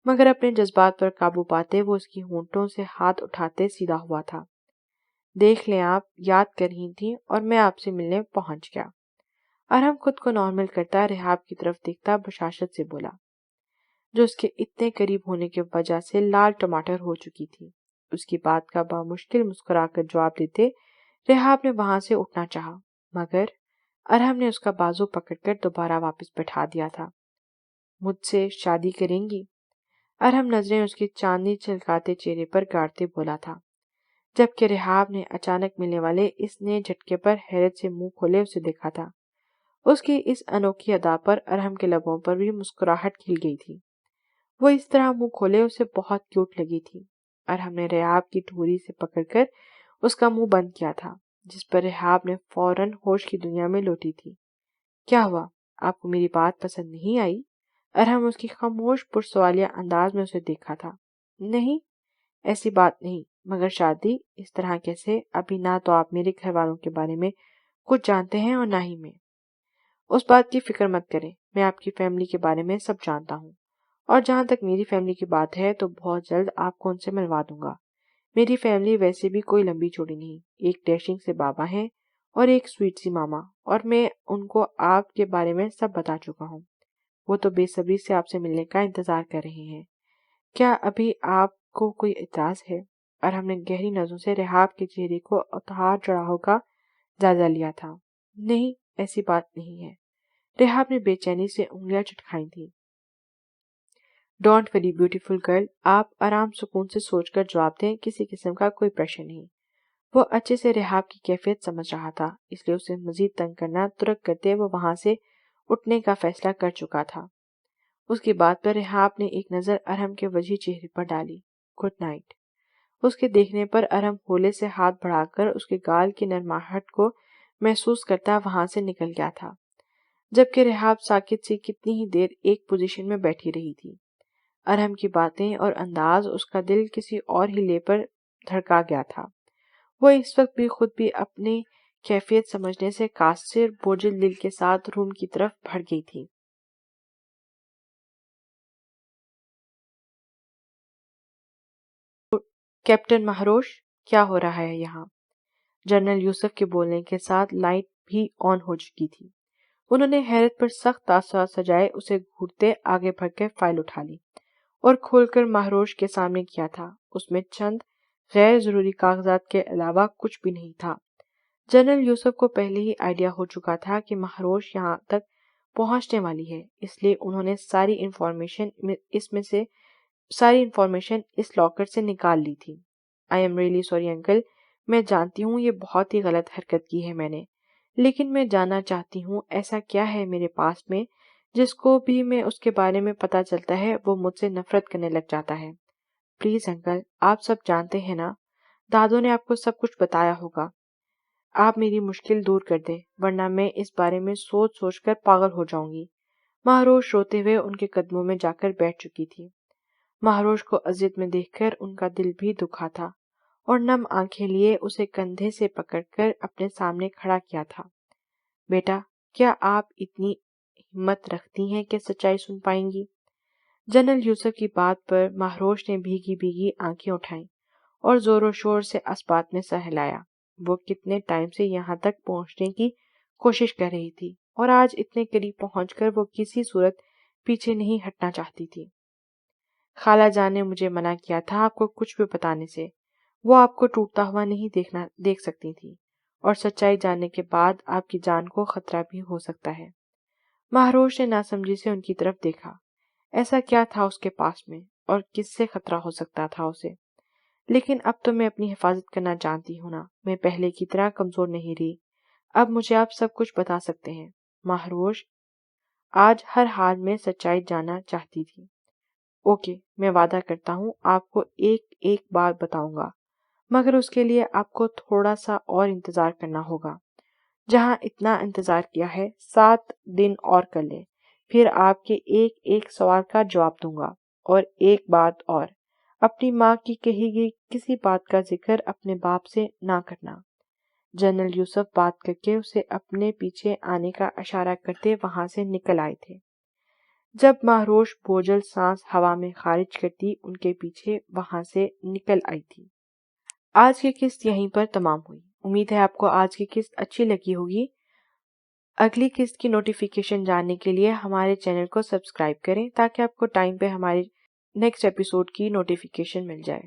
مگر اپنے جذبات پر قابو پاتے وہ اس کی ہونٹوں سے ہاتھ اٹھاتے سیدھا ہوا تھا۔ دیکھ لیں، آپ یاد کر رہی تھیں اور میں آپ سے ملنے پہنچ گیا۔ ارحم خود کو نارمل کرتا رحاب کی طرف دیکھتا بشاشت سے بولا، جو اس کے اتنے قریب ہونے کی وجہ سے لال ٹماٹر ہو چکی تھی۔ اس کی بات کا بامشکل مسکرا کر جواب دیتے رحاب نے وہاں سے اٹھنا چاہا، مگر ارحم نے اس کا بازو پکڑ کر دوبارہ واپس بٹھا دیا تھا۔ مجھ سے شادی کریں گی؟ ارحم نظریں اس کے چاندنی چلکاتے چہرے پر گاڑتے بولا تھا، جبکہ رحاب نے اچانک ملنے والے اس نئے جھٹکے پر حیرت سے منہ کھولے اسے دیکھا تھا۔ اس کی اس انوکھی ادا پر ارحم کے لبوں پر بھی مسکراہٹ کھل گئی تھی۔ وہ اس طرح منہ کھولے اسے بہت کیوٹ لگی تھی۔ ارحم نے رحاب کی ٹھوری سے پکڑ کر اس کا منہ بند کیا تھا، جس پر رحاب نے فوراً ہوش کی دنیا میں لوٹی تھی۔ کیا ہوا، آپ کو میری بات پسند نہیں آئی؟ ارحم اس کی خاموش پرسوالیہ انداز میں اسے دیکھا تھا۔ نہیں، ایسی بات نہیں، مگر شادی اس طرح کیسے؟ ابھی نہ تو آپ میرے گھر والوں کے بارے میں کچھ جانتے ہیں اور نہ ہی میں۔ اس بات کی فکر مت کریں، میں آپ کی فیملی کے بارے میں سب جانتا ہوں، اور جہاں تک میری فیملی کی بات ہے تو بہت جلد آپ کو ان سے ملوا دوں گا۔ میری فیملی ویسے بھی کوئی لمبی چوڑی نہیں، ایک ڈیشنگ سے بابا ہیں اور ایک سویٹ سی ماما، اور میں ان کو آپ کے بارے میں سب بتا چکا ہوں۔ وہ تو بے صبری سے آپ سے ملنے کا انتظار کر رہے ہیں۔ کیا ابھی آپ کو کوئی اعتراض ہے؟ اور ہم نے گہری نظروں سے رحاب کے چہرے کو اتار چڑھاؤ کا جائزہ لیا تھا۔ نہیں، ایسی بات نہیں ہے۔ رحاب نے بے چینی سے انگلیاں چٹکائی تھیں۔ ڈونٹ وری بیوٹیفل گرل، آپ آرام سکون سے سوچ کر جواب دیں، کسی قسم کا کوئی پریشر نہیں۔ وہ اچھے سے رحاب کی کیفیت سمجھ رہا تھا، اس لیے اسے مزید تنگ کرنا ترک کرتے وہ وہاں سے اٹھنے کا فیصلہ کر چکا تھا۔ اس کی بات پر رحاب نے ایک نظر ارہم کے وجہ چہرے پر ڈالی۔ Good night. اس کے دیکھنے پر ارہم ہولے سے ہاتھ بڑھا کر اس کے گال کی نرماہٹ کو محسوس کرتا وہاں سے نکل گیا تھا، جبکہ رحاب ساکت سی کتنی ہی دیر ایک پوزیشن میں بیٹھی رہی تھی۔ ارہم کی باتیں اور انداز اس کا دل کسی اور ہی لے پر دھڑکا گیا تھا۔ وہ اس وقت بھی خود بھی اپنی کیفیت سمجھنے سے قاصر بوجھل دل کے ساتھ روم کی طرف بڑھ گئی تھی۔ کیپٹن مہروش، کیا ہو رہا ہے یہاں؟ جنرل یوسف کے بولنے کے ساتھ لائٹ بھی آن ہو چکی تھی۔ انہوں نے حیرت پر سخت تاثرات سجائے اسے گھورتے آگے بڑھ کے فائل اٹھا لی اور کھول کر مہروش کے سامنے کیا تھا۔ اس میں چند غیر ضروری کاغذات کے علاوہ کچھ بھی نہیں تھا۔ جنرل یوسف کو پہلے ہی آئیڈیا ہو چکا تھا کہ مہروش یہاں تک پہنچنے والی ہے، اس لیے انہوں نے ساری انفارمیشن اس لاکر سے نکال لی تھی۔ I am really sorry uncle, میں جانتی ہوں یہ بہت ہی غلط حرکت کی ہے میں نے، لیکن میں جاننا چاہتی ہوں ایسا کیا ہے میرے پاس میں جس کو بھی میں اس کے بارے میں پتا چلتا ہے وہ مجھ سے نفرت کرنے لگ جاتا ہے۔ پلیز انکل، آپ سب جانتے ہیں نا، دادو نے آپ کو سب کچھ بتایا ہوگا۔ آپ میری مشکل دور کر دیں ورنہ میں اس بارے میں سوچ سوچ کر پاگل ہو جاؤں گی۔ مہروش روتے ہوئے ان کے قدموں میں جا کر بیٹھ چکی تھی۔ مہروش کو اذیت میں دیکھ کر ان کا دل بھی دکھا تھا اور نم آنکھیں لیے اسے کندھے سے پکڑ کر اپنے سامنے کھڑا کیا تھا۔ بیٹا، کیا آپ اتنی ہمت رکھتی ہیں کہ سچائی سن پائیں گی؟ جنرل یوسف کی بات پر مہروش نے بھیگی بھیگی آنکھیں اٹھائیں اور زور و شور سے اسبات میں سر ہلایا۔ وہ کتنے ٹائم سے یہاں تک پہنچنے کی کوشش کر رہی تھی اور آج اتنے قریب پہنچ کر وہ کسی صورت پیچھے نہیں ہٹنا چاہتی تھی۔ خالہ جان نے مجھے منع کیا تھا آپ کو کچھ بھی بتانے سے، وہ آپ کو ٹوٹتا ہوا نہیں دیکھ سکتی تھی، اور سچائی جاننے کے بعد آپ کی جان کو خطرہ بھی ہو سکتا ہے۔ مہروش نے ناسمجھی سے ان کی طرف دیکھا۔ ایسا کیا تھا اس کے پاس میں اور کس سے خطرہ ہو سکتا تھا اسے؟ لیکن اب تو میں اپنی حفاظت کرنا جانتی ہوں نا، میں پہلے کی طرح کمزور نہیں رہی، اب مجھے آپ سب کچھ بتا سکتے ہیں۔ مہروش آج ہر حال میں سچائی جاننا چاہتی تھی۔ اوکے، میں وعدہ کرتا ہوں آپ کو ایک ایک بات بتاؤں گا، مگر اس کے لیے آپ کو تھوڑا سا اور انتظار کرنا ہوگا۔ جہاں اتنا انتظار کیا ہے 7 دن اور کر لیں، پھر آپ کے ایک ایک سوال کا جواب دوں گا۔ اور ایک بات اور، اپنی ماں کی کہی گئی کسی بات کا ذکر اپنے باپ سے نہ کرنا۔ جنرل یوسف بات کر کے اسے اپنے پیچھے آنے کا اشارہ کرتے وہاں سے نکل آئے تھے۔ جب مہروش بوجھل سانس ہوا میں خارج کرتی ان کے پیچھے وہاں سے نکل آئی تھی۔ آج کی قسط یہیں پر تمام ہوئی۔ امید ہے آپ کو آج کی قسط اچھی لگی ہوگی۔ اگلی قسط کی نوٹیفیکیشن جاننے کے لیے ہمارے چینل کو سبسکرائب کریں تاکہ آپ کو ٹائم پہ ہمارے نیکسٹ ایپیسوڈ کی نوٹیفیکیشن مل جائے۔